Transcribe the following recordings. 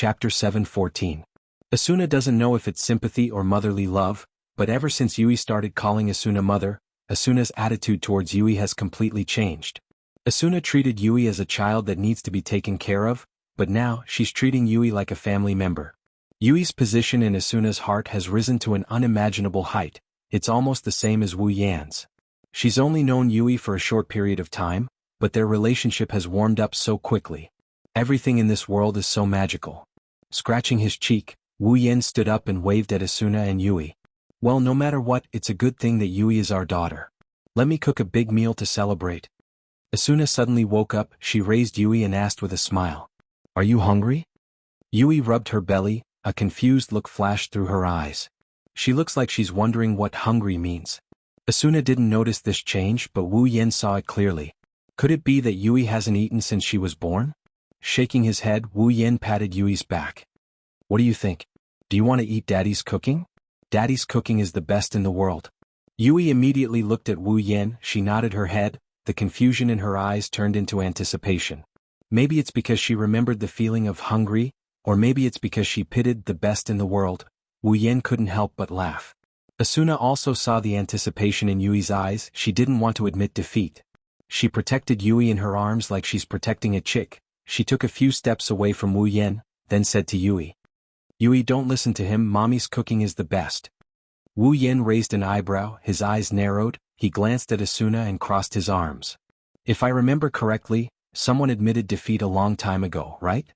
Chapter 7:14. Asuna doesn't know if it's sympathy or motherly love, but ever since Yui started calling Asuna mother, Asuna's attitude towards Yui has completely changed. Asuna treated Yui as a child that needs to be taken care of, but now she's treating Yui like a family member. Yui's position in Asuna's heart has risen to an unimaginable height. It's almost the same as Wu Yan's. She's only known Yui for a short period of time, but their relationship has warmed up so quickly. Everything in this world is so magical. Scratching his cheek, Wu Yan stood up and waved at Asuna and Yui. Well, no matter what, it's a good thing that Yui is our daughter. Let me cook a big meal to celebrate. Asuna suddenly woke up, she raised Yui and asked with a smile. Are you hungry? Yui rubbed her belly, a confused look flashed through her eyes. She looks like she's wondering what hungry means. Asuna didn't notice this change, but Wu Yan saw it clearly. Could it be that Yui hasn't eaten since she was born? Shaking his head, Wu Yan patted Yui's back. What do you think? Do you want to eat Daddy's cooking? Daddy's cooking is the best in the world. Yui immediately looked at Wu Yan, she nodded her head, the confusion in her eyes turned into anticipation. Maybe it's because she remembered the feeling of hungry, or maybe it's because she pitied the best in the world. Wu Yan couldn't help but laugh. Asuna also saw the anticipation in Yui's eyes, she didn't want to admit defeat. She protected Yui in her arms like she's protecting a chick. She took a few steps away from Wu Yan, then said to Yui. Yui, don't listen to him, mommy's cooking is the best. Wu Yan raised an eyebrow, his eyes narrowed, he glanced at Asuna and crossed his arms. If I remember correctly, someone admitted defeat a long time ago, right?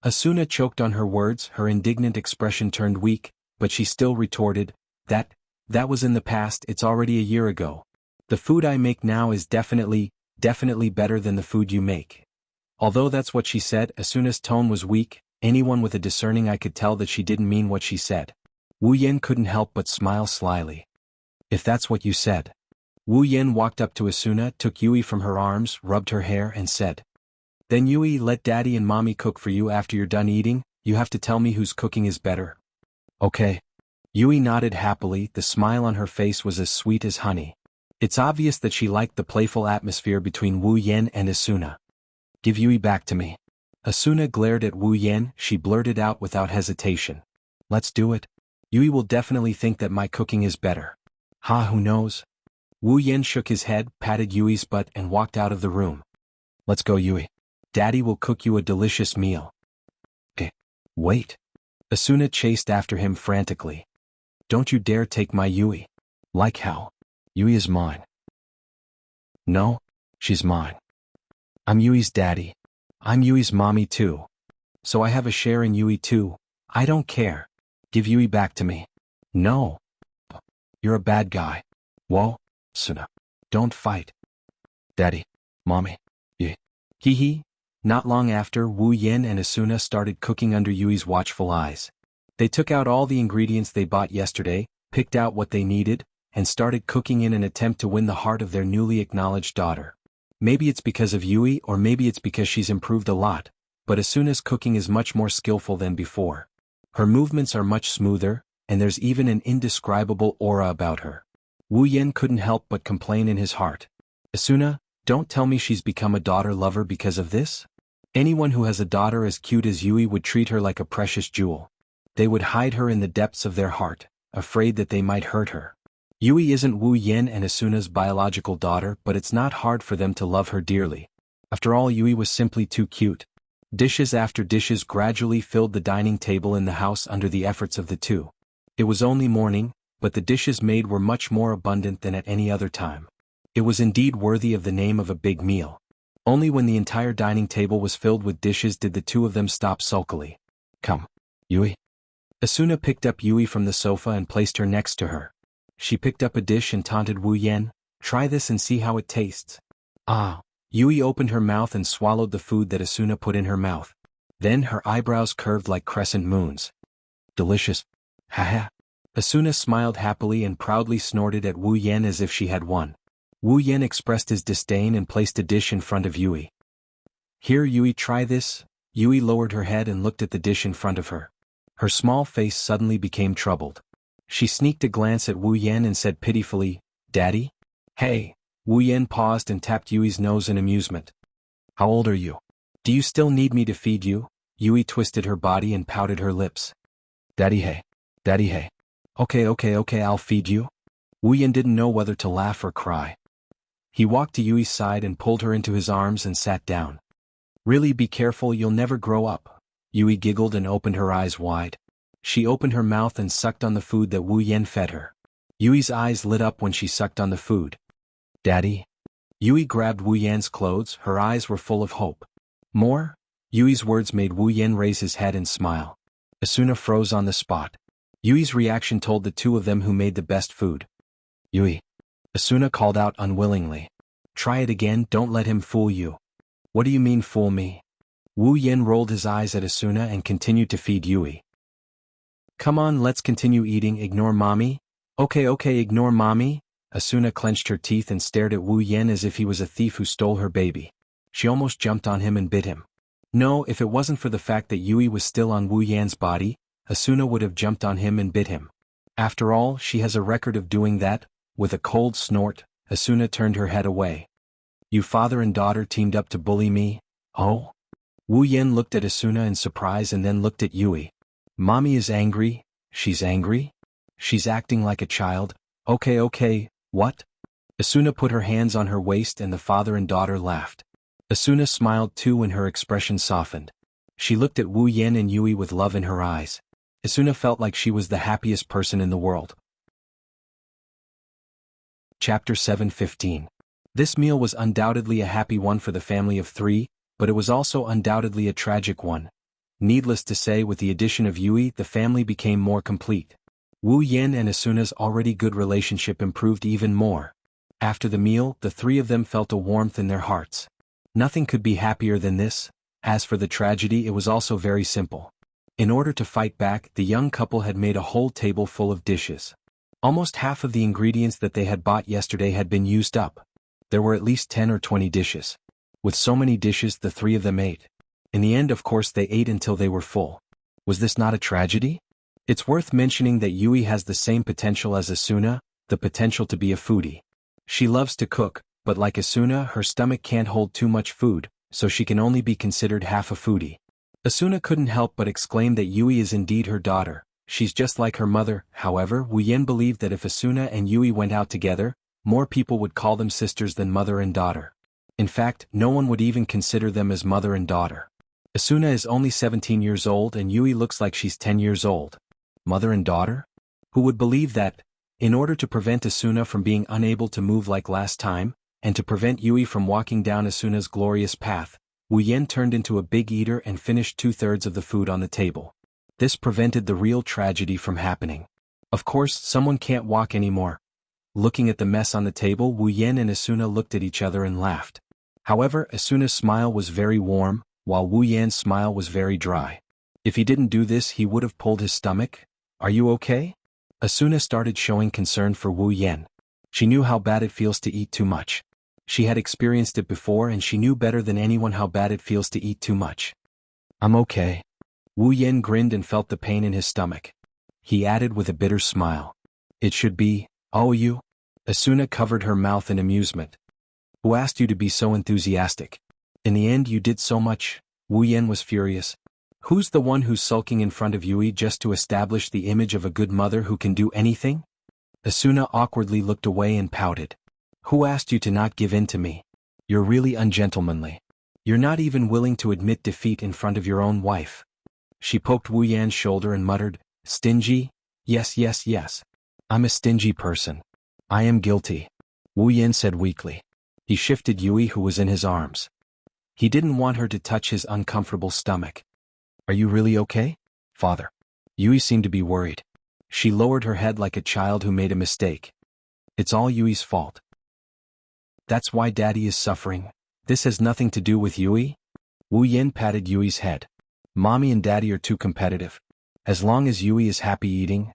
Asuna choked on her words, her indignant expression turned weak, but she still retorted, that was in the past, it's already a year ago. The food I make now is definitely better than the food you make. Although that's what she said, Asuna's tone was weak, anyone with a discerning eye could tell that she didn't mean what she said. Wu Yan couldn't help but smile slyly. If that's what you said. Wu Yan walked up to Asuna, took Yui from her arms, rubbed her hair and said. Then Yui, let Daddy and Mommy cook for you after you're done eating, you have to tell me whose cooking is better. Okay. Yui nodded happily, the smile on her face was as sweet as honey. It's obvious that she liked the playful atmosphere between Wu Yan and Asuna. Give Yui back to me. Asuna glared at Wu Yan, she blurted out without hesitation. Let's do it. Yui will definitely think that my cooking is better. Who knows? Wu Yan shook his head, patted Yui's butt and walked out of the room. Let's go, Yui. Daddy will cook you a delicious meal. Wait. Asuna chased after him frantically. Don't you dare take my Yui. Like how? Yui is mine. No, she's mine. I'm Yui's daddy. I'm Yui's mommy too. So I have a share in Yui too. I don't care. Give Yui back to me. No. You're a bad guy. Whoa, Asuna. Don't fight. Daddy. Mommy. Yeah. Hee. Not long after, Wu Yan and Asuna started cooking under Yui's watchful eyes. They took out all the ingredients they bought yesterday, picked out what they needed, and started cooking in an attempt to win the heart of their newly acknowledged daughter. Maybe it's because of Yui or maybe it's because she's improved a lot, but Asuna's cooking is much more skillful than before. Her movements are much smoother, and there's even an indescribable aura about her. Wu Yan couldn't help but complain in his heart. Asuna, don't tell me she's become a daughter lover because of this? Anyone who has a daughter as cute as Yui would treat her like a precious jewel. They would hide her in the depths of their heart, afraid that they might hurt her. Yui isn't Wu Yan and Asuna's biological daughter, but it's not hard for them to love her dearly. After all, Yui was simply too cute. Dishes after dishes gradually filled the dining table in the house under the efforts of the two. It was only morning, but the dishes made were much more abundant than at any other time. It was indeed worthy of the name of a big meal. Only when the entire dining table was filled with dishes did the two of them stop sulkily. Come, Yui. Asuna picked up Yui from the sofa and placed her next to her. She picked up a dish and taunted Wu Yan, try this and see how it tastes. Yui opened her mouth and swallowed the food that Asuna put in her mouth. Then her eyebrows curved like crescent moons. Delicious. Haha. Asuna smiled happily and proudly snorted at Wu Yan as if she had won. Wu Yan expressed his disdain and placed a dish in front of Yui. Here, Yui, try this. Yui lowered her head and looked at the dish in front of her. Her small face suddenly became troubled. She sneaked a glance at Wu Yan and said pitifully, Daddy? Hey. Wu Yan paused and tapped Yui's nose in amusement. How old are you? Do you still need me to feed you? Yui twisted her body and pouted her lips. Daddy hey. Daddy hey. Okay, I'll feed you. Wu Yan didn't know whether to laugh or cry. He walked to Yui's side and pulled her into his arms and sat down. Really be careful, you'll never grow up. Yui giggled and opened her eyes wide. She opened her mouth and sucked on the food that Wu Yan fed her. Yui's eyes lit up when she sucked on the food. Daddy? Yui grabbed Wu Yan's clothes, her eyes were full of hope. More? Yui's words made Wu Yan raise his head and smile. Asuna froze on the spot. Yui's reaction told the two of them who made the best food. Yui. Asuna called out unwillingly. Try it again, don't let him fool you. What do you mean fool me? Wu Yan rolled his eyes at Asuna and continued to feed Yui. Come on, let's continue eating, ignore mommy. Okay, ignore mommy. Asuna clenched her teeth and stared at Wu Yan as if he was a thief who stole her baby. She almost jumped on him and bit him. No, if it wasn't for the fact that Yui was still on Wu Yan's body, Asuna would have jumped on him and bit him. After all, she has a record of doing that. With a cold snort, Asuna turned her head away. You father and daughter teamed up to bully me? Oh? Wu Yan looked at Asuna in surprise and then looked at Yui. Mommy is angry? She's angry? She's acting like a child? Okay, what? Asuna put her hands on her waist and the father and daughter laughed. Asuna smiled too and her expression softened. She looked at Wu Yan and Yui with love in her eyes. Asuna felt like she was the happiest person in the world. Chapter 7:15. This meal was undoubtedly a happy one for the family of three, but it was also undoubtedly a tragic one. Needless to say, with the addition of Yui, the family became more complete. Wu Yan and Asuna's already good relationship improved even more. After the meal, the three of them felt a warmth in their hearts. Nothing could be happier than this. As for the tragedy, it was also very simple. In order to fight back, the young couple had made a whole table full of dishes. Almost half of the ingredients that they had bought yesterday had been used up. There were at least 10 or 20 dishes. With so many dishes, the three of them ate. In the end, of course, they ate until they were full. Was this not a tragedy? It's worth mentioning that Yui has the same potential as Asuna, the potential to be a foodie. She loves to cook, but like Asuna, her stomach can't hold too much food, so she can only be considered half a foodie. Asuna couldn't help but exclaim that Yui is indeed her daughter. She's just like her mother. However, Wu Yan believed that if Asuna and Yui went out together, more people would call them sisters than mother and daughter. In fact, no one would even consider them as mother and daughter. Asuna is only 17 years old and Yui looks like she's 10 years old. Mother and daughter? Who would believe that? In order to prevent Asuna from being unable to move like last time, and to prevent Yui from walking down Asuna's glorious path, Wu Yan turned into a big eater and finished 2/3 of the food on the table. This prevented the real tragedy from happening. Of course, someone can't walk anymore. Looking at the mess on the table, Wu Yan and Asuna looked at each other and laughed. However, Asuna's smile was very warm, while Wu Yan's smile was very dry. If he didn't do this, he would have pulled his stomach. Are you okay? Asuna started showing concern for Wu Yan. She knew how bad it feels to eat too much. She had experienced it before and she knew better than anyone how bad it feels to eat too much. I'm okay. Wu Yan grinned and felt the pain in his stomach. He added with a bitter smile. It should be, oh you? Asuna covered her mouth in amusement. Who asked you to be so enthusiastic? In the end you did so much. Wu Yan was furious. Who's the one who's sulking in front of Yui just to establish the image of a good mother who can do anything? Asuna awkwardly looked away and pouted. Who asked you to not give in to me? You're really ungentlemanly. You're not even willing to admit defeat in front of your own wife. She poked Wu Yan's shoulder and muttered, Stingy? Yes. I'm a stingy person. I am guilty. Wu Yan said weakly. He shifted Yui who was in his arms. He didn't want her to touch his uncomfortable stomach. Are you really okay, father? Yui seemed to be worried. She lowered her head like a child who made a mistake. It's all Yui's fault. That's why daddy is suffering. This has nothing to do with Yui? Wu Yan patted Yui's head. Mommy and daddy are too competitive. As long as Yui is happy eating,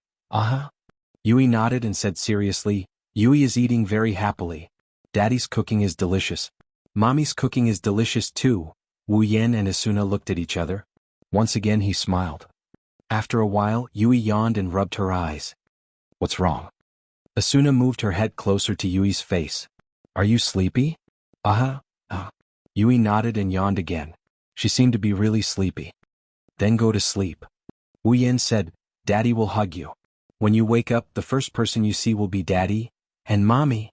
Yui nodded and said seriously, Yui is eating very happily. Daddy's cooking is delicious. Mommy's cooking is delicious too. Wu Yan and Asuna looked at each other. Once again he smiled. After a while, Yui yawned and rubbed her eyes. What's wrong? Asuna moved her head closer to Yui's face. Are you sleepy? Yui nodded and yawned again. She seemed to be really sleepy. Then go to sleep. Wu Yan said, Daddy will hug you. When you wake up, the first person you see will be Daddy and Mommy.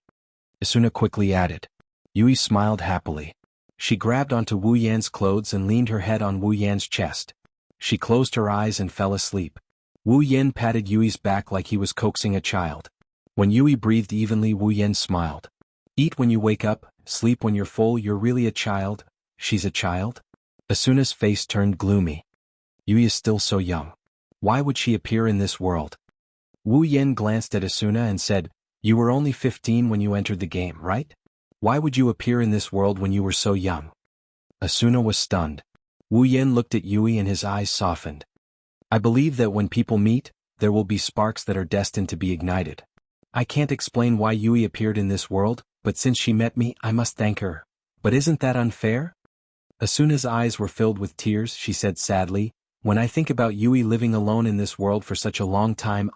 Asuna quickly added. Yui smiled happily. She grabbed onto Wu Yan's clothes and leaned her head on Wu Yan's chest. She closed her eyes and fell asleep. Wu Yan patted Yui's back like he was coaxing a child. When Yui breathed evenly, Wu Yan smiled. Eat when you wake up, sleep when you're full, you're really a child. She's a child? Asuna's face turned gloomy. Yui is still so young. Why would she appear in this world? Wu Yan glanced at Asuna and said, You were only 15 when you entered the game, right? Why would you appear in this world when you were so young? Asuna was stunned. Wu Yan looked at Yui and his eyes softened. I believe that when people meet, there will be sparks that are destined to be ignited. I can't explain why Yui appeared in this world, but since she met me, I must thank her. But isn't that unfair? Asuna's eyes were filled with tears. She said sadly, When I think about Yui living alone in this world for such a long time,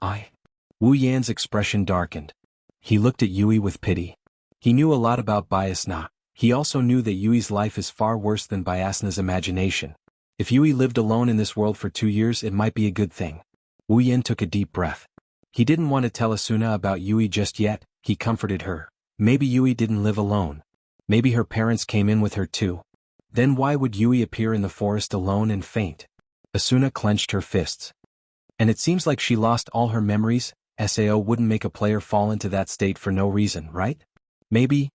Wu Yan's expression darkened. He looked at Yui with pity. He knew a lot about Biasna. He also knew that Yui's life is far worse than Biasna's imagination. If Yui lived alone in this world for 2 years, it might be a good thing. Wu Yan took a deep breath. He didn't want to tell Asuna about Yui just yet. He comforted her. Maybe Yui didn't live alone. Maybe her parents came in with her too. Then why would Yui appear in the forest alone and faint? Asuna clenched her fists. And it seems like she lost all her memories. Sao wouldn't make a player fall into that state for no reason, right? Maybe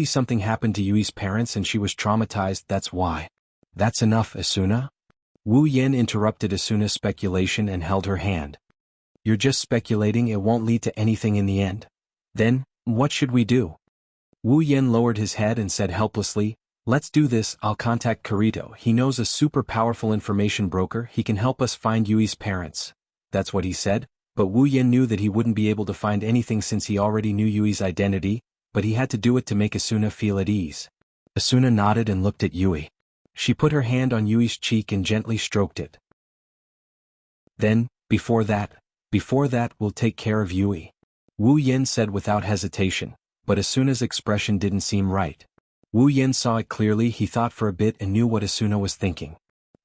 something happened to Yui's parents and she was traumatized, that's why. That's enough, Asuna. Wu Yan interrupted Asuna's speculation and held her hand. You're just speculating, it won't lead to anything in the end. Then, what should we do? Wu Yan lowered his head and said helplessly, Let's do this, I'll contact Kirito. He knows a super powerful information broker, he can help us find Yui's parents. That's what he said, but Wu Yan knew that he wouldn't be able to find anything since he already knew Yui's identity, but he had to do it to make Asuna feel at ease. Asuna nodded and looked at Yui. She put her hand on Yui's cheek and gently stroked it. Then, before that, we'll take care of Yui. Wu Yan said without hesitation, but Asuna's expression didn't seem right. Wu Yan saw it clearly. He thought for a bit and knew what Asuna was thinking.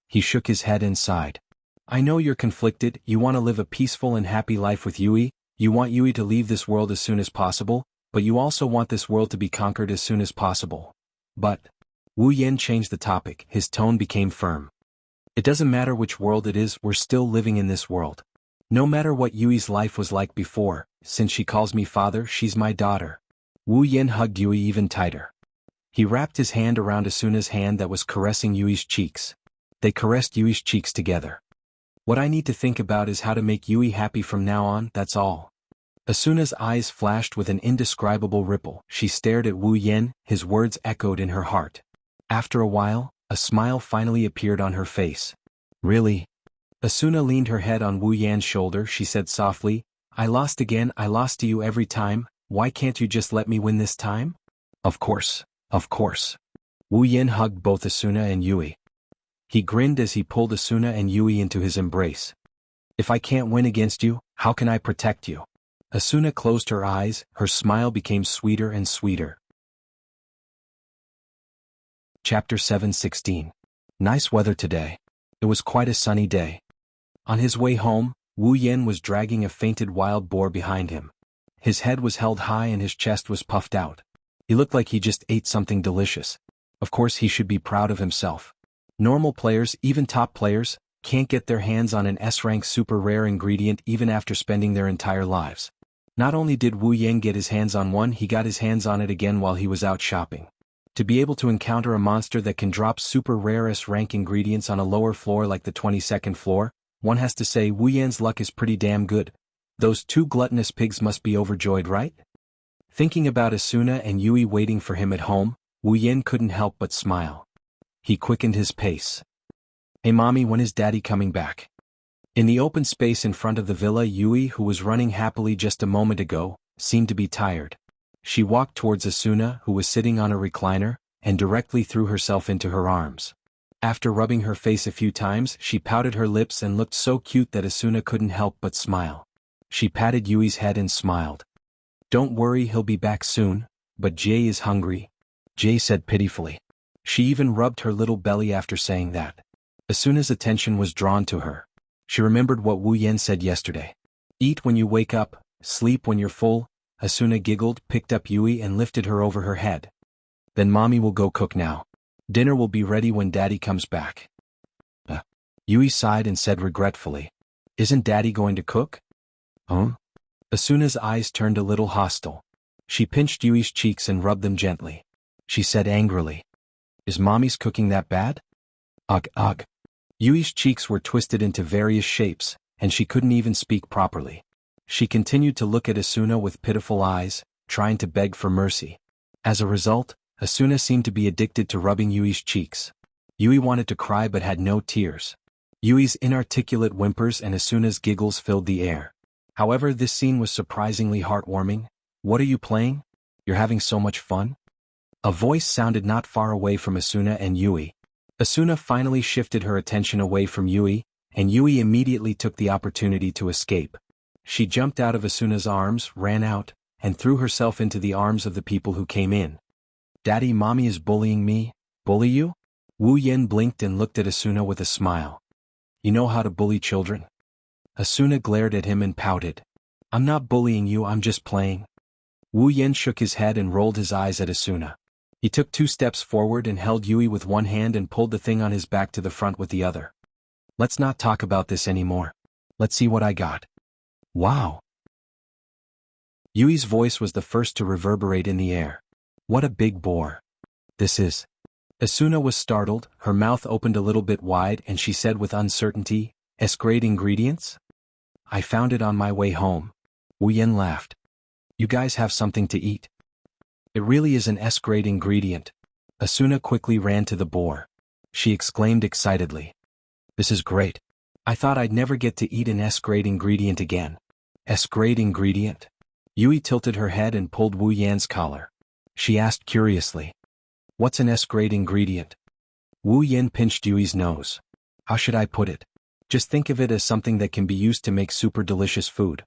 He shook his head and sighed. I know you're conflicted, you want to live a peaceful and happy life with Yui, you want Yui to leave this world as soon as possible, but you also want this world to be conquered as soon as possible. But, Wu Yan changed the topic, his tone became firm. It doesn't matter which world it is, we're still living in this world. No matter what Yui's life was like before, since she calls me father, she's my daughter. Wu Yan hugged Yui even tighter. He wrapped his hand around Asuna's hand that was caressing Yui's cheeks. They caressed Yui's cheeks together. What I need to think about is how to make Yui happy from now on, that's all. Asuna's eyes flashed with an indescribable ripple. She stared at Wu Yan, his words echoed in her heart. After a while, a smile finally appeared on her face. Really? Asuna leaned her head on Wu Yan's shoulder. She said softly, I lost again, I lost to you every time, why can't you just let me win this time? Of course. Wu Yan hugged both Asuna and Yui. He grinned as he pulled Asuna and Yui into his embrace. If I can't win against you, how can I protect you? Asuna closed her eyes, her smile became sweeter and sweeter. Chapter 7:16. Nice weather today. It was quite a sunny day. On his way home, Wu Yan was dragging a fainted wild boar behind him. His head was held high and his chest was puffed out. He looked like he just ate something delicious. Of course he should be proud of himself. Normal players, even top players, can't get their hands on an S-rank super rare ingredient even after spending their entire lives. Not only did Wu Yan get his hands on one, he got his hands on it again while he was out shopping. To be able to encounter a monster that can drop super rare S-rank ingredients on a lower floor like the 22nd floor, one has to say Wu Yan's luck is pretty damn good. Those two gluttonous pigs must be overjoyed, right? Thinking about Asuna and Yui waiting for him at home, Wu Yan couldn't help but smile. He quickened his pace. Hey mommy, when is daddy coming back? In the open space in front of the villa, Yui, who was running happily just a moment ago, seemed to be tired. She walked towards Asuna, who was sitting on a recliner, and directly threw herself into her arms. After rubbing her face a few times, she pouted her lips and looked so cute that Asuna couldn't help but smile. She patted Yui's head and smiled. Don't worry, he'll be back soon, but Jay is hungry, Jay said pitifully. She even rubbed her little belly after saying that. Asuna's attention was drawn to her. She remembered what Wu Yan said yesterday. Eat when you wake up, sleep when you're full. Asuna giggled, picked up Yui and lifted her over her head. Then mommy will go cook now. Dinner will be ready when daddy comes back. Yui sighed and said regretfully, Isn't daddy going to cook? Huh? Asuna's eyes turned a little hostile. She pinched Yui's cheeks and rubbed them gently. She said angrily, Is mommy's cooking that bad? Ugh, ugh. Yui's cheeks were twisted into various shapes, and she couldn't even speak properly. She continued to look at Asuna with pitiful eyes, trying to beg for mercy. As a result, Asuna seemed to be addicted to rubbing Yui's cheeks. Yui wanted to cry but had no tears. Yui's inarticulate whimpers and Asuna's giggles filled the air. However, this scene was surprisingly heartwarming. What are you playing? You're having so much fun? A voice sounded not far away from Asuna and Yui. Asuna finally shifted her attention away from Yui, and Yui immediately took the opportunity to escape. She jumped out of Asuna's arms, ran out, and threw herself into the arms of the people who came in. Daddy, mommy is bullying me. Bully you? Wu Yan blinked and looked at Asuna with a smile. You know how to bully children? Asuna glared at him and pouted. I'm not bullying you, I'm just playing. Wu Yan shook his head and rolled his eyes at Asuna. He took 2 steps forward and held Yui with one hand and pulled the thing on his back to the front with the other. Let's not talk about this anymore. Let's see what I got. Wow. Yui's voice was the first to reverberate in the air. What a big boar. This is. Asuna was startled, her mouth opened a little bit wide and she said with uncertainty, S-grade ingredients? I found it on my way home. Wu Yan laughed. You guys have something to eat? It really is an S-grade ingredient. Asuna quickly ran to the boar. She exclaimed excitedly. This is great. I thought I'd never get to eat an S-grade ingredient again. S-grade ingredient? Yui tilted her head and pulled Wu Yan's collar. She asked curiously. What's an S-grade ingredient? Wu Yan pinched Yui's nose. How should I put it? Just think of it as something that can be used to make super delicious food.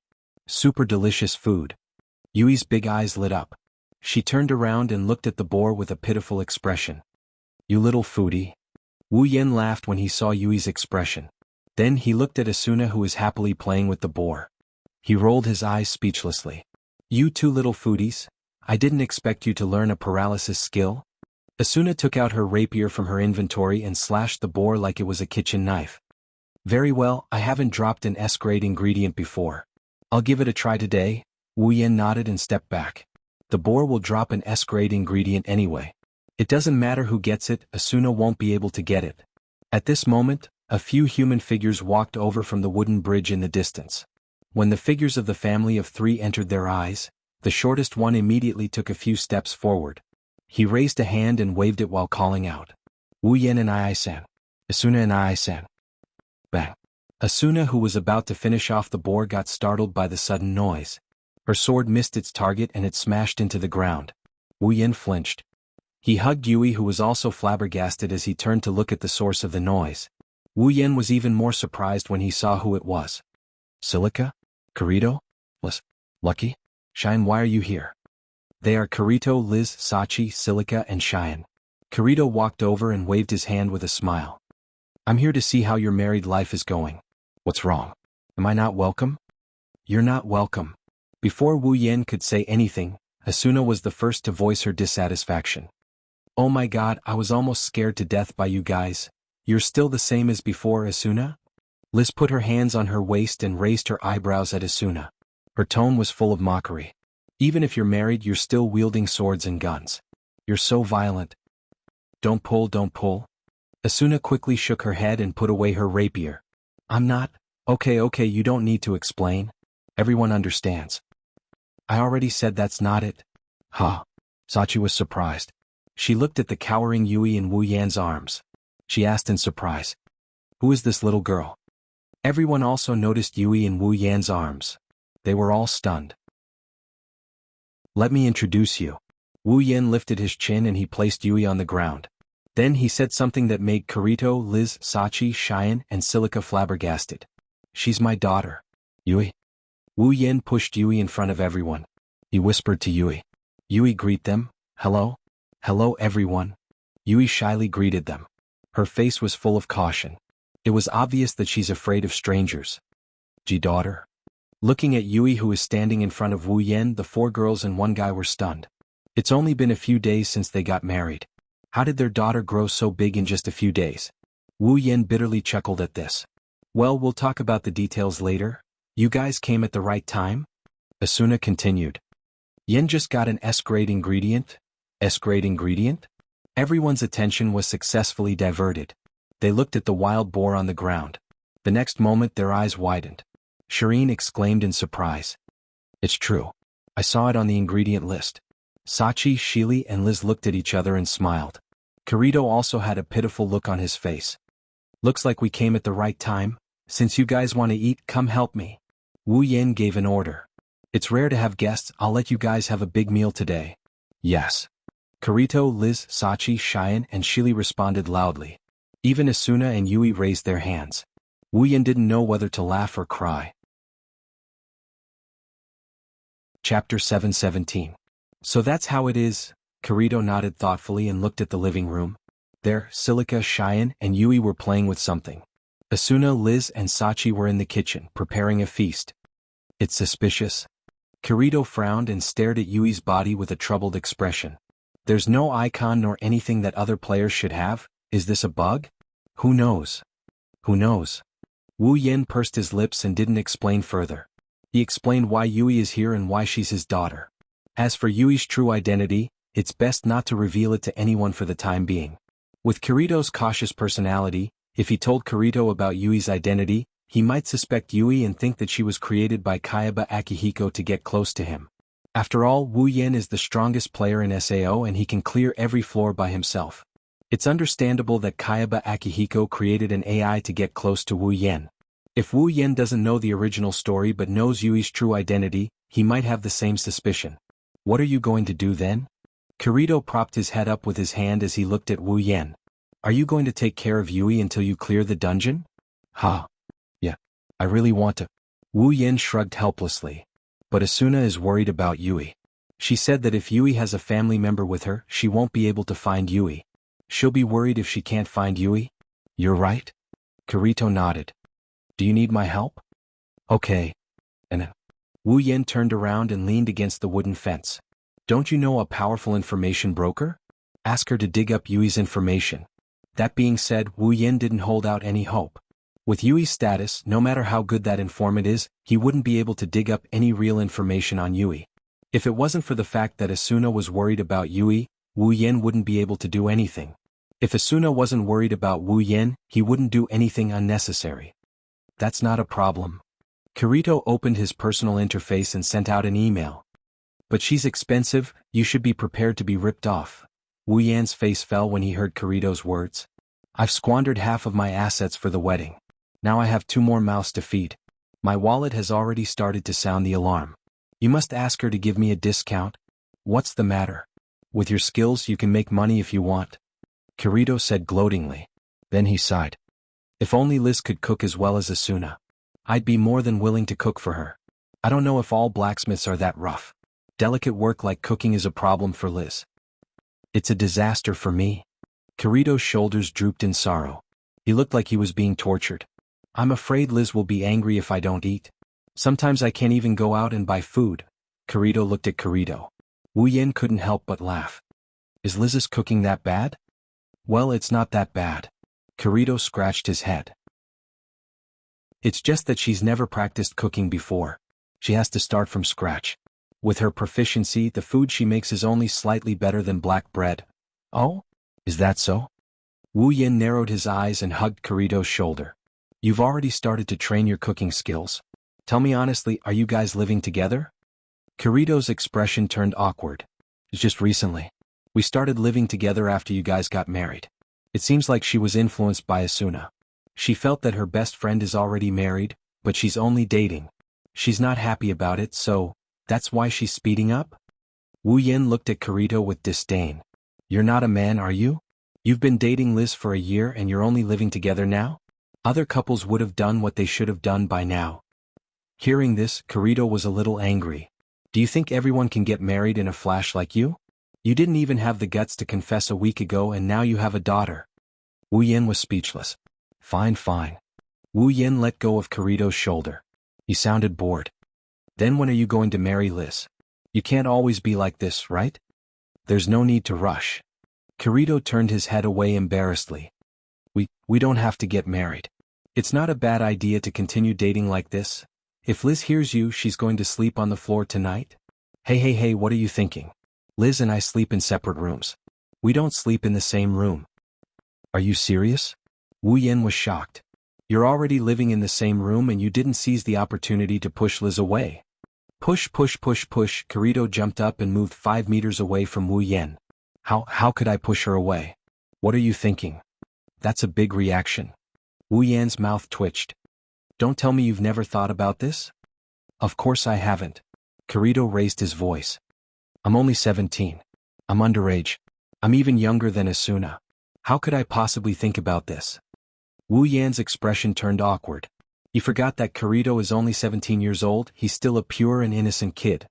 Super delicious food. Yui's big eyes lit up. She turned around and looked at the boar with a pitiful expression. You little foodie. Wu Yan laughed when he saw Yui's expression. Then he looked at Asuna who was happily playing with the boar. He rolled his eyes speechlessly. You 2 little foodies, I didn't expect you to learn a paralysis skill. Asuna took out her rapier from her inventory and slashed the boar like it was a kitchen knife. Very well, I haven't dropped an S-grade ingredient before. I'll give it a try today. Wu Yan nodded and stepped back. The boar will drop an S-grade ingredient anyway. It doesn't matter who gets it, Asuna won't be able to get it. At this moment, a few human figures walked over from the wooden bridge in the distance. When the figures of the family of 3 entered their eyes, the shortest one immediately took a few steps forward. He raised a hand and waved it while calling out. Wu Yan and Ai-san. Asuna and Ai-san. Bang. Asuna, who was about to finish off the boar, got startled by the sudden noise. Her sword missed its target and it smashed into the ground. Wu Yan flinched. He hugged Yui, who was also flabbergasted as he turned to look at the source of the noise. Wu Yan was even more surprised when he saw who it was. Silica? Kirito? Lucky? Shine, why are you here? They are Kirito, Liz, Sachi, Silica, and Cheyenne. Kirito walked over and waved his hand with a smile. I'm here to see how your married life is going. What's wrong? Am I not welcome? You're not welcome. Before Wu Yan could say anything, Asuna was the first to voice her dissatisfaction. Oh my god, I was almost scared to death by you guys. You're still the same as before, Asuna? Liz put her hands on her waist and raised her eyebrows at Asuna. Her tone was full of mockery. Even if you're married, you're still wielding swords and guns. You're so violent. Don't pull, don't pull. Asuna quickly shook her head and put away her rapier. I'm not. Okay, you don't need to explain. Everyone understands. I already said that's not it. Huh. Sachi was surprised. She looked at the cowering Yui in Wu Yan's arms. She asked in surprise. Who is this little girl? Everyone also noticed Yui in Wu Yan's arms. They were all stunned. Let me introduce you. Wu Yan lifted his chin and he placed Yui on the ground. Then he said something that made Kirito, Liz, Sachi, Cheyenne, and Silica flabbergasted. She's my daughter. Yui. Wu Yan pushed Yui in front of everyone. He whispered to Yui. Yui, greet them. Hello? Hello everyone. Yui shyly greeted them. Her face was full of caution. It was obvious that she's afraid of strangers. Daughter. Looking at Yui, who was standing in front of Wu Yan, the 4 girls and 1 guy were stunned. It's only been a few days since they got married. How did their daughter grow so big in just a few days? Wu Yan bitterly chuckled at this. Well, we'll talk about the details later. You guys came at the right time? Asuna continued. Yen just got an S-grade ingredient? S-grade ingredient? Everyone's attention was successfully diverted. They looked at the wild boar on the ground. The next moment their eyes widened. Shireen exclaimed in surprise. It's true. I saw it on the ingredient list. Sachi, Shili, and Liz looked at each other and smiled. Kirito also had a pitiful look on his face. Looks like we came at the right time. Since you guys want to eat, come help me. Wu Yan gave an order. It's rare to have guests, I'll let you guys have a big meal today. Yes. Kirito, Liz, Sachi, Cheyenne, and Shili responded loudly. Even Asuna and Yui raised their hands. Wu Yan didn't know whether to laugh or cry. Chapter 717. So that's how it is. Kirito nodded thoughtfully and looked at the living room. There, Silica, Cheyenne, and Yui were playing with something. Asuna, Liz, and Sachi were in the kitchen, preparing a feast. It's suspicious. Kirito frowned and stared at Yui's body with a troubled expression. There's no icon nor anything that other players should have. Is this a bug? Who knows? Who knows? Wu Yan pursed his lips and didn't explain further. He explained why Yui is here and why she's his daughter. As for Yui's true identity, it's best not to reveal it to anyone for the time being. With Kirito's cautious personality, if he told Kirito about Yui's identity, he might suspect Yui and think that she was created by Kayaba Akihiko to get close to him. After all, Wu Yan is the strongest player in SAO and he can clear every floor by himself. It's understandable that Kayaba Akihiko created an AI to get close to Wu Yan. If Wu Yan doesn't know the original story but knows Yui's true identity, he might have the same suspicion. What are you going to do then? Kirito propped his head up with his hand as he looked at Wu Yan. Are you going to take care of Yui until you clear the dungeon? Ha. Yeah. I really want to. Wu Yan shrugged helplessly. But Asuna is worried about Yui. She said that if Yui has a family member with her, she won't be able to find Yui. She'll be worried if she can't find Yui? You're right? Kirito nodded. Do you need my help? Okay. And Wu Yan turned around and leaned against the wooden fence. Don't you know a powerful information broker? Ask her to dig up Yui's information. That being said, Wu Yan didn't hold out any hope. With Yui's status, no matter how good that informant is, he wouldn't be able to dig up any real information on Yui. If it wasn't for the fact that Asuna was worried about Yui, Wu Yan wouldn't be able to do anything. If Asuna wasn't worried about Wu Yan, he wouldn't do anything unnecessary. That's not a problem. Kirito opened his personal interface and sent out an email. But she's expensive, you should be prepared to be ripped off. Wu Yan's face fell when he heard Kirito's words. I've squandered half of my assets for the wedding. Now I have 2 more mouths to feed. My wallet has already started to sound the alarm. You must ask her to give me a discount. What's the matter? With your skills you can make money if you want. Kirito said gloatingly. Then he sighed. If only Liz could cook as well as Asuna. I'd be more than willing to cook for her. I don't know if all blacksmiths are that rough. Delicate work like cooking is a problem for Liz. It's a disaster for me. Kirito's shoulders drooped in sorrow. He looked like he was being tortured. I'm afraid Liz will be angry if I don't eat. Sometimes I can't even go out and buy food. Kirito looked at Kirito. Wu Yan couldn't help but laugh. Is Liz's cooking that bad? Well, it's not that bad. Kirito scratched his head. It's just that she's never practiced cooking before. She has to start from scratch. With her proficiency, the food she makes is only slightly better than black bread. Oh? Is that so? Wu Yan narrowed his eyes and hugged Kirito's shoulder. You've already started to train your cooking skills. Tell me honestly, are you guys living together? Kirito's expression turned awkward. It's just recently. We started living together after you guys got married. It seems like she was influenced by Asuna. She felt that her best friend is already married, but she's only dating. She's not happy about it, so that's why she's speeding up? Wu Yan looked at Kirito with disdain. You're not a man, are you? You've been dating Liz for a year and you're only living together now? Other couples would have done what they should have done by now. Hearing this, Kirito was a little angry. Do you think everyone can get married in a flash like you? You didn't even have the guts to confess a week ago and now you have a daughter. Wu Yan was speechless. Fine, fine. Wu Yin let go of Kirito's shoulder. He sounded bored. Then when are you going to marry Liz? You can't always be like this, right? There's no need to rush. Kirito turned his head away embarrassedly. We don't have to get married. It's not a bad idea to continue dating like this. If Liz hears you, she's going to sleep on the floor tonight? Hey, what are you thinking? Liz and I sleep in separate rooms. We don't sleep in the same room. Are you serious? Wu Yin was shocked. You're already living in the same room and you didn't seize the opportunity to push Liz away. Push. Kirito jumped up and moved 5 meters away from Wu Yin. How could I push her away? What are you thinking? That's a big reaction. Wu Yan's mouth twitched. Don't tell me you've never thought about this? Of course I haven't. Kirito raised his voice. I'm only 17. I'm underage. I'm even younger than Asuna. How could I possibly think about this? Wu Yan's expression turned awkward. He forgot that Kirito is only 17 years old. He's still a pure and innocent kid.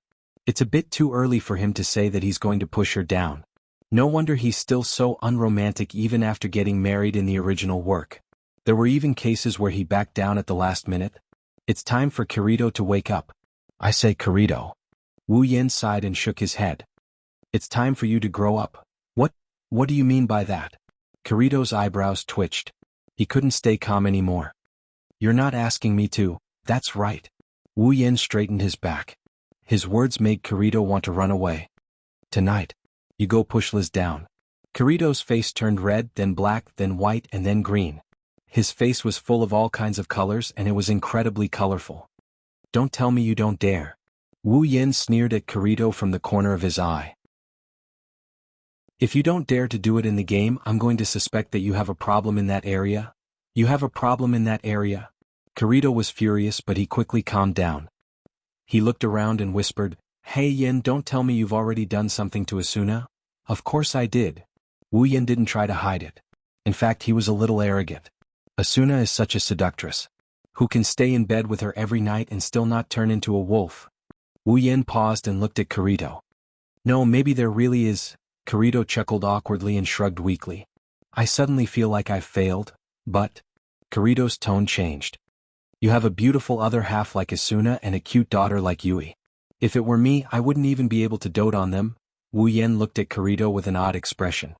It's a bit too early for him to say that he's going to push her down. No wonder he's still so unromantic even after getting married in the original work. There were even cases where he backed down at the last minute. It's time for Kirito to wake up. I say, Kirito. Wu Yin sighed and shook his head. It's time for you to grow up. What do you mean by that? Kirito's eyebrows twitched. He couldn't stay calm anymore. You're not asking me to. That's right. Wu Yin straightened his back. His words made Kirito want to run away. Tonight, you go push Liz down. Kirito's face turned red, then black, then white, and then green. His face was full of all kinds of colors and it was incredibly colorful. Don't tell me you don't dare. Wu Yin sneered at Kirito from the corner of his eye. If you don't dare to do it in the game, I'm going to suspect that you have a problem in that area. You have a problem in that area? Kirito was furious, but he quickly calmed down. He looked around and whispered, Hey Yin, don't tell me you've already done something to Asuna? Of course I did. Wu Yin didn't try to hide it. In fact, he was a little arrogant. Asuna is such a seductress. Who can stay in bed with her every night and still not turn into a wolf? Wu Yin paused and looked at Kirito. No, maybe there really is. Kirito chuckled awkwardly and shrugged weakly. I suddenly feel like I've failed, but... Kirito's tone changed. You have a beautiful other half like Asuna and a cute daughter like Yui. If it were me, I wouldn't even be able to dote on them. Wu Yin looked at Kirito with an odd expression.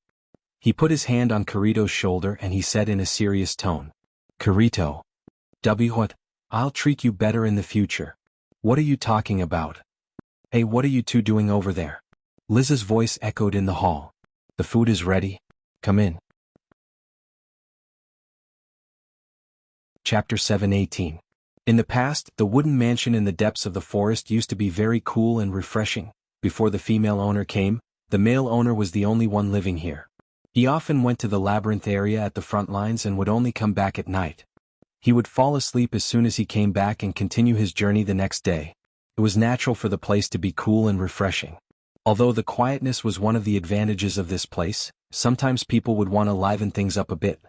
He put his hand on Kirito's shoulder and he said in a serious tone. Kirito. What? I'll treat you better in the future. What are you talking about? Hey, what are you two doing over there? Liz's voice echoed in the hall. The food is ready. Come in. Chapter 7:18. In the past, the wooden mansion in the depths of the forest used to be very cool and refreshing. Before the female owner came, the male owner was the only one living here. He often went to the labyrinth area at the front lines and would only come back at night. He would fall asleep as soon as he came back and continue his journey the next day. It was natural for the place to be cool and refreshing. Although the quietness was one of the advantages of this place, sometimes people would want to liven things up a bit.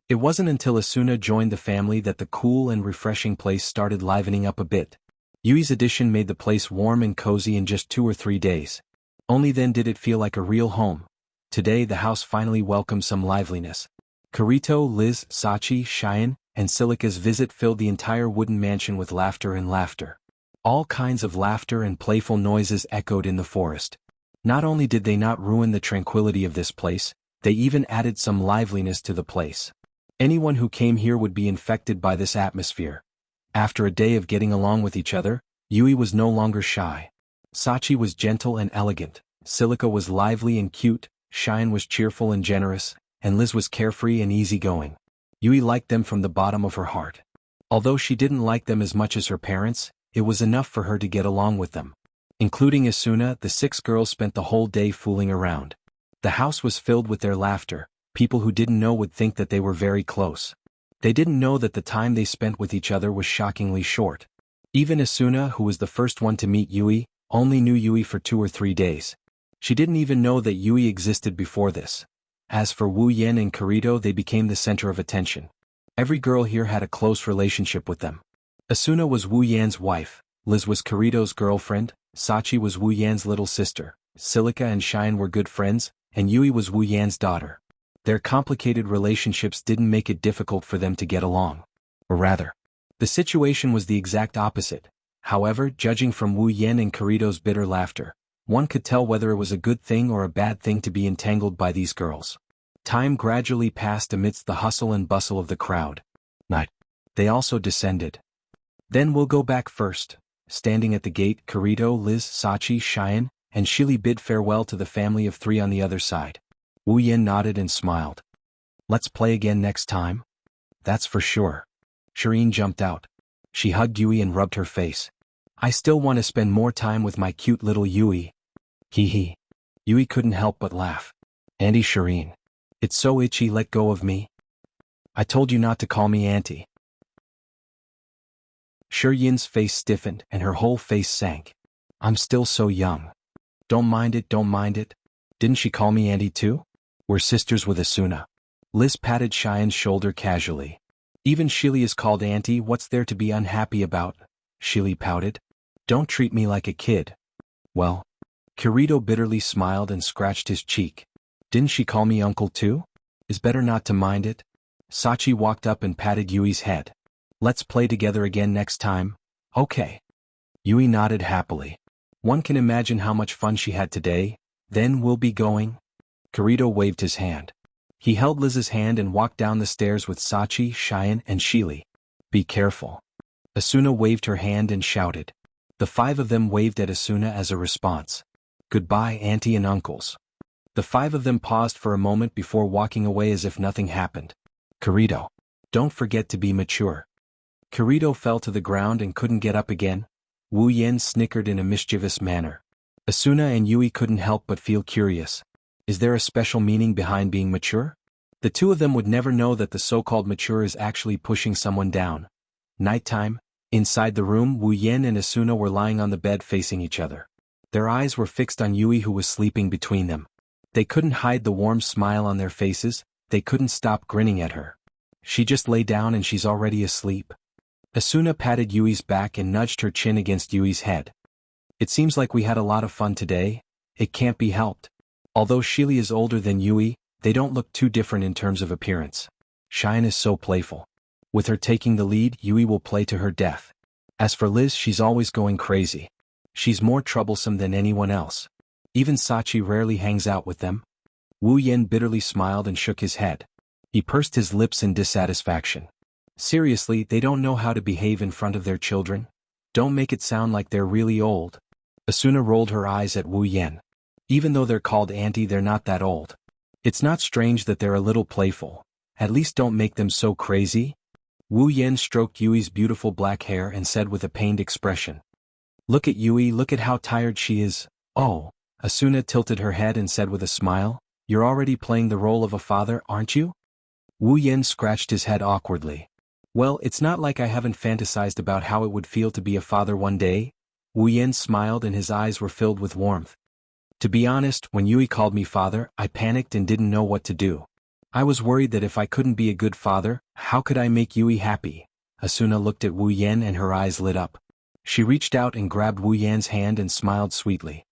It wasn't until Asuna joined the family that the cool and refreshing place started livening up a bit. Yui's addition made the place warm and cozy in just 2 or 3 days. Only then did it feel like a real home. Today the house finally welcomed some liveliness. Kirito, Liz, Sachi, Cheyenne, and Silica's visit filled the entire wooden mansion with laughter and laughter. All kinds of laughter and playful noises echoed in the forest. Not only did they not ruin the tranquility of this place, they even added some liveliness to the place. Anyone who came here would be infected by this atmosphere. After a day of getting along with each other, Yui was no longer shy. Sachi was gentle and elegant, Silica was lively and cute, Cheyenne was cheerful and generous, and Liz was carefree and easygoing. Yui liked them from the bottom of her heart. Although she didn't like them as much as her parents, it was enough for her to get along with them. Including Asuna, the 6 girls spent the whole day fooling around. The house was filled with their laughter. People who didn't know would think that they were very close. They didn't know that the time they spent with each other was shockingly short. Even Asuna, who was the first one to meet Yui, only knew Yui for 2 or 3 days. She didn't even know that Yui existed before this. As for Wu Yin and Kirito, they became the center of attention. Every girl here had a close relationship with them. Asuna was Wu Yan's wife, Liz was Kirito's girlfriend, Sachi was Wu Yan's little sister, Silica and Cheyenne were good friends, and Yui was Wu Yan's daughter. Their complicated relationships didn't make it difficult for them to get along. Or rather, the situation was the exact opposite. However, judging from Wu Yan and Kirito's bitter laughter, one could tell whether it was a good thing or a bad thing to be entangled by these girls. Time gradually passed amidst the hustle and bustle of the crowd. Night. They also descended. Then we'll go back first. Standing at the gate, Kirito, Liz, Sachi, Cheyenne, and Shili bid farewell to the family of 3 on the other side. Wu Yan nodded and smiled. Let's play again next time? That's for sure. Shireen jumped out. She hugged Yui and rubbed her face. I still want to spend more time with my cute little Yui. Hee hee. Yui couldn't help but laugh. Auntie Shireen. It's so itchy, let go of me. I told you not to call me auntie. Shiryin's face stiffened and her whole face sank. I'm still so young. Don't mind it, don't mind it. Didn't she call me auntie too? We're sisters with Asuna. Liz patted Cheyenne's shoulder casually. Even Shili is called auntie, what's there to be unhappy about? Shili pouted. Don't treat me like a kid. Well. Kirito bitterly smiled and scratched his cheek. Didn't she call me uncle too? Is better not to mind it. Sachi walked up and patted Yui's head. Let's play together again next time, okay. Yui nodded happily. One can imagine how much fun she had today. Then we'll be going. Kirito waved his hand. He held Liz's hand and walked down the stairs with Sachi, Cheyenne, and Shili. Be careful. Asuna waved her hand and shouted. The 5 of them waved at Asuna as a response. Goodbye, auntie and uncles. The 5 of them paused for a moment before walking away as if nothing happened. Kirito. Don't forget to be mature. Kirito fell to the ground and couldn't get up again. Wu Yan snickered in a mischievous manner. Asuna and Yui couldn't help but feel curious. Is there a special meaning behind being mature? The 2 of them would never know that the so-called mature is actually pushing someone down. Nighttime. Inside the room, Wu Yan and Asuna were lying on the bed facing each other. Their eyes were fixed on Yui, who was sleeping between them. They couldn't hide the warm smile on their faces. They couldn't stop grinning at her. She just lay down and she's already asleep. Asuna patted Yui's back and nudged her chin against Yui's head. It seems like we had a lot of fun today. It can't be helped. Although Shili is older than Yui, they don't look too different in terms of appearance. Cheyenne is so playful. With her taking the lead, Yui will play to her death. As for Liz, she's always going crazy. She's more troublesome than anyone else. Even Sachi rarely hangs out with them. Wu Yan bitterly smiled and shook his head. He pursed his lips in dissatisfaction. Seriously, they don't know how to behave in front of their children? Don't make it sound like they're really old. Asuna rolled her eyes at Wu Yan. Even though they're called auntie, they're not that old. It's not strange that they're a little playful. At least don't make them so crazy. Wu Yan stroked Yui's beautiful black hair and said with a pained expression. Look at Yui, look at how tired she is. Oh. Asuna tilted her head and said with a smile, You're already playing the role of a father, aren't you? Wu Yan scratched his head awkwardly. Well, it's not like I haven't fantasized about how it would feel to be a father one day. Wu Yan smiled and his eyes were filled with warmth. To be honest, when Yui called me father, I panicked and didn't know what to do. I was worried that if I couldn't be a good father, how could I make Yui happy? Asuna looked at Wu Yan and her eyes lit up. She reached out and grabbed Wu Yan's hand and smiled sweetly.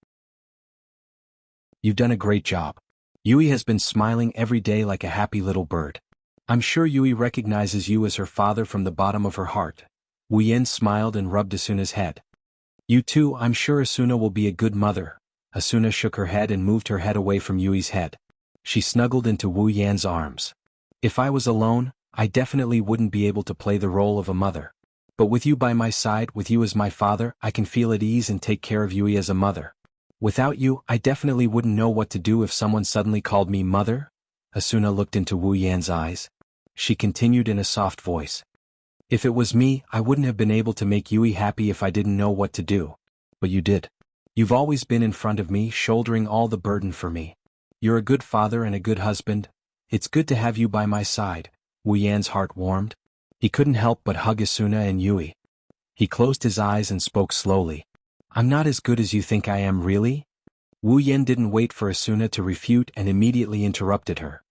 You've done a great job. Yui has been smiling every day like a happy little bird. I'm sure Yui recognizes you as her father from the bottom of her heart. Wu Yan smiled and rubbed Asuna's head. You too, I'm sure Asuna will be a good mother. Asuna shook her head and moved her head away from Yui's head. She snuggled into Wu Yan's arms. If I was alone, I definitely wouldn't be able to play the role of a mother. But with you by my side, with you as my father, I can feel at ease and take care of Yui as a mother. Without you, I definitely wouldn't know what to do if someone suddenly called me mother. Asuna looked into Wu Yan's eyes. She continued in a soft voice. If it was me, I wouldn't have been able to make Yui happy if I didn't know what to do. But you did. You've always been in front of me, shouldering all the burden for me. You're a good father and a good husband. It's good to have you by my side. Wu Yan's heart warmed. He couldn't help but hug Asuna and Yui. He closed his eyes and spoke slowly. I'm not as good as you think I am, really? Wu Yan didn't wait for Asuna to refute and immediately interrupted her.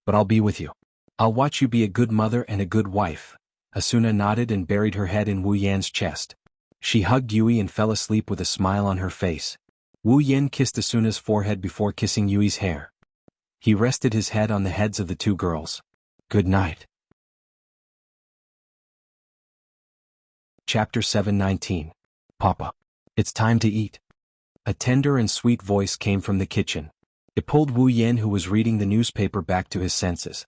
But I'll be with you. I'll watch you be a good mother and a good wife. Asuna nodded and buried her head in Wu Yan's chest. She hugged Yui and fell asleep with a smile on her face. Wu Yan kissed Asuna's forehead before kissing Yui's hair. He rested his head on the heads of the two girls. Good night. Chapter 7:19. Papa. It's time to eat. A tender and sweet voice came from the kitchen. It pulled Wu Yan, who was reading the newspaper, back to his senses.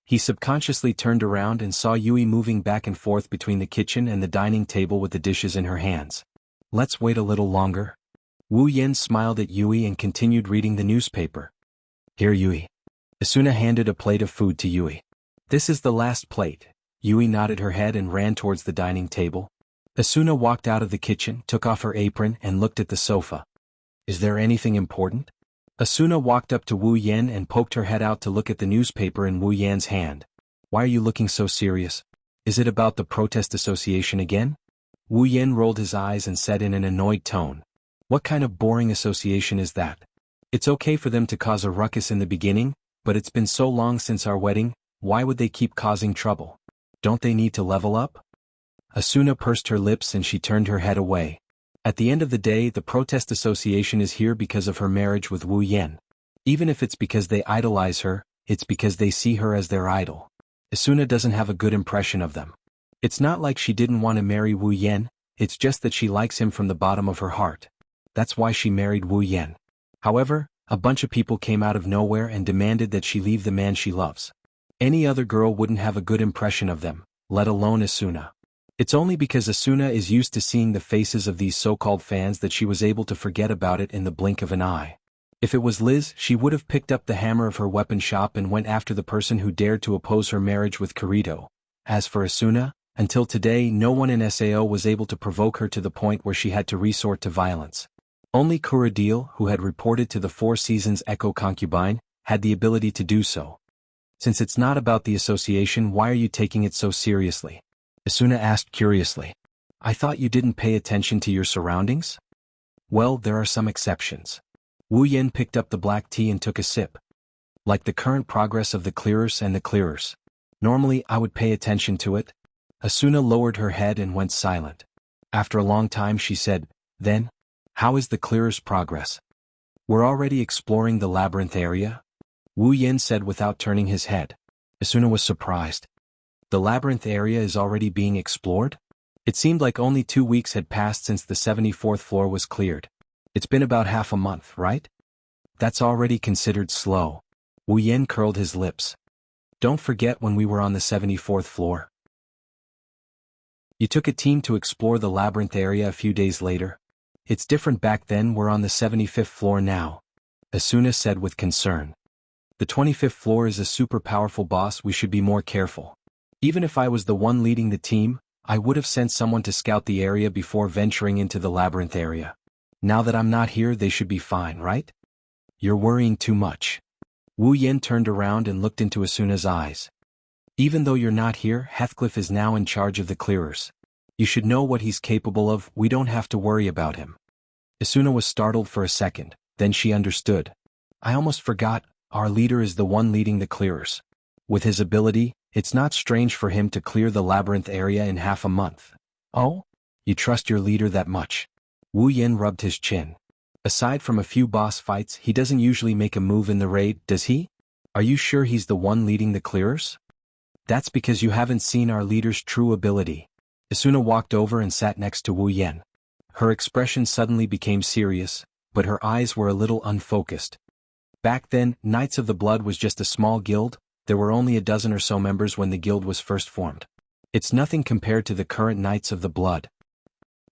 He subconsciously turned around and saw Yui moving back and forth between the kitchen and the dining table with the dishes in her hands. Let's wait a little longer. Wu Yan smiled at Yui and continued reading the newspaper. Here, Yui. Asuna handed a plate of food to Yui. This is the last plate. Yui nodded her head and ran towards the dining table. Asuna walked out of the kitchen, took off her apron, and looked at the sofa. Is there anything important? Asuna walked up to Wu Yan and poked her head out to look at the newspaper in Wu Yan's hand. Why are you looking so serious? Is it about the protest association again? Wu Yan rolled his eyes and said in an annoyed tone. What kind of boring association is that? It's okay for them to cause a ruckus in the beginning, but it's been so long since our wedding, why would they keep causing trouble? Don't they need to level up? Asuna pursed her lips and she turned her head away. At the end of the day, the protest association is here because of her marriage with Wu Yan. Even if it's because they idolize her, it's because they see her as their idol. Asuna doesn't have a good impression of them. It's not like she didn't want to marry Wu Yan, it's just that she likes him from the bottom of her heart. That's why she married Wu Yan. However, a bunch of people came out of nowhere and demanded that she leave the man she loves. Any other girl wouldn't have a good impression of them, let alone Asuna. It's only because Asuna is used to seeing the faces of these so-called fans that she was able to forget about it in the blink of an eye. If it was Liz, she would have picked up the hammer of her weapon shop and went after the person who dared to oppose her marriage with Kirito. As for Asuna, until today no one in SAO was able to provoke her to the point where she had to resort to violence. Only Kuradil, who had reported to the Four Seasons Echo concubine, had the ability to do so. Since it's not about the association, why are you taking it so seriously? Asuna asked curiously. I thought you didn't pay attention to your surroundings? Well, there are some exceptions. Wu Yan picked up the black tea and took a sip. Like the current progress of the clearers and the clearers. Normally I would pay attention to it. Asuna lowered her head and went silent. After a long time she said, Then? How is the clearers' progress? We're already exploring the labyrinth area? Wu Yan said without turning his head. Asuna was surprised. The labyrinth area is already being explored? It seemed like only 2 weeks had passed since the 74th floor was cleared. It's been about half a month, right? That's already considered slow. Wu Yan curled his lips. Don't forget when we were on the 74th floor. You took a team to explore the labyrinth area a few days later. It's different back then, we're on the 75th floor now. Asuna said with concern. The 25th floor is a super powerful boss, we should be more careful. Even if I was the one leading the team, I would have sent someone to scout the area before venturing into the labyrinth area. Now that I'm not here, they should be fine, right? You're worrying too much. Wu Yan turned around and looked into Asuna's eyes. Even though you're not here, Heathcliff is now in charge of the clearers. You should know what he's capable of, we don't have to worry about him. Asuna was startled for a second, then she understood. I almost forgot, our leader is the one leading the clearers. With his ability, it's not strange for him to clear the labyrinth area in half a month. Oh? You trust your leader that much? Wu Yan rubbed his chin. Aside from a few boss fights, he doesn't usually make a move in the raid, does he? Are you sure he's the one leading the clearers? That's because you haven't seen our leader's true ability. Asuna walked over and sat next to Wu Yan. Her expression suddenly became serious, but her eyes were a little unfocused. Back then, Knights of the Blood was just a small guild. There were only a dozen or so members when the guild was first formed. It's nothing compared to the current Knights of the Blood.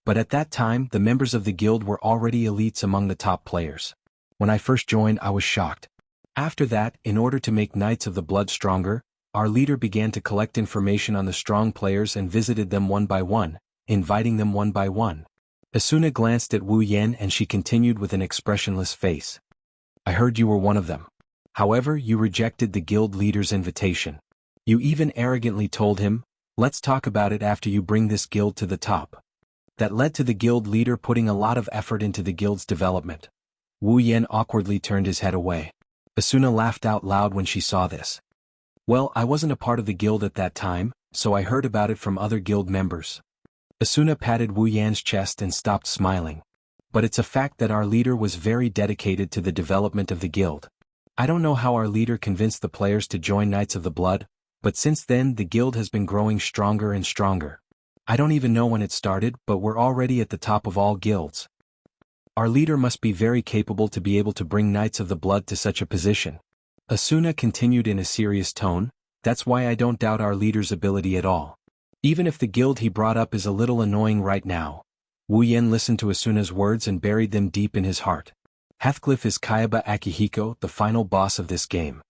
But at that time, the members of the guild were already elites among the top players. When I first joined, I was shocked. After that, in order to make Knights of the Blood stronger, our leader began to collect information on the strong players and visited them one by one, inviting them one by one. Asuna glanced at Wu Yan and she continued with an expressionless face. I heard you were one of them. However, you rejected the guild leader's invitation. You even arrogantly told him, let's talk about it after you bring this guild to the top. That led to the guild leader putting a lot of effort into the guild's development. Wu Yan awkwardly turned his head away. Asuna laughed out loud when she saw this. Well, I wasn't a part of the guild at that time, so I heard about it from other guild members. Asuna patted Wu Yan's chest and stopped smiling. But it's a fact that our leader was very dedicated to the development of the guild. I don't know how our leader convinced the players to join Knights of the Blood, but since then the guild has been growing stronger and stronger. I don't even know when it started, but we're already at the top of all guilds. Our leader must be very capable to be able to bring Knights of the Blood to such a position. Asuna continued in a serious tone, that's why I don't doubt our leader's ability at all. Even if the guild he brought up is a little annoying right now. Wu Yen listened to Asuna's words and buried them deep in his heart. Heathcliff is Kayaba Akihiko, the final boss of this game.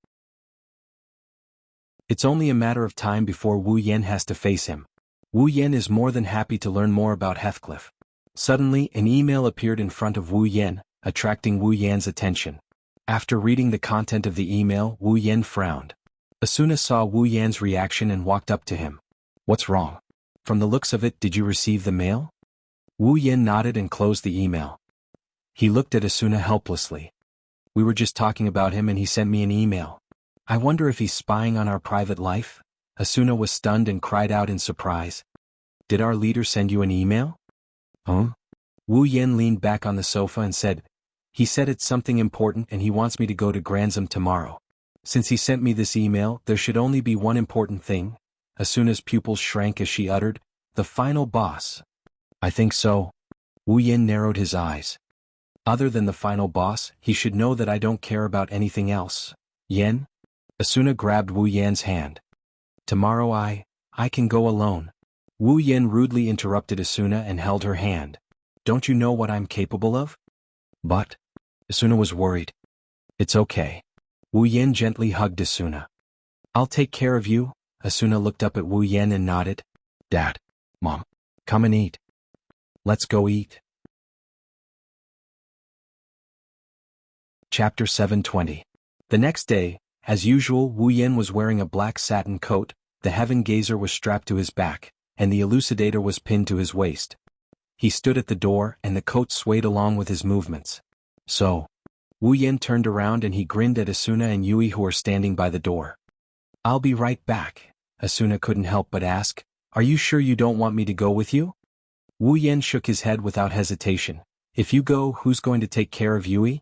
It's only a matter of time before Wu Yen has to face him. Wu Yen is more than happy to learn more about Heathcliff. Suddenly, an email appeared in front of Wu Yen, attracting Wu Yen's attention. After reading the content of the email, Wu Yen frowned. Asuna saw Wu Yen's reaction and walked up to him. What's wrong? From the looks of it, did you receive the mail? Wu Yen nodded and closed the email. He looked at Asuna helplessly. We were just talking about him and he sent me an email. I wonder if he's spying on our private life? Asuna was stunned and cried out in surprise. Did our leader send you an email? Huh? Wu Yen leaned back on the sofa and said, he said it's something important and he wants me to go to Granzam tomorrow. Since he sent me this email, there should only be one important thing. Asuna's pupils shrank as she uttered, the final boss. I think so. Wu Yen narrowed his eyes. Other than the final boss, he should know that I don't care about anything else. Yen? Asuna grabbed Wu Yen's hand. Tomorrow I can go alone. Wu Yen rudely interrupted Asuna and held her hand. Don't you know what I'm capable of? But Asuna was worried. It's okay. Wu Yen gently hugged Asuna. I'll take care of you. Asuna looked up at Wu Yen and nodded. Dad, Mom, come and eat. Let's go eat. Chapter 720. The next day, as usual, Wu Yen was wearing a black satin coat, the Heaven Gazer was strapped to his back, and the Elucidator was pinned to his waist. He stood at the door and the coat swayed along with his movements. So, Wu Yen turned around and he grinned at Asuna and Yui who were standing by the door. I'll be right back. Asuna couldn't help but ask, are you sure you don't want me to go with you? Wu Yen shook his head without hesitation. If you go, who's going to take care of Yui?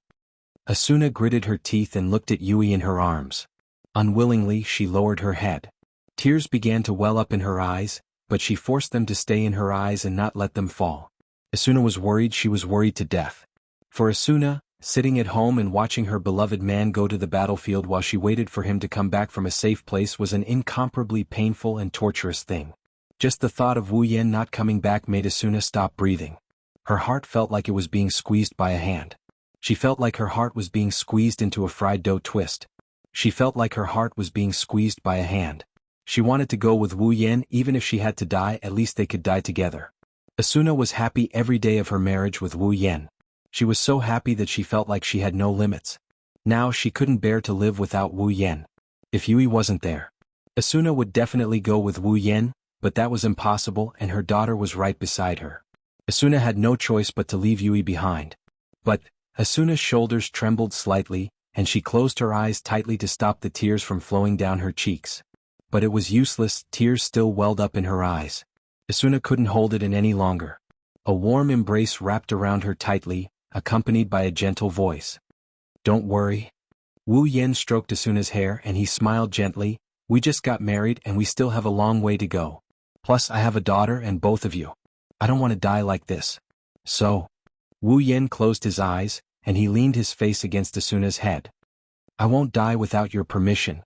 Asuna gritted her teeth and looked at Yui in her arms. Unwillingly, she lowered her head. Tears began to well up in her eyes, but she forced them to stay in her eyes and not let them fall. Asuna was worried, she was worried to death. For Asuna, sitting at home and watching her beloved man go to the battlefield while she waited for him to come back from a safe place was an incomparably painful and torturous thing. Just the thought of Wu Yen not coming back made Asuna stop breathing. Her heart felt like it was being squeezed by a hand. She felt like her heart was being squeezed into a fried dough twist. She felt like her heart was being squeezed by a hand. She wanted to go with Wu Yen, even if she had to die, at least they could die together. Asuna was happy every day of her marriage with Wu Yen. She was so happy that she felt like she had no limits. Now she couldn't bear to live without Wu Yen. If Yui wasn't there, Asuna would definitely go with Wu Yen, but that was impossible and her daughter was right beside her. Asuna had no choice but to leave Yui behind. But Asuna's shoulders trembled slightly, and she closed her eyes tightly to stop the tears from flowing down her cheeks. But it was useless, tears still welled up in her eyes. Asuna couldn't hold it in any longer. A warm embrace wrapped around her tightly, accompanied by a gentle voice. Don't worry. Wu Yen stroked Asuna's hair and he smiled gently, we just got married and we still have a long way to go. Plus I have a daughter and both of you. I don't want to die like this. So. Wu Yen closed his eyes, and he leaned his face against Asuna's head. I won't die without your permission.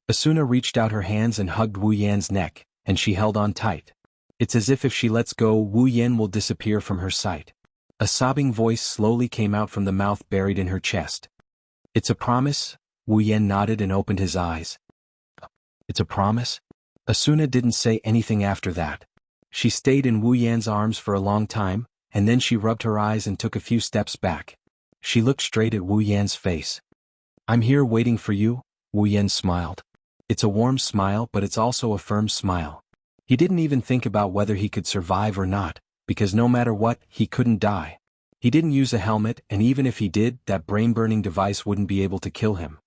Asuna reached out her hands and hugged Wu Yen's neck, and she held on tight. It's as if she lets go, Wu Yen will disappear from her sight. A sobbing voice slowly came out from the mouth buried in her chest. It's a promise? Wu Yen nodded and opened his eyes. It's a promise? Asuna didn't say anything after that. She stayed in Wu Yen's arms for a long time, and then she rubbed her eyes and took a few steps back. She looked straight at Wu Yen's face. I'm here waiting for you, Wu Yen smiled. It's a warm smile, but it's also a firm smile. He didn't even think about whether he could survive or not, because no matter what, he couldn't die. He didn't use a helmet, and even if he did, that brain-burning device wouldn't be able to kill him.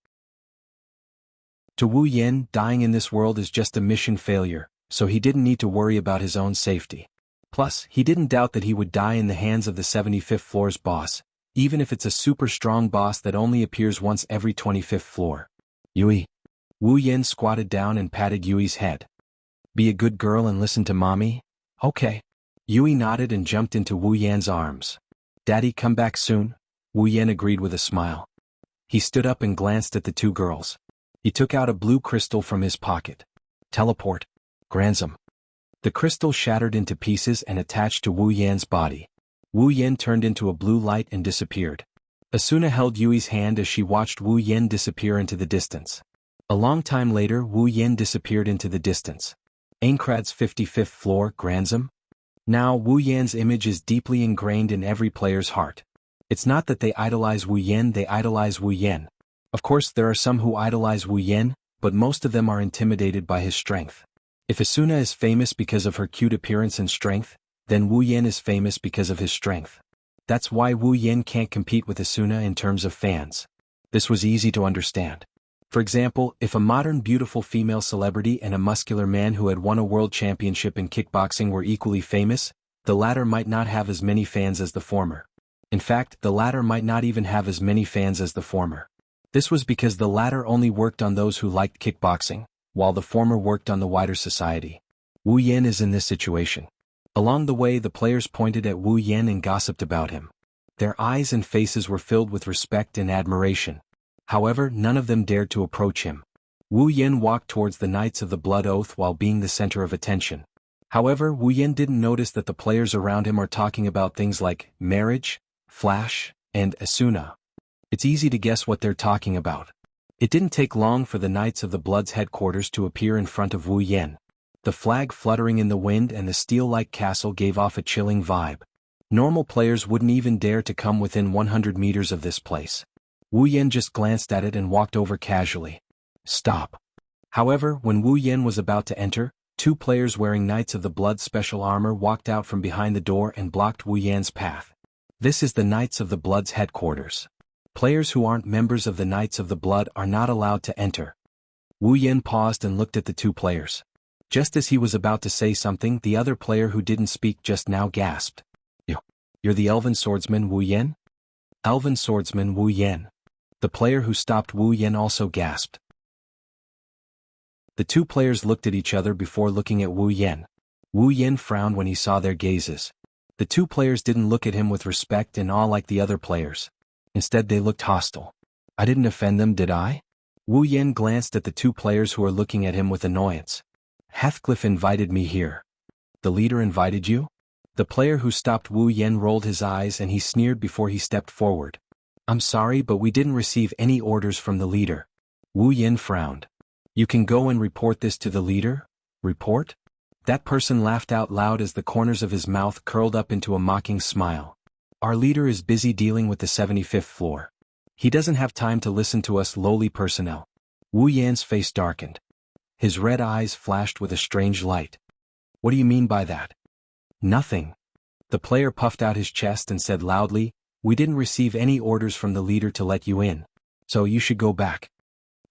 To Wu Yen, dying in this world is just a mission failure, so he didn't need to worry about his own safety. Plus, he didn't doubt that he would die in the hands of the 75th floor's boss, even if it's a super strong boss that only appears once every 25th floor. Yui. Wu Yan squatted down and patted Yui's head. Be a good girl and listen to mommy? Okay. Yui nodded and jumped into Wu Yan's arms. Daddy, come back soon? Wu Yan agreed with a smile. He stood up and glanced at the two girls. He took out a blue crystal from his pocket. Teleport. Granzum. The crystal shattered into pieces and attached to Wu Yan's body. Wu Yan turned into a blue light and disappeared. Asuna held Yui's hand as she watched Wu Yan disappear into the distance. A long time later, Wu Yan disappeared into the distance. Aincrad's 55th floor, Granzum? Now Wu Yan's image is deeply ingrained in every player's heart. It's not that they idolize Wu Yan, they idolize Wu Yan. Of course there are some who idolize Wu Yan, but most of them are intimidated by his strength. If Asuna is famous because of her cute appearance and strength, then Wu Yan is famous because of his strength. That's why Wu Yan can't compete with Asuna in terms of fans. This was easy to understand. For example, if a modern beautiful female celebrity and a muscular man who had won a world championship in kickboxing were equally famous, the latter might not have as many fans as the former. In fact, the latter might not even have as many fans as the former. This was because the latter only worked on those who liked kickboxing, while the former worked on the wider society. Wu Yan is in this situation. Along the way, the players pointed at Wu Yan and gossiped about him. Their eyes and faces were filled with respect and admiration. However, none of them dared to approach him. Wu Yan walked towards the Knights of the Blood Oath while being the center of attention. However, Wu Yan didn't notice that the players around him are talking about things like marriage, Flash, and Asuna. It's easy to guess what they're talking about. It didn't take long for the Knights of the Blood's headquarters to appear in front of Wu Yan. The flag fluttering in the wind and the steel-like castle gave off a chilling vibe. Normal players wouldn't even dare to come within 100 meters of this place. Wu Yan just glanced at it and walked over casually. Stop. However, when Wu Yan was about to enter, two players wearing Knights of the Blood special armor walked out from behind the door and blocked Wu Yan's path. This is the Knights of the Blood's headquarters. Players who aren't members of the Knights of the Blood are not allowed to enter. Wu Yan paused and looked at the two players. Just as he was about to say something, the other player who didn't speak just now gasped. You're the Elven Swordsman Wu Yan? Elven Swordsman Wu Yan. The player who stopped Wu Yan also gasped. The two players looked at each other before looking at Wu Yan. Wu Yan frowned when he saw their gazes. The two players didn't look at him with respect and awe like the other players. Instead they looked hostile. I didn't offend them, did I? Wu Yan glanced at the two players who were looking at him with annoyance. Heathcliff invited me here. The leader invited you? The player who stopped Wu Yan rolled his eyes and he sneered before he stepped forward. I'm sorry, but we didn't receive any orders from the leader. Wu Yan frowned. You can go and report this to the leader? Report? That person laughed out loud as the corners of his mouth curled up into a mocking smile. Our leader is busy dealing with the 75th floor. He doesn't have time to listen to us lowly personnel. Wu Yan's face darkened. His red eyes flashed with a strange light. What do you mean by that? Nothing. The player puffed out his chest and said loudly, we didn't receive any orders from the leader to let you in. So you should go back.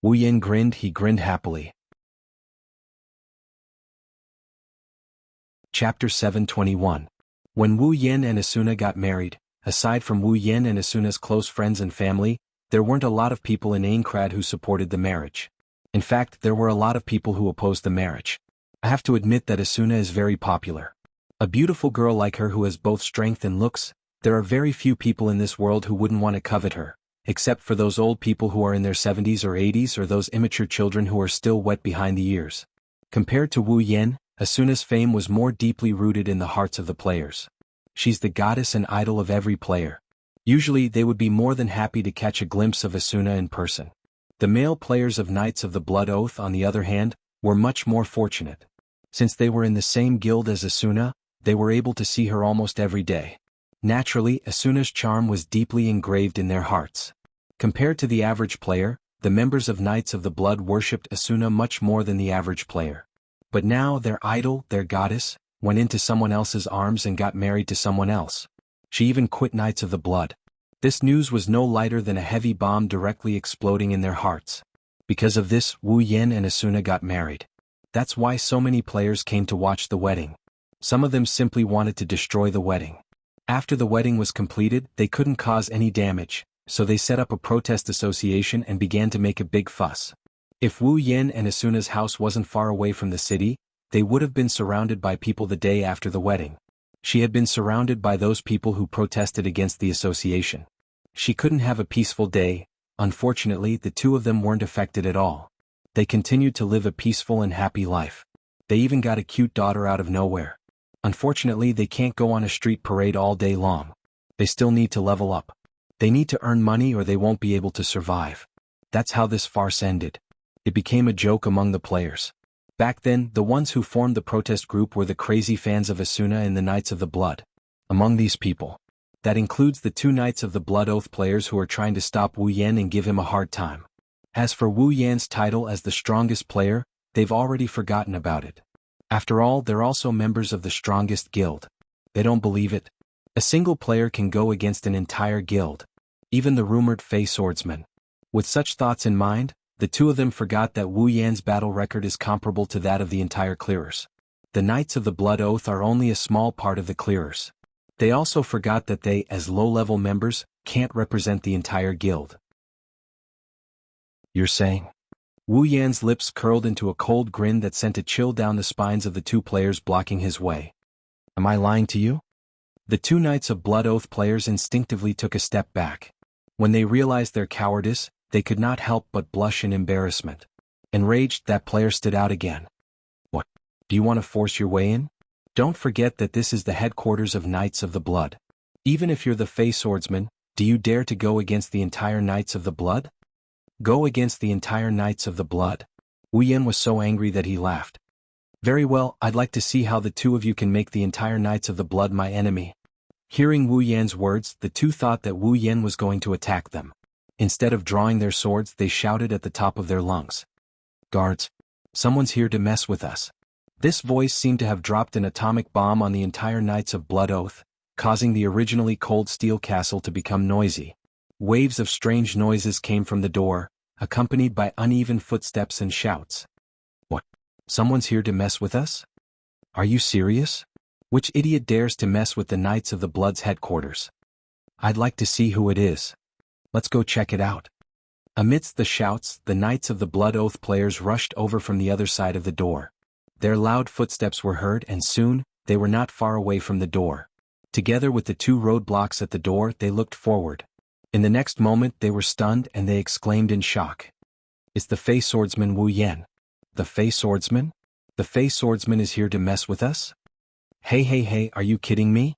Wu Yan grinned, he grinned happily. Chapter 721. When Wu Yan and Asuna got married, aside from Wu Yan and Asuna's close friends and family, there weren't a lot of people in Aincrad who supported the marriage. In fact, there were a lot of people who opposed the marriage. I have to admit that Asuna is very popular. A beautiful girl like her who has both strength and looks, there are very few people in this world who wouldn't want to covet her, except for those old people who are in their 70s or 80s or those immature children who are still wet behind the ears. Compared to Wu Yan, Asuna's fame was more deeply rooted in the hearts of the players. She's the goddess and idol of every player. Usually they would be more than happy to catch a glimpse of Asuna in person. The male players of Knights of the Blood Oath, on the other hand, were much more fortunate. Since they were in the same guild as Asuna, they were able to see her almost every day. Naturally, Asuna's charm was deeply engraved in their hearts. Compared to the average player, the members of Knights of the Blood worshipped Asuna much more than the average player. But now their idol, their goddess, went into someone else's arms and got married to someone else. She even quit Knights of the Blood. This news was no lighter than a heavy bomb directly exploding in their hearts. Because of this, Wu Yan and Asuna got married. That's why so many players came to watch the wedding. Some of them simply wanted to destroy the wedding. After the wedding was completed, they couldn't cause any damage, so they set up a protest association and began to make a big fuss. If Wu Yan and Asuna's house wasn't far away from the city, they would have been surrounded by people the day after the wedding. She had been surrounded by those people who protested against the association. She couldn't have a peaceful day. Unfortunately, the two of them weren't affected at all. They continued to live a peaceful and happy life. They even got a cute daughter out of nowhere. Unfortunately, they can't go on a street parade all day long. They still need to level up. They need to earn money or they won't be able to survive. That's how this farce ended. It became a joke among the players. Back then, the ones who formed the protest group were the crazy fans of Asuna and the Knights of the Blood. Among these people, that includes the two Knights of the Blood Oath players who are trying to stop Wu Yan and give him a hard time. As for Wu Yan's title as the strongest player, they've already forgotten about it. After all, they're also members of the strongest guild. They don't believe it. A single player can go against an entire guild. Even the rumored Fey swordsman. With such thoughts in mind, the two of them forgot that Wu Yan's battle record is comparable to that of the entire clearers. The Knights of the Blood Oath are only a small part of the clearers. They also forgot that they, as low-level members, can't represent the entire guild. You're saying? Wu Yan's lips curled into a cold grin that sent a chill down the spines of the two players blocking his way. Am I lying to you? The two Knights of Blood Oath players instinctively took a step back. When they realized their cowardice, they could not help but blush in embarrassment. Enraged, that player stood out again. What? Do you want to force your way in? Don't forget that this is the headquarters of Knights of the Blood. Even if you're the Fey swordsman, do you dare to go against the entire Knights of the Blood? Go against the entire Knights of the Blood? Wu Yan was so angry that he laughed. Very well, I'd like to see how the two of you can make the entire Knights of the Blood my enemy. Hearing Wu Yan's words, the two thought that Wu Yan was going to attack them. Instead of drawing their swords, they shouted at the top of their lungs. Guards! Someone's here to mess with us. This voice seemed to have dropped an atomic bomb on the entire Knights of Blood Oath, causing the originally cold steel castle to become noisy. Waves of strange noises came from the door, accompanied by uneven footsteps and shouts. What? Someone's here to mess with us? Are you serious? Which idiot dares to mess with the Knights of the Blood's headquarters? I'd like to see who it is. Let's go check it out. Amidst the shouts, the Knights of the Blood Oath players rushed over from the other side of the door. Their loud footsteps were heard and soon, they were not far away from the door. Together with the two roadblocks at the door, they looked forward. In the next moment they were stunned and they exclaimed in shock. It's the Fey swordsman Wu Yan. The Fey swordsman? The Fey swordsman is here to mess with us? Hey, are you kidding me?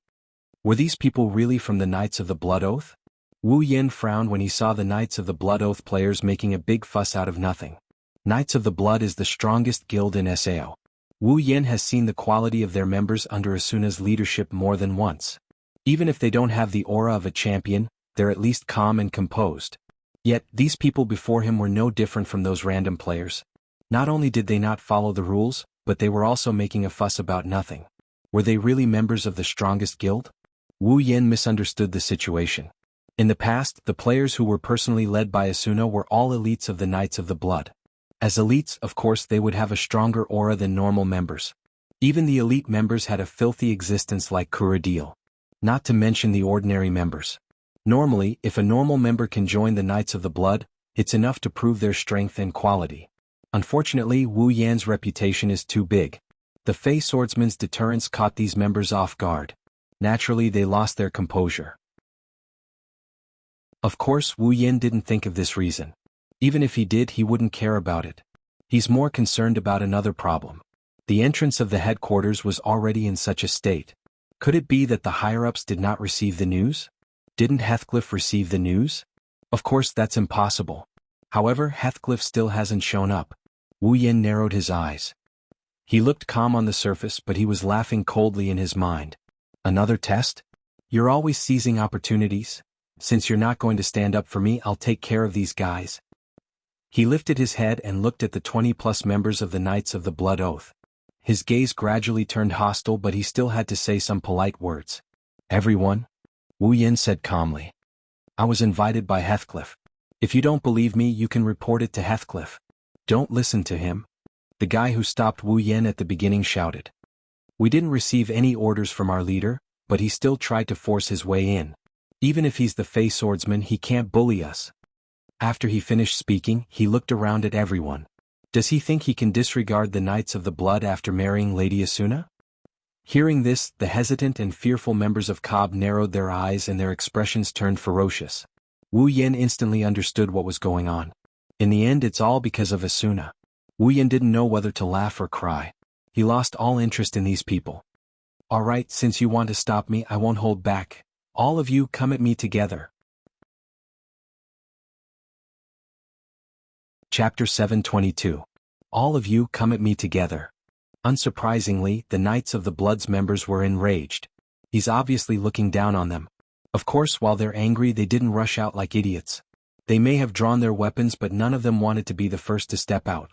Were these people really from the Knights of the Blood Oath? Wu Yan frowned when he saw the Knights of the Blood Oath players making a big fuss out of nothing. Knights of the Blood is the strongest guild in Sao. Wu Yan has seen the quality of their members under Asuna's leadership more than once. Even if they don't have the aura of a champion, they're at least calm and composed. Yet, these people before him were no different from those random players. Not only did they not follow the rules, but they were also making a fuss about nothing. Were they really members of the strongest guild? Wu Yan misunderstood the situation. In the past, the players who were personally led by Asuna were all elites of the Knights of the Blood. As elites, of course, they would have a stronger aura than normal members. Even the elite members had a filthy existence like Kuradil. Not to mention the ordinary members. Normally, if a normal member can join the Knights of the Blood, it's enough to prove their strength and quality. Unfortunately, Wu Yan's reputation is too big. The Fey swordsman's deterrence caught these members off guard. Naturally, they lost their composure. Of course, Wu Yan didn't think of this reason. Even if he did, he wouldn't care about it. He's more concerned about another problem. The entrance of the headquarters was already in such a state. Could it be that the higher-ups did not receive the news? Didn't Heathcliff receive the news? Of course, that's impossible. However, Heathcliff still hasn't shown up. Wu Yan narrowed his eyes. He looked calm on the surface, but he was laughing coldly in his mind. Another test? You're always seizing opportunities. Since you're not going to stand up for me, I'll take care of these guys. He lifted his head and looked at the 20+ members of the Knights of the Blood Oath. His gaze gradually turned hostile, but he still had to say some polite words. Everyone? Wu Yan said calmly. I was invited by Heathcliff. If you don't believe me, you can report it to Heathcliff. Don't listen to him. The guy who stopped Wu Yan at the beginning shouted. We didn't receive any orders from our leader, but he still tried to force his way in. Even if he's the Fey swordsman, he can't bully us. After he finished speaking, he looked around at everyone. Does he think he can disregard the Knights of the Blood after marrying Lady Asuna? Hearing this, the hesitant and fearful members of Cobb narrowed their eyes and their expressions turned ferocious. Wu Yen instantly understood what was going on. In the end, it's all because of Asuna. Wu Yen didn't know whether to laugh or cry. He lost all interest in these people. All right, since you want to stop me, I won't hold back. All of you come at me together. Chapter 722. All of you come at me together. Unsurprisingly, the Knights of the Blood's members were enraged. He's obviously looking down on them. Of course, while they're angry, they didn't rush out like idiots. They may have drawn their weapons, but none of them wanted to be the first to step out.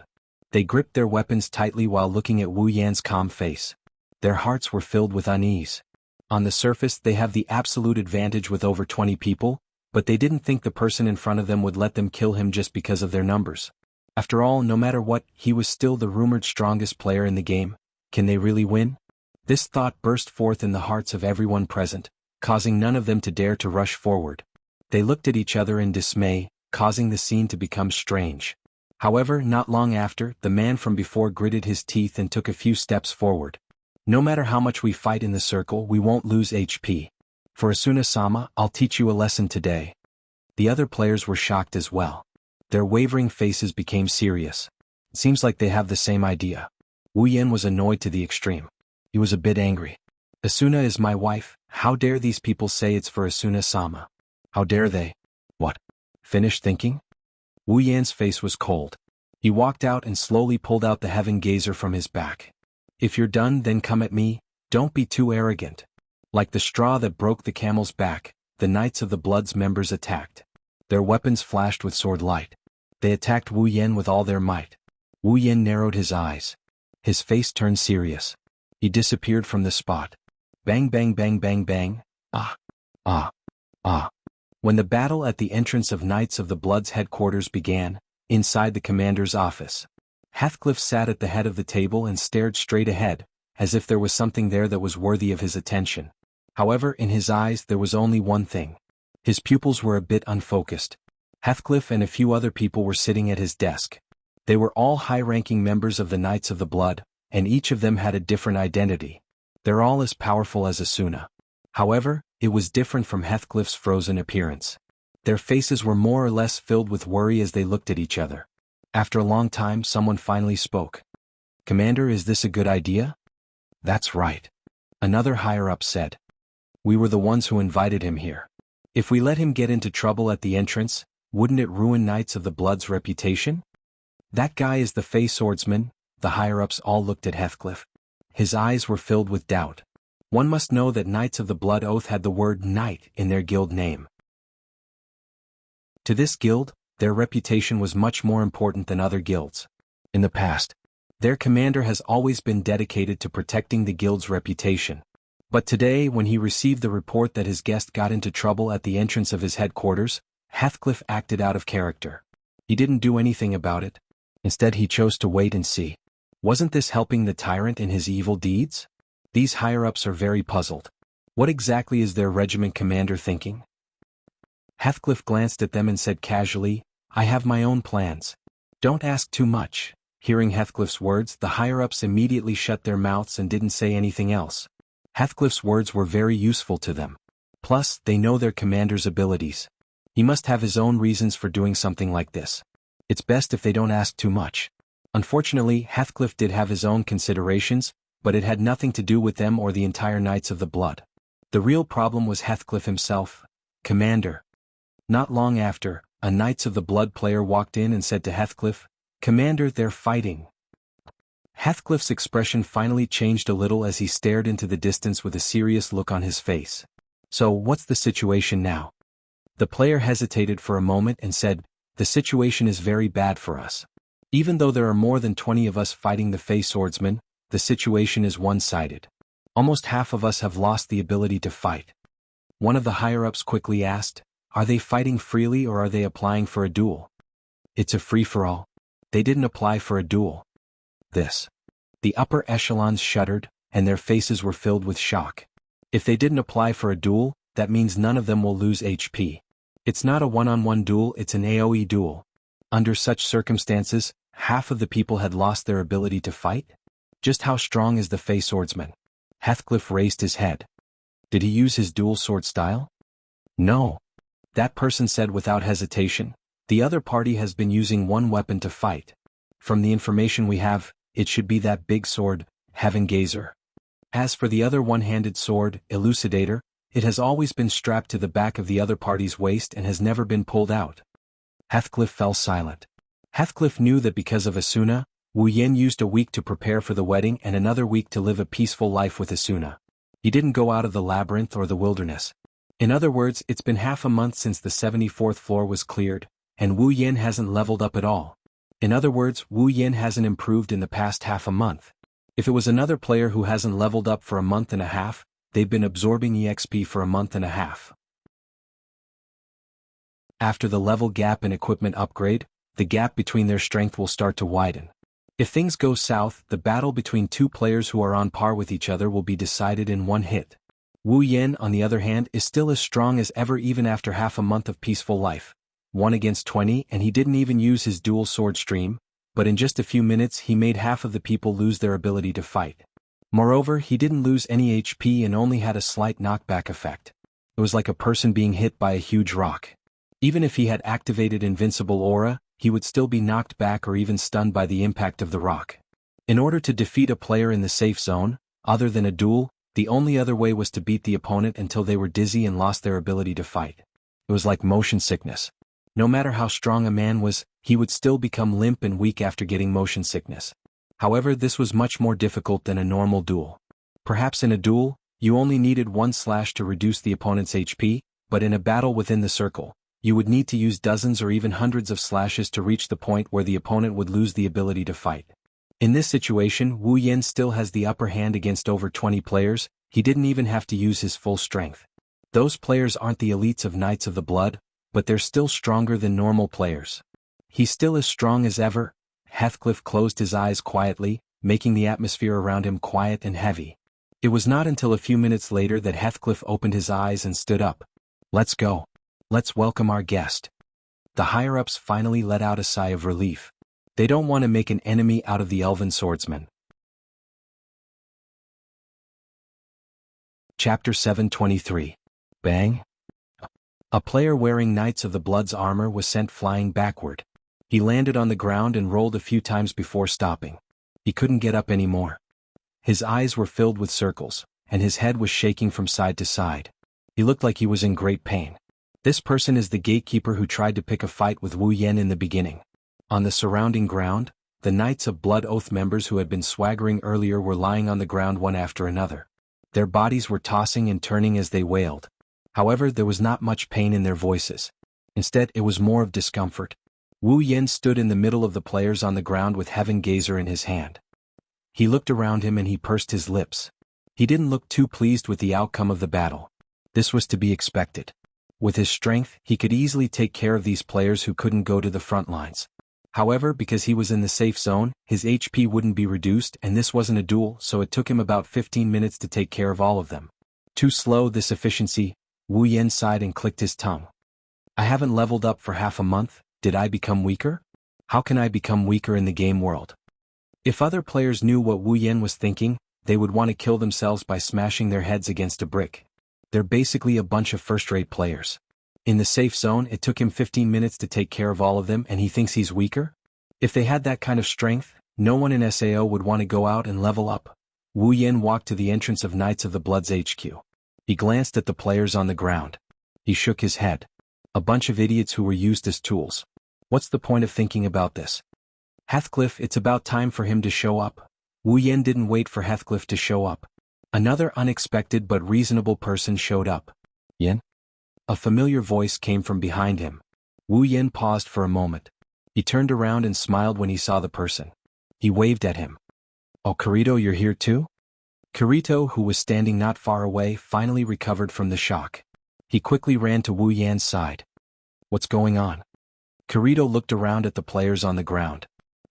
They gripped their weapons tightly while looking at Wu Yan's calm face. Their hearts were filled with unease. On the surface, they have the absolute advantage with over 20 people, but they didn't think the person in front of them would let them kill him just because of their numbers. After all, no matter what, he was still the rumored strongest player in the game. Can they really win? This thought burst forth in the hearts of everyone present, causing none of them to dare to rush forward. They looked at each other in dismay, causing the scene to become strange. However, not long after, the man from before gritted his teeth and took a few steps forward. No matter how much we fight in the circle, we won't lose HP. For Asuna-sama, I'll teach you a lesson today. The other players were shocked as well. Their wavering faces became serious. It seems like they have the same idea. Wu Yen was annoyed to the extreme. He was a bit angry. Asuna is my wife. How dare these people say it's for Asuna-sama? How dare they? What? Finish thinking? Wu Yan's face was cold. He walked out and slowly pulled out the heaven gazer from his back. If you're done, then come at me. Don't be too arrogant. Like the straw that broke the camel's back, the Knights of the Blood's members attacked. Their weapons flashed with sword light. They attacked Wu Yen with all their might. Wu Yen narrowed his eyes. His face turned serious. He disappeared from the spot. Bang bang bang bang bang. Ah. Ah. Ah. When the battle at the entrance of Knights of the Blood's headquarters began, inside the commander's office, Heathcliff sat at the head of the table and stared straight ahead, as if there was something there that was worthy of his attention. However, in his eyes there was only one thing. His pupils were a bit unfocused. Heathcliff and a few other people were sitting at his desk. They were all high-ranking members of the Knights of the Blood, and each of them had a different identity. They're all as powerful as Asuna. However, it was different from Heathcliff's frozen appearance. Their faces were more or less filled with worry as they looked at each other. After a long time, someone finally spoke. Commander, is this a good idea? That's right. Another higher-up said. We were the ones who invited him here. If we let him get into trouble at the entrance, wouldn't it ruin Knights of the Blood's reputation? That guy is the Fey swordsman. The higher-ups all looked at Heathcliff. His eyes were filled with doubt. One must know that Knights of the Blood Oath had the word knight in their guild name. To this guild, their reputation was much more important than other guilds. In the past, their commander has always been dedicated to protecting the guild's reputation. But today, when he received the report that his guest got into trouble at the entrance of his headquarters, Heathcliff acted out of character. He didn't do anything about it. Instead, he chose to wait and see. Wasn't this helping the tyrant in his evil deeds? These higher-ups are very puzzled. What exactly is their regiment commander thinking? Heathcliff glanced at them and said casually, I have my own plans. Don't ask too much. Hearing Heathcliff's words, the higher-ups immediately shut their mouths and didn't say anything else. Heathcliff's words were very useful to them. Plus, they know their commander's abilities. He must have his own reasons for doing something like this. It's best if they don't ask too much. Unfortunately, Heathcliff did have his own considerations, but it had nothing to do with them or the entire Knights of the Blood. The real problem was Heathcliff himself. Commander. Not long after, a Knights of the Blood player walked in and said to Heathcliff, Commander, they're fighting. Heathcliff's expression finally changed a little as he stared into the distance with a serious look on his face. So, what's the situation now? The player hesitated for a moment and said, The situation is very bad for us. Even though there are more than 20 of us fighting the Fey swordsman, the situation is one-sided. Almost half of us have lost the ability to fight. One of the higher-ups quickly asked, Are they fighting freely or are they applying for a duel? It's a free-for-all. They didn't apply for a duel. The upper echelons shuddered, and their faces were filled with shock. If they didn't apply for a duel, that means none of them will lose HP. It's not a one-on-one duel, it's an AoE duel. Under such circumstances, half of the people had lost their ability to fight? Just how strong is the Fey swordsman? Heathcliff raised his head. Did he use his dual sword style? No. That person said without hesitation, the other party has been using one weapon to fight. From the information we have, it should be that big sword, Heaven Gazer. As for the other one-handed sword, Elucidator, it has always been strapped to the back of the other party's waist and has never been pulled out. Heathcliff fell silent. Heathcliff knew that because of Asuna, Wu Yin used a week to prepare for the wedding and another week to live a peaceful life with Asuna. He didn't go out of the labyrinth or the wilderness. In other words, it's been half a month since the 74th floor was cleared, and Wu Yin hasn't leveled up at all. In other words, Wu Yin hasn't improved in the past half a month. If it was another player who hasn't leveled up for a month and a half, they've been absorbing EXP for a month and a half. After the level gap and equipment upgrade, the gap between their strength will start to widen. If things go south, the battle between two players who are on par with each other will be decided in one hit. Wu Yin, on the other hand, is still as strong as ever even after half a month of peaceful life. 1 against 20, and he didn't even use his dual sword stream, but in just a few minutes he made half of the people lose their ability to fight. Moreover, he didn't lose any HP and only had a slight knockback effect. It was like a person being hit by a huge rock. Even if he had activated Invincible Aura, he would still be knocked back or even stunned by the impact of the rock. In order to defeat a player in the safe zone, other than a duel, the only other way was to beat the opponent until they were dizzy and lost their ability to fight. It was like motion sickness. No matter how strong a man was, he would still become limp and weak after getting motion sickness. However, this was much more difficult than a normal duel. Perhaps in a duel, you only needed one slash to reduce the opponent's HP, but in a battle within the circle, you would need to use dozens or even hundreds of slashes to reach the point where the opponent would lose the ability to fight. In this situation, Wu Yin still has the upper hand against over 20 players. He didn't even have to use his full strength. Those players aren't the elites of Knights of the Blood, but they're still stronger than normal players. He's still as strong as ever. Heathcliff closed his eyes quietly, making the atmosphere around him quiet and heavy. It was not until a few minutes later that Heathcliff opened his eyes and stood up. Let's go. Let's welcome our guest. The higher-ups finally let out a sigh of relief. They don't want to make an enemy out of the elven swordsman. Chapter 723. Bang! A player wearing Knights of the Blood's armor was sent flying backward. He landed on the ground and rolled a few times before stopping. He couldn't get up anymore. His eyes were filled with circles, and his head was shaking from side to side. He looked like he was in great pain. This person is the gatekeeper who tried to pick a fight with Wu Yin in the beginning. On the surrounding ground, the Knights of Blood Oath members who had been swaggering earlier were lying on the ground one after another. Their bodies were tossing and turning as they wailed. However, there was not much pain in their voices. Instead, it was more of discomfort. Wu Yin stood in the middle of the players on the ground with Heaven Gazer in his hand. He looked around him and he pursed his lips. He didn't look too pleased with the outcome of the battle. This was to be expected. With his strength, he could easily take care of these players who couldn't go to the front lines. However, because he was in the safe zone, his HP wouldn't be reduced and this wasn't a duel, so it took him about 15 minutes to take care of all of them. Too slow, this efficiency. Wu Yin sighed and clicked his tongue. I haven't leveled up for half a month. Did I become weaker? How can I become weaker in the game world? If other players knew what Wu Yin was thinking, they would want to kill themselves by smashing their heads against a brick. They're basically a bunch of first-rate players. In the safe zone, it took him 15 minutes to take care of all of them and he thinks he's weaker? If they had that kind of strength, no one in SAO would want to go out and level up. Wu Yin walked to the entrance of Knights of the Blood's HQ. He glanced at the players on the ground. He shook his head. A bunch of idiots who were used as tools. What's the point of thinking about this? Heathcliff, it's about time for him to show up. Wu Yin didn't wait for Heathcliff to show up. Another unexpected but reasonable person showed up. Yin? A familiar voice came from behind him. Wu Yin paused for a moment. He turned around and smiled when he saw the person. He waved at him. Oh, Kirito, you're here too? Kirito, who was standing not far away, finally recovered from the shock. He quickly ran to Wu Yan's side. What's going on? Kirito looked around at the players on the ground.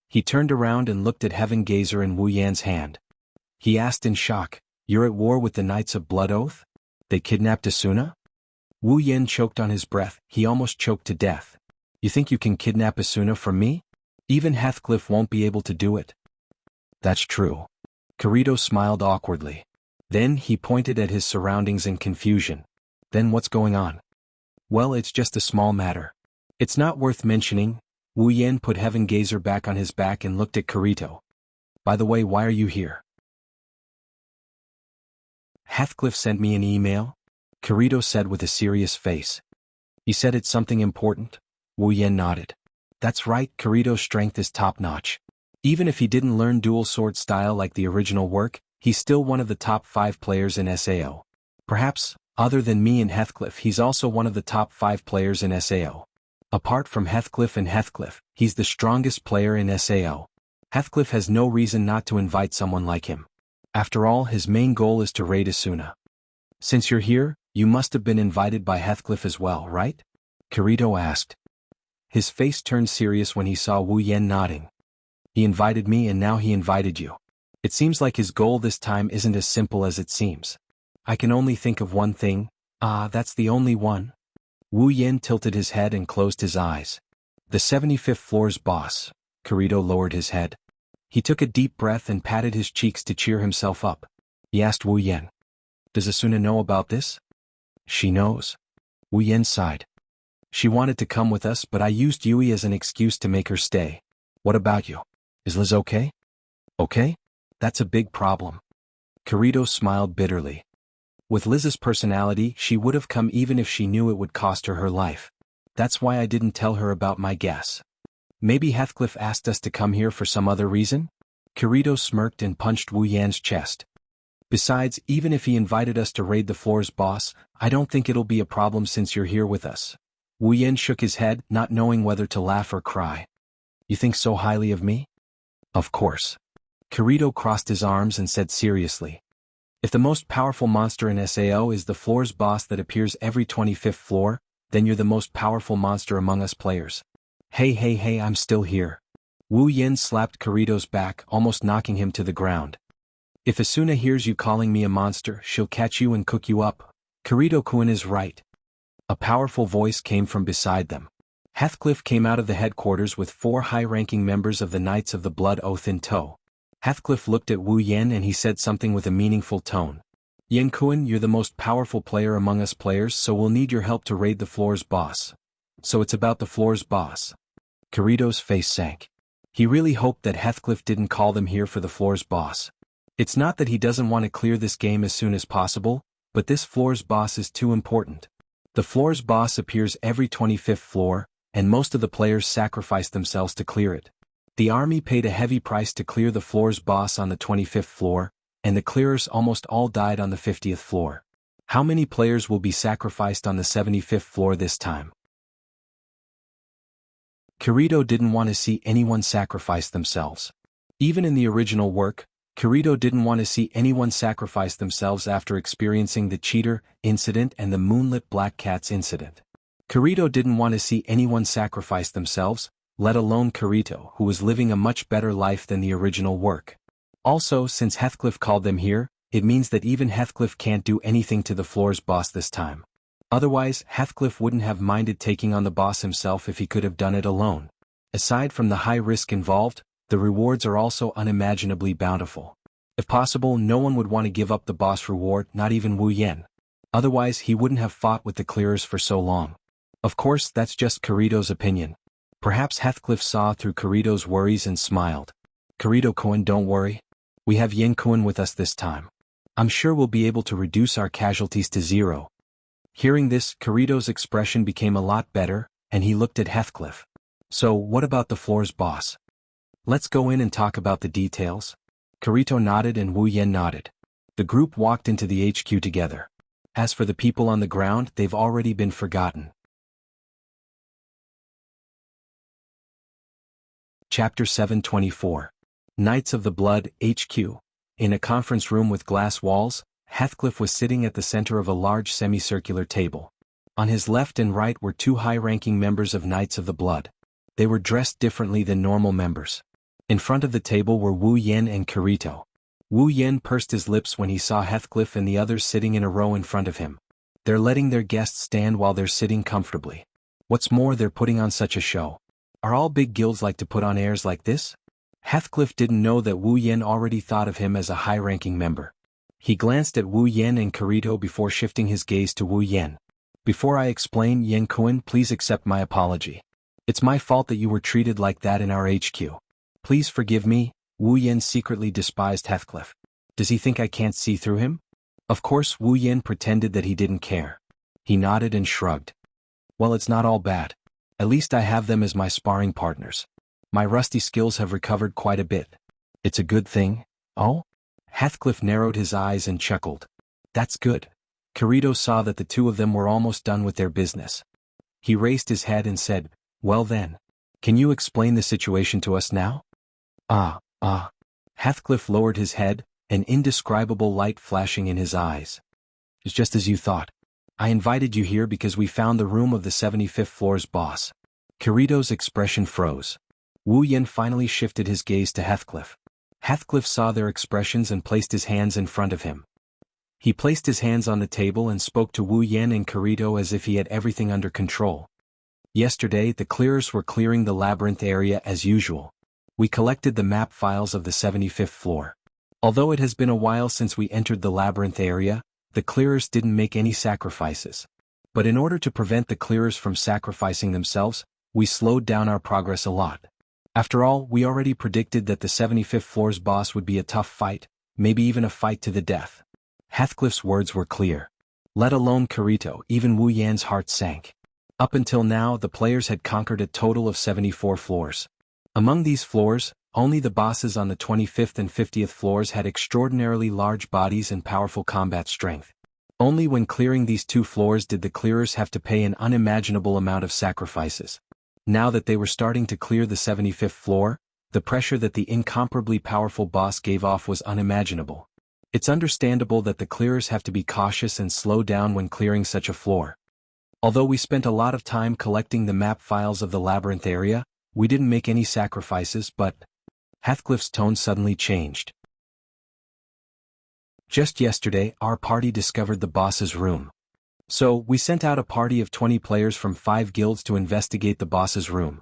He turned around and looked at Heaven Gazer in Wu Yan's hand. He asked in shock, You're at war with the Knights of Blood Oath? They kidnapped Asuna? Wu Yen choked on his breath, he almost choked to death. You think you can kidnap Asuna from me? Even Heathcliff won't be able to do it. That's true. Kirito smiled awkwardly. Then he pointed at his surroundings in confusion. Then what's going on? Well, it's just a small matter. It's not worth mentioning. Wu Yen put Heaven Gazer back on his back and looked at Kirito. By the way, why are you here? Heathcliff sent me an email, Kirito said with a serious face. He said it's something important? Wu Yen nodded. That's right, Kirito's strength is top-notch. Even if he didn't learn dual sword style like the original work, he's still one of the top 5 players in SAO. Perhaps, other than me and Heathcliff, he's also one of the top 5 players in SAO. Apart from Heathcliff and Heathcliff, he's the strongest player in SAO. Heathcliff has no reason not to invite someone like him. After all, his main goal is to raid Asuna. Since you're here, you must have been invited by Heathcliff as well, right? Kirito asked. His face turned serious when he saw Wu Yen nodding. He invited me and now he invited you. It seems like his goal this time isn't as simple as it seems. I can only think of one thing. That's the only one. Wu Yen tilted his head and closed his eyes. The 75th floor's boss. Kirito lowered his head. He took a deep breath and patted his cheeks to cheer himself up. He asked Wu Yen. Does Asuna know about this? She knows. Wu Yen sighed. She wanted to come with us, but I used Yui as an excuse to make her stay. What about you? Is Liz okay? Okay? That's a big problem. Kirito smiled bitterly. With Liz's personality, she would have come even if she knew it would cost her her life. That's why I didn't tell her about my guess. Maybe Heathcliff asked us to come here for some other reason? Kirito smirked and punched Wu Yan's chest. Besides, even if he invited us to raid the floor's boss, I don't think it'll be a problem since you're here with us. Wu Yan shook his head, not knowing whether to laugh or cry. You think so highly of me? Of course. Kirito crossed his arms and said seriously. If the most powerful monster in SAO is the floor's boss that appears every 25th floor, then you're the most powerful monster among us players. Hey, I'm still here. Wu Yen slapped Kirito's back, almost knocking him to the ground. If Asuna hears you calling me a monster, she'll catch you and cook you up. Kirito-kun is right. A powerful voice came from beside them. Heathcliff came out of the headquarters with 4 high-ranking members of the Knights of the Blood Oath in tow. Heathcliff looked at Wu Yen and he said something with a meaningful tone. Yen-kun, you're the most powerful player among us players, so we'll need your help to raid the floor's boss. So it's about the floor's boss. Kirito's face sank. He really hoped that Heathcliff didn't call them here for the floor's boss. It's not that he doesn't want to clear this game as soon as possible, but this floor's boss is too important. The floor's boss appears every 25th floor, and most of the players sacrifice themselves to clear it. The army paid a heavy price to clear the floor's boss on the 25th floor, and the clearers almost all died on the 50th floor. How many players will be sacrificed on the 75th floor this time? Kirito didn't want to see anyone sacrifice themselves. Even in the original work, Kirito didn't want to see anyone sacrifice themselves after experiencing the cheater incident and the Moonlit Black Cats incident. Kirito didn't want to see anyone sacrifice themselves, let alone Kirito, who was living a much better life than the original work. Also, since Heathcliff called them here, it means that even Heathcliff can't do anything to the floor's boss this time. Otherwise, Heathcliff wouldn't have minded taking on the boss himself if he could have done it alone. Aside from the high risk involved, the rewards are also unimaginably bountiful. If possible, no one would want to give up the boss reward, not even Wu Yen. Otherwise, he wouldn't have fought with the clearers for so long. Of course, that's just Kirito's opinion. Perhaps Heathcliff saw through Kirito's worries and smiled. Kirito-kun, don't worry. We have Yen-kun with us this time. I'm sure we'll be able to reduce our casualties to 0. Hearing this, Kirito's expression became a lot better, and he looked at Heathcliff. So, what about the floor's boss? Let's go in and talk about the details. Kirito nodded and Wu Yen nodded. The group walked into the HQ together. As for the people on the ground, they've already been forgotten. Chapter 724. Knights of the Blood, HQ. In a conference room with glass walls, Heathcliff was sitting at the center of a large semicircular table. On his left and right were 2 high-ranking members of Knights of the Blood. They were dressed differently than normal members. In front of the table were Wu Yen and Kirito. Wu Yen pursed his lips when he saw Heathcliff and the others sitting in a row in front of him. They're letting their guests stand while they're sitting comfortably. What's more, they're putting on such a show. Are all big guilds like to put on airs like this? Heathcliff didn't know that Wu Yen already thought of him as a high-ranking member. He glanced at Wu Yen and Kirito before shifting his gaze to Wu Yen. Before I explain, Yen Kun, please accept my apology. It's my fault that you were treated like that in our HQ. Please forgive me. Wu Yen secretly despised Heathcliff. Does he think I can't see through him? Of course, Wu Yen pretended that he didn't care. He nodded and shrugged. Well, it's not all bad. At least I have them as my sparring partners. My rusty skills have recovered quite a bit. It's a good thing. Oh? Heathcliff narrowed his eyes and chuckled. That's good. Kirito saw that the two of them were almost done with their business. He raised his head and said, well then. Can you explain the situation to us now? Heathcliff lowered his head, an indescribable light flashing in his eyes. It's just as you thought. I invited you here because we found the room of the 75th floor's boss. Kirito's expression froze. Wu Yen finally shifted his gaze to Heathcliff. Heathcliff saw their expressions and placed his hands in front of him. He placed his hands on the table and spoke to Wu Yen and Kirito as if he had everything under control. Yesterday, the clearers were clearing the labyrinth area as usual. We collected the map files of the 75th floor. Although it has been a while since we entered the labyrinth area, the clearers didn't make any sacrifices. But in order to prevent the clearers from sacrificing themselves, we slowed down our progress a lot. After all, we already predicted that the 75th floor's boss would be a tough fight, maybe even a fight to the death. Heathcliff's words were clear. Let alone Kirito, even Wu Yan's heart sank. Up until now, the players had conquered a total of 74 floors. Among these floors, only the bosses on the 25th and 50th floors had extraordinarily large bodies and powerful combat strength. Only when clearing these two floors did the clearers have to pay an unimaginable amount of sacrifices. Now that they were starting to clear the 75th floor, the pressure that the incomparably powerful boss gave off was unimaginable. It's understandable that the clearers have to be cautious and slow down when clearing such a floor. Although we spent a lot of time collecting the map files of the labyrinth area, we didn't make any sacrifices, but... Heathcliff's tone suddenly changed. Just yesterday, our party discovered the boss's room. So, we sent out a party of 20 players from 5 guilds to investigate the boss's room.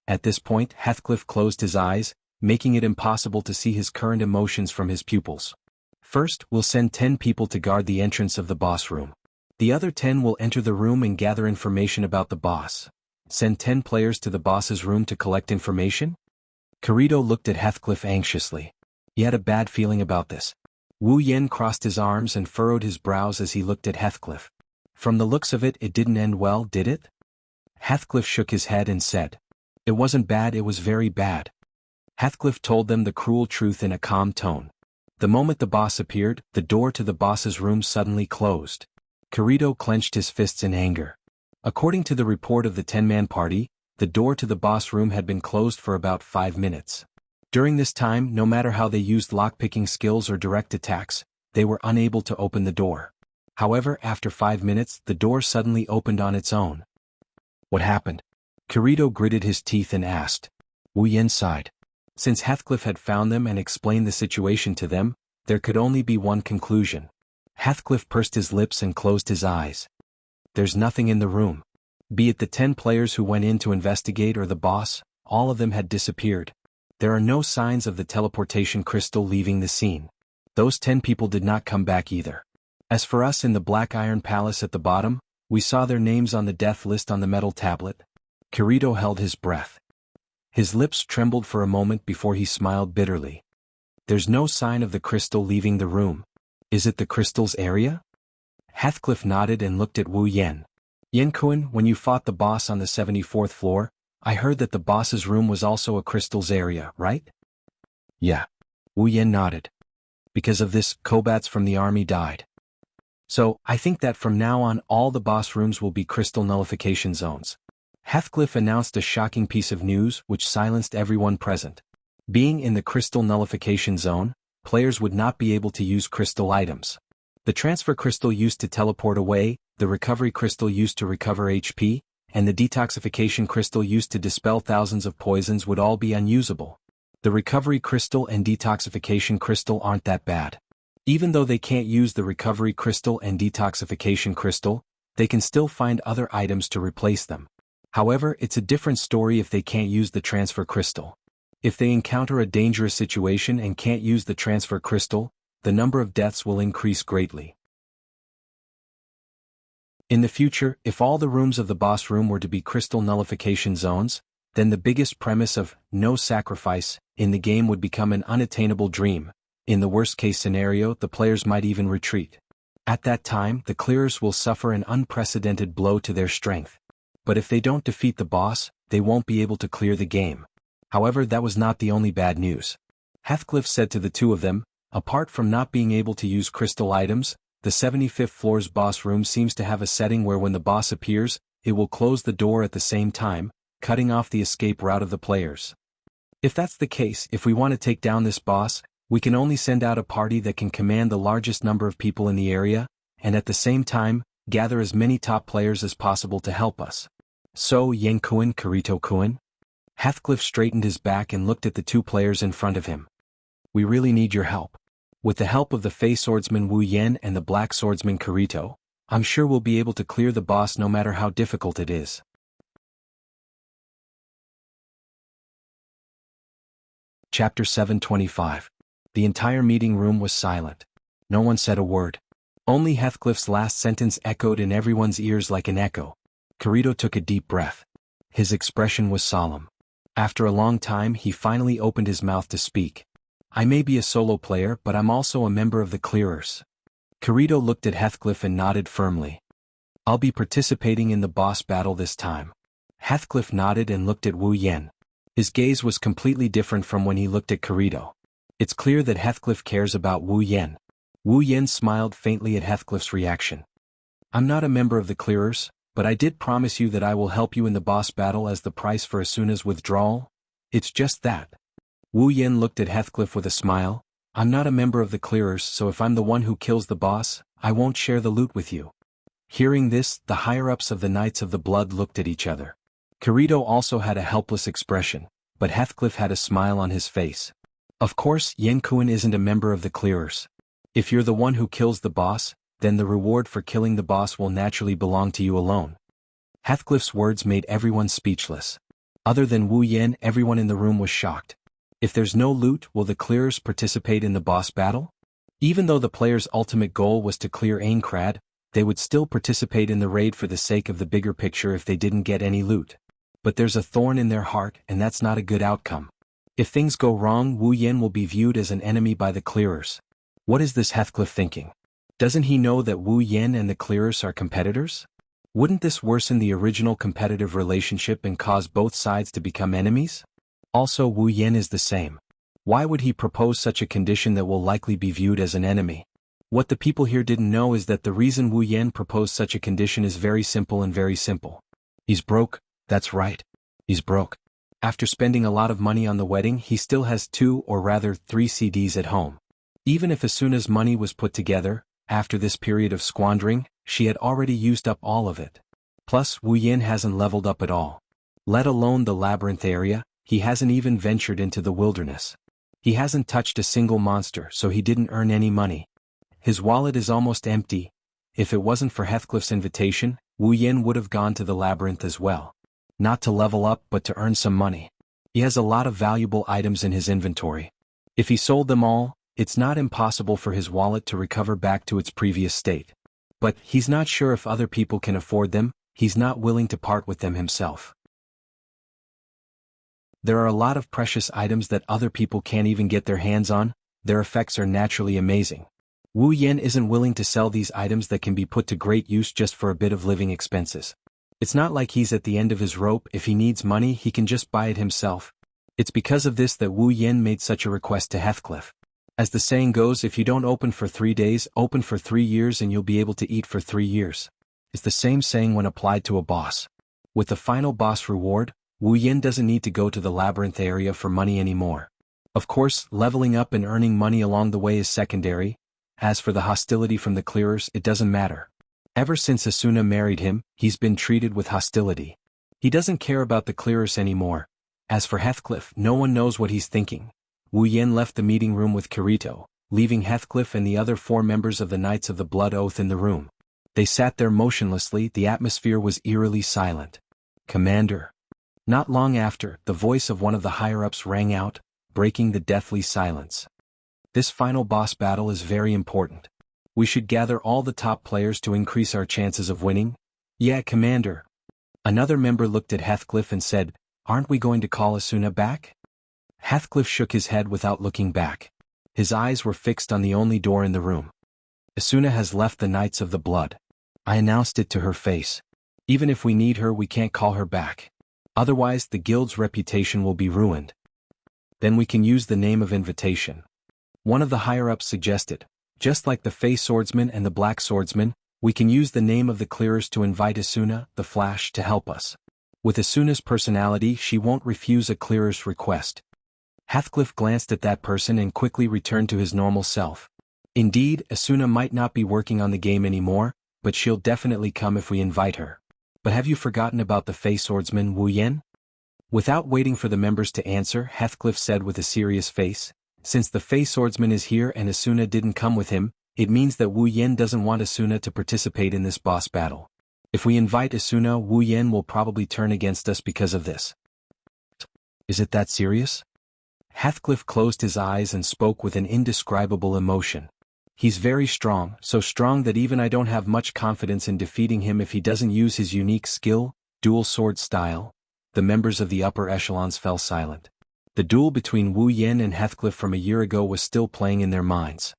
At this point, Heathcliff closed his eyes, making it impossible to see his current emotions from his pupils. First, we'll send 10 people to guard the entrance of the boss room. The other 10 will enter the room and gather information about the boss. Send 10 players to the boss's room to collect information? Kirito looked at Heathcliff anxiously. He had a bad feeling about this. Wu Yen crossed his arms and furrowed his brows as he looked at Heathcliff. From the looks of it, it didn't end well, did it? Heathcliff shook his head and said, it wasn't bad, it was very bad. Heathcliff told them the cruel truth in a calm tone. The moment the boss appeared, the door to the boss's room suddenly closed. Kirito clenched his fists in anger. According to the report of the 10-man party, the door to the boss room had been closed for about 5 minutes. During this time, no matter how they used lockpicking skills or direct attacks, they were unable to open the door. However, after 5 minutes, the door suddenly opened on its own. What happened? Kirito gritted his teeth and asked. Wu Yen sighed. Since Heathcliff had found them and explained the situation to them, there could only be one conclusion. Heathcliff pursed his lips and closed his eyes. There's nothing in the room. Be it the 10 players who went in to investigate or the boss, all of them had disappeared. There are no signs of the teleportation crystal leaving the scene. Those 10 people did not come back either. As for us in the Black Iron Palace at the bottom, we saw their names on the death list on the metal tablet. Kirito held his breath. His lips trembled for a moment before he smiled bitterly. There's no sign of the crystal leaving the room. Is it the crystal's area? Heathcliff nodded and looked at Wu Yen. Yen-kun, when you fought the boss on the 74th floor, I heard that the boss's room was also a crystal's area, right? Yeah. Wu Yen nodded. Because of this, Kobats from the army died. So, I think that from now on all the boss rooms will be crystal nullification zones. Heathcliff announced a shocking piece of news which silenced everyone present. Being in the crystal nullification zone, players would not be able to use crystal items. The transfer crystal used to teleport away, the recovery crystal used to recover HP, and the detoxification crystal used to dispel thousands of poisons would all be unusable. The recovery crystal and detoxification crystal aren't that bad. Even though they can't use the recovery crystal and detoxification crystal, they can still find other items to replace them. However, it's a different story if they can't use the transfer crystal. If they encounter a dangerous situation and can't use the transfer crystal, the number of deaths will increase greatly. In the future, if all the rooms of the boss room were to be crystal nullification zones, then the biggest premise of no sacrifice in the game would become an unattainable dream. In the worst-case scenario, the players might even retreat. At that time, the clearers will suffer an unprecedented blow to their strength. But if they don't defeat the boss, they won't be able to clear the game. However, that was not the only bad news. Heathcliff said to the two of them, apart from not being able to use crystal items, the 75th floor's boss room seems to have a setting where when the boss appears, it will close the door at the same time, cutting off the escape route of the players. If that's the case, if we want to take down this boss, we can only send out a party that can command the largest number of people in the area, and at the same time, gather as many top players as possible to help us. So, Yen-kun, Kirito-kun? Heathcliff straightened his back and looked at the two players in front of him. We really need your help. With the help of the Fey swordsman Wu Yen and the black swordsman Kirito, I'm sure we'll be able to clear the boss no matter how difficult it is. Chapter 725. The entire meeting room was silent. No one said a word. Only Heathcliff's last sentence echoed in everyone's ears like an echo. Kirito took a deep breath. His expression was solemn. After a long time, he finally opened his mouth to speak. I may be a solo player, but I'm also a member of the Clearers. Kirito looked at Heathcliff and nodded firmly. I'll be participating in the boss battle this time. Heathcliff nodded and looked at Wu Yen. His gaze was completely different from when he looked at Kirito. It's clear that Heathcliff cares about Wu Yen. Wu Yen smiled faintly at Heathcliff's reaction. I'm not a member of the Clearers, but I did promise you that I will help you in the boss battle as the price for Asuna's withdrawal. It's just that. Wu Yen looked at Heathcliff with a smile. I'm not a member of the Clearers, so if I'm the one who kills the boss, I won't share the loot with you. Hearing this, the higher-ups of the Knights of the Blood looked at each other. Kirito also had a helpless expression, but Heathcliff had a smile on his face. Of course, Yen-kun isn't a member of the Clearers. If you're the one who kills the boss, then the reward for killing the boss will naturally belong to you alone. Heathcliff's words made everyone speechless. Other than Wu Yen, everyone in the room was shocked. If there's no loot, will the Clearers participate in the boss battle? Even though the players' ultimate goal was to clear Aincrad, they would still participate in the raid for the sake of the bigger picture if they didn't get any loot. But there's a thorn in their heart, and that's not a good outcome. If things go wrong, Wu Yen will be viewed as an enemy by the Clearers. What is this Heathcliff thinking? Doesn't he know that Wu Yen and the Clearers are competitors? Wouldn't this worsen the original competitive relationship and cause both sides to become enemies? Also, Wu Yen is the same. Why would he propose such a condition that will likely be viewed as an enemy? What the people here didn't know is that the reason Wu Yen proposed such a condition is very simple and very simple. He's broke, that's right. He's broke. After spending a lot of money on the wedding, he still has 2 or rather 3 CDs at home. Even if Asuna's money was put together, after this period of squandering, she had already used up all of it. Plus, Wu Yen hasn't leveled up at all. Let alone the labyrinth area, he hasn't even ventured into the wilderness. He hasn't touched a single monster, so he didn't earn any money. His wallet is almost empty. If it wasn't for Heathcliff's invitation, Wu Yen would have gone to the labyrinth as well. Not to level up but to earn some money. He has a lot of valuable items in his inventory. If he sold them all, it's not impossible for his wallet to recover back to its previous state. But he's not sure if other people can afford them, he's not willing to part with them himself. There are a lot of precious items that other people can't even get their hands on, their effects are naturally amazing. Wu Yen isn't willing to sell these items that can be put to great use just for a bit of living expenses. It's not like he's at the end of his rope. If he needs money, he can just buy it himself. It's because of this that Wu Yen made such a request to Heathcliff. As the saying goes, if you don't open for 3 days, open for 3 years and you'll be able to eat for 3 years. It's the same saying when applied to a boss. With the final boss reward, Wu Yen doesn't need to go to the labyrinth area for money anymore. Of course, leveling up and earning money along the way is secondary. As for the hostility from the Clearers, it doesn't matter. Ever since Asuna married him, he's been treated with hostility. He doesn't care about the Clearers anymore. As for Heathcliff, no one knows what he's thinking. Wu Yen left the meeting room with Kirito, leaving Heathcliff and the other 4 members of the Knights of the Blood Oath in the room. They sat there motionlessly, the atmosphere was eerily silent. "Commander." Not long after, the voice of one of the higher-ups rang out, breaking the deathly silence. "This final boss battle is very important. We should gather all the top players to increase our chances of winning." "Yeah, Commander." Another member looked at Heathcliff and said, "Aren't we going to call Asuna back?" Heathcliff shook his head without looking back. His eyes were fixed on the only door in the room. "Asuna has left the Knights of the Blood. I announced it to her face. Even if we need her, we can't call her back. Otherwise, the guild's reputation will be ruined. Then we can use the name of invitation." One of the higher-ups suggested, "Just like the Fey Swordsman and the Black Swordsman, we can use the name of the clearers to invite Asuna, the Flash, to help us. With Asuna's personality, she won't refuse a clearer's request." Heathcliff glanced at that person and quickly returned to his normal self. Indeed, Asuna might not be working on the game anymore, but she'll definitely come if we invite her. "But have you forgotten about the Fey Swordsman, Wu Yen?" Without waiting for the members to answer, Heathcliff said with a serious face, "Since the Fey Swordsman is here and Asuna didn't come with him, it means that Wu Yen doesn't want Asuna to participate in this boss battle. If we invite Asuna, Wu Yen will probably turn against us because of this." "Is it that serious?" Heathcliff closed his eyes and spoke with an indescribable emotion. "He's very strong, so strong that even I don't have much confidence in defeating him if he doesn't use his unique skill, dual sword style." The members of the upper echelons fell silent. The duel between Wu Yen and Heathcliff from a year ago was still playing in their minds.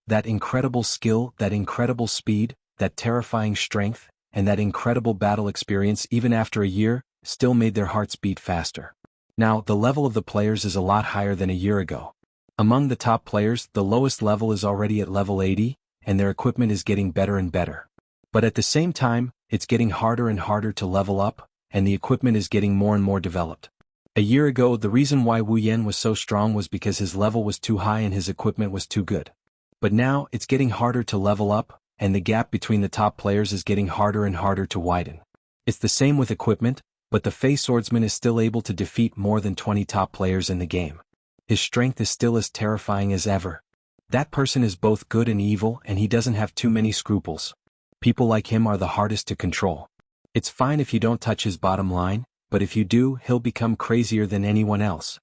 That incredible skill, that incredible speed, that terrifying strength, and that incredible battle experience even after a year, still made their hearts beat faster. Now, the level of the players is a lot higher than a year ago. Among the top players, the lowest level is already at level 80, and their equipment is getting better and better. But at the same time, it's getting harder and harder to level up, and the equipment is getting more and more developed. A year ago, the reason why Wu Yen was so strong was because his level was too high and his equipment was too good. But now, it's getting harder to level up, and the gap between the top players is getting harder and harder to widen. It's the same with equipment, but the Fey Swordsman is still able to defeat more than 20 top players in the game. His strength is still as terrifying as ever. That person is both good and evil, and he doesn't have too many scruples. People like him are the hardest to control. It's fine if you don't touch his bottom line, but if you do, he'll become crazier than anyone else."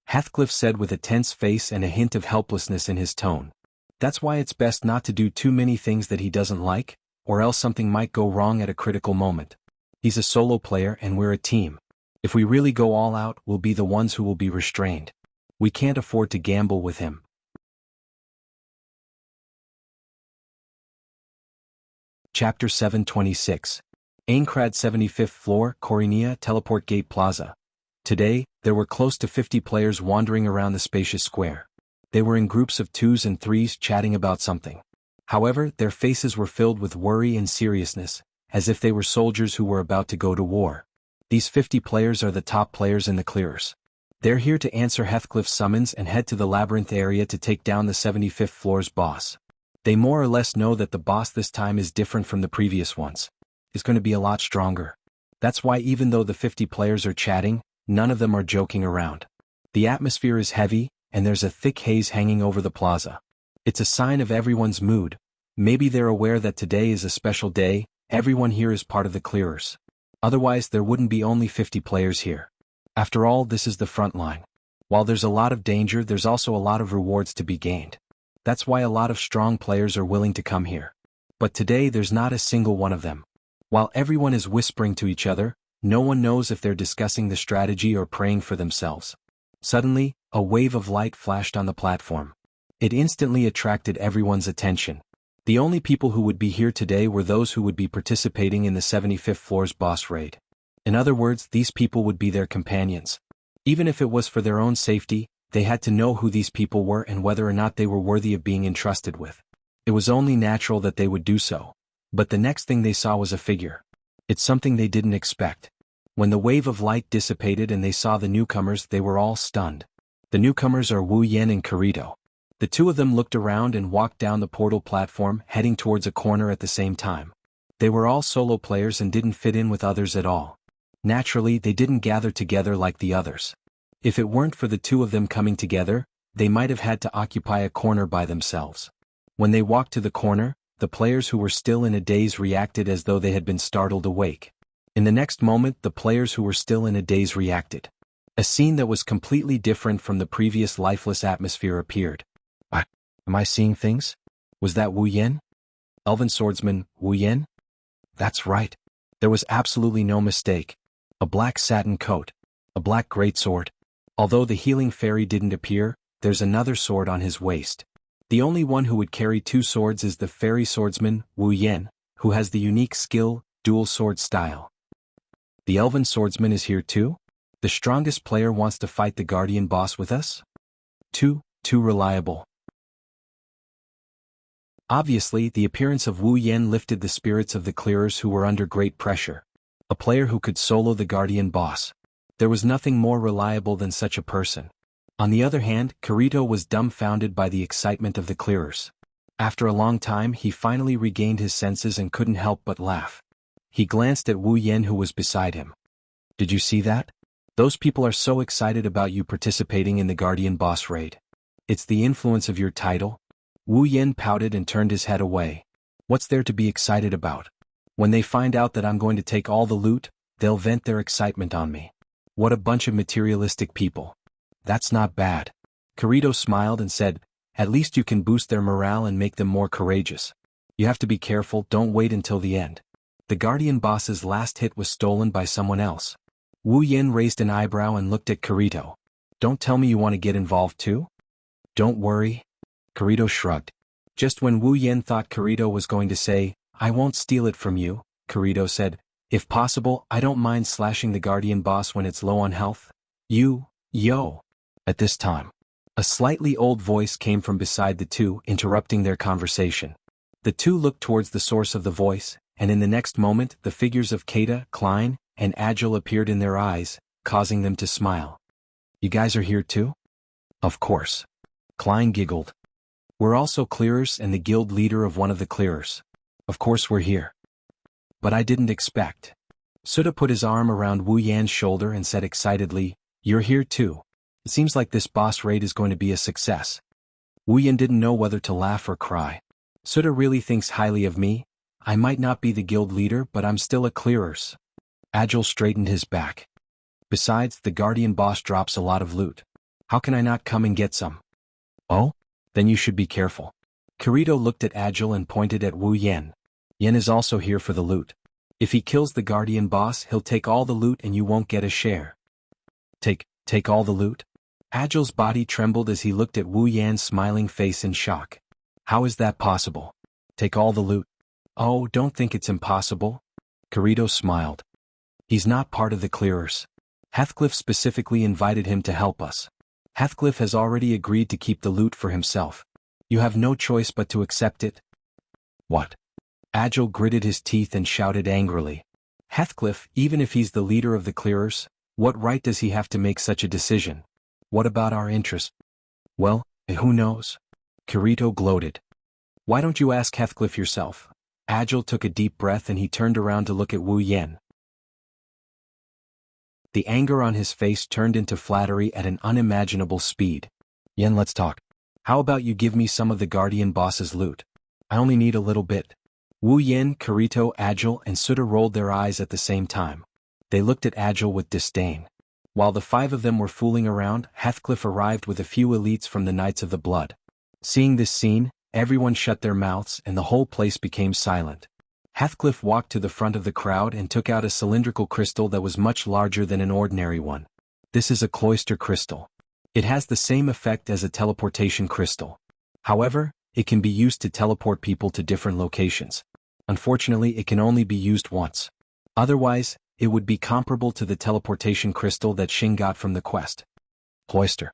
Heathcliff said with a tense face and a hint of helplessness in his tone. "That's why it's best not to do too many things that he doesn't like, or else something might go wrong at a critical moment. He's a solo player and we're a team. If we really go all out, we'll be the ones who will be restrained. We can't afford to gamble with him." Chapter 726. Aincrad 75th floor, Corinia Teleport Gate Plaza. Today, there were close to 50 players wandering around the spacious square. They were in groups of 2s and 3s chatting about something. However, their faces were filled with worry and seriousness, as if they were soldiers who were about to go to war. These 50 players are the top players in the clearers. They're here to answer Heathcliff's summons and head to the labyrinth area to take down the 75th floor's boss. They more or less know that the boss this time is different from the previous ones. It's going to be a lot stronger. That's why even though the 50 players are chatting, none of them are joking around. The atmosphere is heavy, and there's a thick haze hanging over the plaza. It's a sign of everyone's mood. Maybe they're aware that today is a special day, everyone here is part of the clearers. Otherwise there wouldn't be only 50 players here. After all, this is the front line. While there's a lot of danger, there's also a lot of rewards to be gained. That's why a lot of strong players are willing to come here. But today there's not a single one of them. While everyone is whispering to each other, no one knows if they're discussing the strategy or praying for themselves. Suddenly, a wave of light flashed on the platform. It instantly attracted everyone's attention. The only people who would be here today were those who would be participating in the 75th floor's boss raid. In other words, these people would be their companions. Even if it was for their own safety, they had to know who these people were and whether or not they were worthy of being entrusted with. It was only natural that they would do so. But the next thing they saw was a figure. It's something they didn't expect. When the wave of light dissipated and they saw the newcomers, they were all stunned. The newcomers are Wu Yen and Kirito. The two of them looked around and walked down the portal platform, heading towards a corner at the same time. They were all solo players and didn't fit in with others at all. Naturally, they didn't gather together like the others. If it weren't for the two of them coming together, they might have had to occupy a corner by themselves. When they walked to the corner, the players who were still in a daze reacted as though they had been startled awake. In the next moment, the players who were still in a daze reacted. A scene that was completely different from the previous lifeless atmosphere appeared. Am I seeing things? Was that Wu Yan? Elven swordsman, Wu Yan? That's right. There was absolutely no mistake. A black satin coat. A black greatsword. Although the healing fairy didn't appear, there's another sword on his waist. The only one who would carry two swords is the fairy swordsman, Wu Yan, who has the unique skill, dual sword style. The elven swordsman is here too? The strongest player wants to fight the guardian boss with us? Too reliable. Obviously, the appearance of Wu Yan lifted the spirits of the clearers who were under great pressure. A player who could solo the guardian boss. There was nothing more reliable than such a person. On the other hand, Kirito was dumbfounded by the excitement of the clearers. After a long time, he finally regained his senses and couldn't help but laugh. He glanced at Wu Yan who was beside him. Did you see that? Those people are so excited about you participating in the guardian boss raid. It's the influence of your title? Wu Yan pouted and turned his head away. What's there to be excited about? When they find out that I'm going to take all the loot, they'll vent their excitement on me. What a bunch of materialistic people. That's not bad. Kirito smiled and said, at least you can boost their morale and make them more courageous. You have to be careful, don't wait until the end. The guardian boss's last hit was stolen by someone else. Wu Yan raised an eyebrow and looked at Kirito. Don't tell me you want to get involved too? Don't worry. Kirito shrugged. Just when Wu Yan thought Kirito was going to say, I won't steal it from you, Kirito said, if possible, I don't mind slashing the guardian boss when it's low on health. Yo. At this time, a slightly old voice came from beside the two, interrupting their conversation. The two looked towards the source of the voice, and in the next moment, the figures of Keita, Klein, and Agile appeared in their eyes, causing them to smile. You guys are here too? Of course. Klein giggled. We're also clearers and the guild leader of one of the clearers. Of course we're here. But I didn't expect. Suda put his arm around Wu Yan's shoulder and said excitedly, you're here too. It seems like this boss raid is going to be a success. Wu Yan didn't know whether to laugh or cry. Suda really thinks highly of me. I might not be the guild leader, but I'm still a clearers. Agile straightened his back. Besides, the guardian boss drops a lot of loot. How can I not come and get some? Oh? Then you should be careful. Kirito looked at Agile and pointed at Wu Yan. Yan is also here for the loot. If he kills the guardian boss, he'll take all the loot and you won't get a share. Take all the loot? Agile's body trembled as he looked at Wu Yan's smiling face in shock. How is that possible? Take all the loot? Oh, don't think it's impossible. Kirito smiled. He's not part of the clearers. Heathcliff specifically invited him to help us. Heathcliff has already agreed to keep the loot for himself. You have no choice but to accept it. What? Agile gritted his teeth and shouted angrily. Heathcliff, even if he's the leader of the clearers, what right does he have to make such a decision? What about our interest? Well, who knows? Kirito gloated. Why don't you ask Heathcliff yourself? Agile took a deep breath and he turned around to look at Wu Yan. The anger on his face turned into flattery at an unimaginable speed. Yan, let's talk. How about you give me some of the guardian boss's loot? I only need a little bit. Wu Yan, Kirito, Agile, and Suda rolled their eyes at the same time. They looked at Agile with disdain. While the five of them were fooling around, Heathcliff arrived with a few elites from the Knights of the Blood. Seeing this scene, everyone shut their mouths and the whole place became silent. Heathcliff walked to the front of the crowd and took out a cylindrical crystal that was much larger than an ordinary one. This is a cloister crystal. It has the same effect as a teleportation crystal. However, it can be used to teleport people to different locations. Unfortunately, it can only be used once. Otherwise, it would be comparable to the teleportation crystal that Xing got from the quest. Cloister.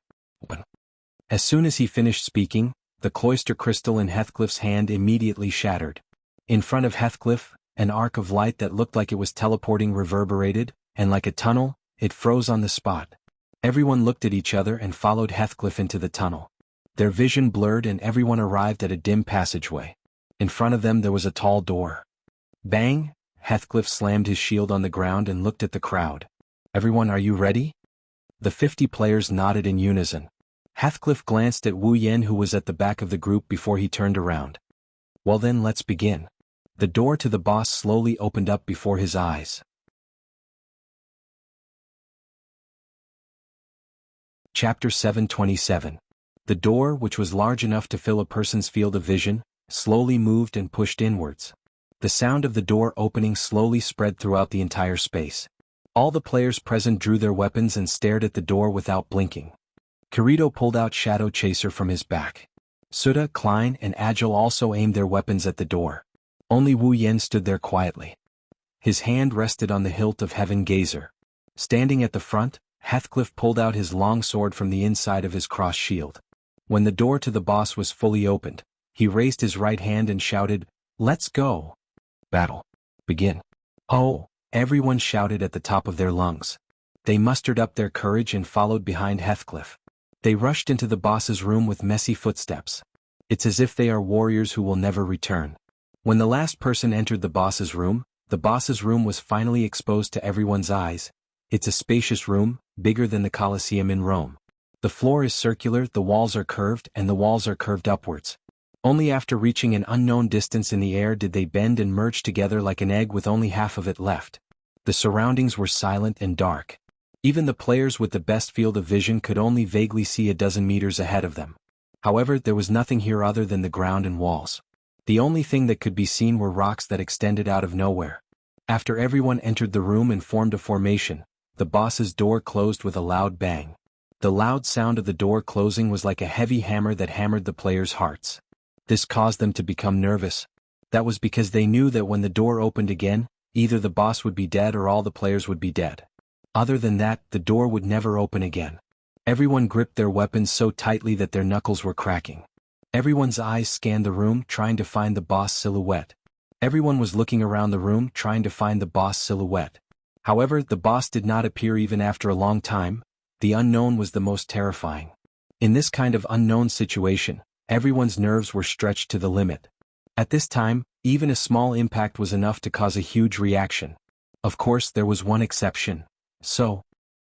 As soon as he finished speaking, the cloister crystal in Heathcliff's hand immediately shattered. In front of Heathcliff, an arc of light that looked like it was teleporting reverberated, and like a tunnel, it froze on the spot. Everyone looked at each other and followed Heathcliff into the tunnel. Their vision blurred and everyone arrived at a dim passageway. In front of them there was a tall door. Bang! Heathcliff slammed his shield on the ground and looked at the crowd. Everyone, are you ready? The 50 players nodded in unison. Heathcliff glanced at Wu Yen, who was at the back of the group, before he turned around. Well then, let's begin. The door to the boss slowly opened up before his eyes. Chapter 727. The door, which was large enough to fill a person's field of vision, slowly moved and pushed inwards. The sound of the door opening slowly spread throughout the entire space. All the players present drew their weapons and stared at the door without blinking. Kirito pulled out Shadow Chaser from his back. Suda, Klein, and Agile also aimed their weapons at the door. Only Wu Yen stood there quietly. His hand rested on the hilt of Heaven Gazer. Standing at the front, Heathcliff pulled out his long sword from the inside of his cross shield. When the door to the boss was fully opened, he raised his right hand and shouted, "Let's go! Battle! Begin!" "Oh!" everyone shouted at the top of their lungs. They mustered up their courage and followed behind Heathcliff. They rushed into the boss's room with messy footsteps. It's as if they are warriors who will never return. When the last person entered the boss's room was finally exposed to everyone's eyes. It's a spacious room, bigger than the Colosseum in Rome. The floor is circular, the walls are curved, and the walls are curved upwards. Only after reaching an unknown distance in the air did they bend and merge together like an egg with only half of it left. The surroundings were silent and dark. Even the players with the best field of vision could only vaguely see a dozen meters ahead of them. However, there was nothing here other than the ground and walls. The only thing that could be seen were rocks that extended out of nowhere. After everyone entered the room and formed a formation, the boss's door closed with a loud bang. The loud sound of the door closing was like a heavy hammer that hammered the players' hearts. This caused them to become nervous. That was because they knew that when the door opened again, either the boss would be dead or all the players would be dead. Other than that, the door would never open again. Everyone gripped their weapons so tightly that their knuckles were cracking. Everyone's eyes scanned the room, trying to find the boss silhouette. Everyone was looking around the room, trying to find the boss silhouette. However, the boss did not appear even after a long time. The unknown was the most terrifying. In this kind of unknown situation, everyone's nerves were stretched to the limit. At this time, even a small impact was enough to cause a huge reaction. Of course, there was one exception. So,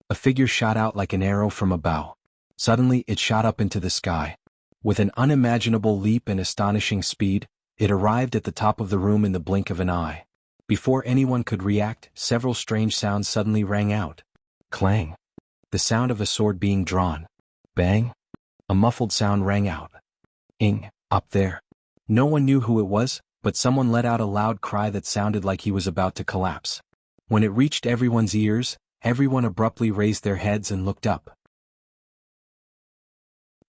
a figure shot out like an arrow from a bow. Suddenly, it shot up into the sky. With an unimaginable leap and astonishing speed, it arrived at the top of the room in the blink of an eye. Before anyone could react, several strange sounds suddenly rang out. Clang. The sound of a sword being drawn. Bang. A muffled sound rang out. Ing. Up there. No one knew who it was, but someone let out a loud cry that sounded like he was about to collapse. When it reached everyone's ears, everyone abruptly raised their heads and looked up.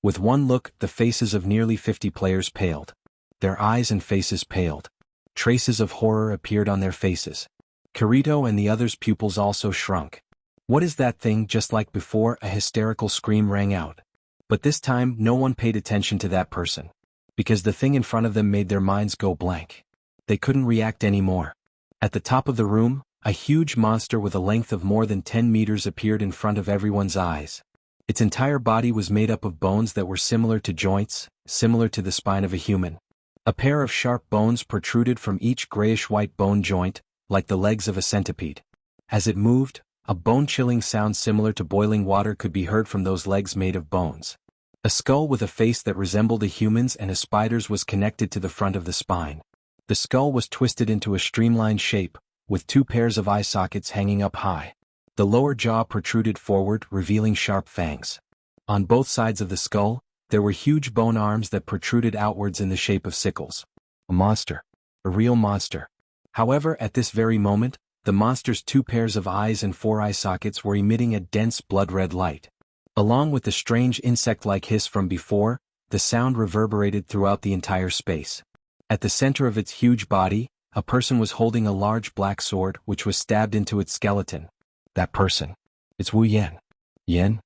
With one look, the faces of nearly 50 players paled. Their eyes and faces paled. Traces of horror appeared on their faces. Kirito and the others' pupils also shrunk. What is that thing? Just like before, a hysterical scream rang out. But this time, no one paid attention to that person. Because the thing in front of them made their minds go blank. They couldn't react anymore. At the top of the room, a huge monster with a length of more than 10 meters appeared in front of everyone's eyes. Its entire body was made up of bones that were similar to joints, similar to the spine of a human. A pair of sharp bones protruded from each grayish-white bone joint, like the legs of a centipede. As it moved, a bone-chilling sound similar to boiling water could be heard from those legs made of bones. A skull with a face that resembled a human's and a spider's was connected to the front of the spine. The skull was twisted into a streamlined shape, with two pairs of eye sockets hanging up high. The lower jaw protruded forward, revealing sharp fangs. On both sides of the skull, there were huge bone arms that protruded outwards in the shape of sickles. A monster. A real monster. However, at this very moment, the monster's two pairs of eyes and four eye sockets were emitting a dense blood-red light. Along with the strange insect-like hiss from before, the sound reverberated throughout the entire space. At the center of its huge body, a person was holding a large black sword which was stabbed into its skeleton. That person. It's Wu Yen. Yen?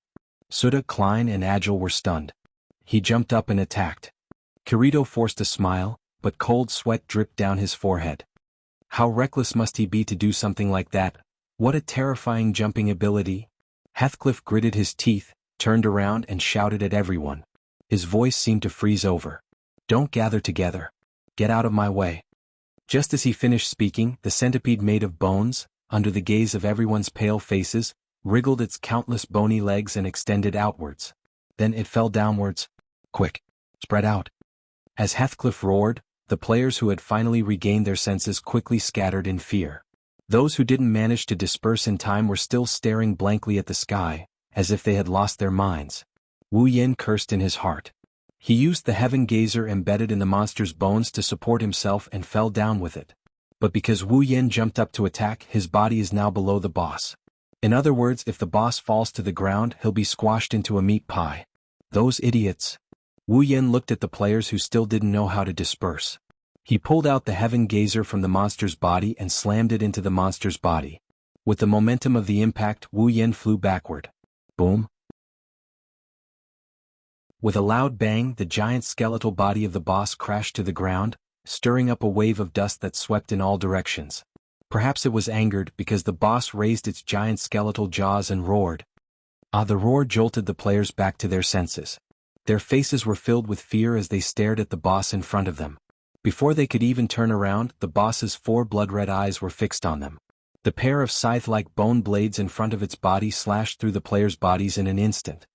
Suda, Klein, and Agile were stunned. He jumped up and attacked. Kirito forced a smile, but cold sweat dripped down his forehead. How reckless must he be to do something like that? What a terrifying jumping ability. Heathcliff gritted his teeth, turned around and shouted at everyone. His voice seemed to freeze over. Don't gather together. Get out of my way. Just as he finished speaking, the centipede made of bones, under the gaze of everyone's pale faces, wriggled its countless bony legs and extended outwards. Then it fell downwards. Quick! Spread out! As Heathcliff roared, the players who had finally regained their senses quickly scattered in fear. Those who didn't manage to disperse in time were still staring blankly at the sky, as if they had lost their minds. Wu Yin cursed in his heart. He used the heaven gazer embedded in the monster's bones to support himself and fell down with it. But because Wu Yin jumped up to attack, his body is now below the boss. In other words, if the boss falls to the ground, he'll be squashed into a meat pie. Those idiots. Wu Yin looked at the players who still didn't know how to disperse. He pulled out the heaven gazer from the monster's body and slammed it into the monster's body. With the momentum of the impact, Wu Yin flew backward. Boom! With a loud bang, the giant skeletal body of the boss crashed to the ground, stirring up a wave of dust that swept in all directions. Perhaps it was angered because the boss raised its giant skeletal jaws and roared. The roar jolted the players back to their senses. Their faces were filled with fear as they stared at the boss in front of them. Before they could even turn around, the boss's 4 blood-red eyes were fixed on them. The pair of scythe-like bone blades in front of its body slashed through the players' bodies in an instant.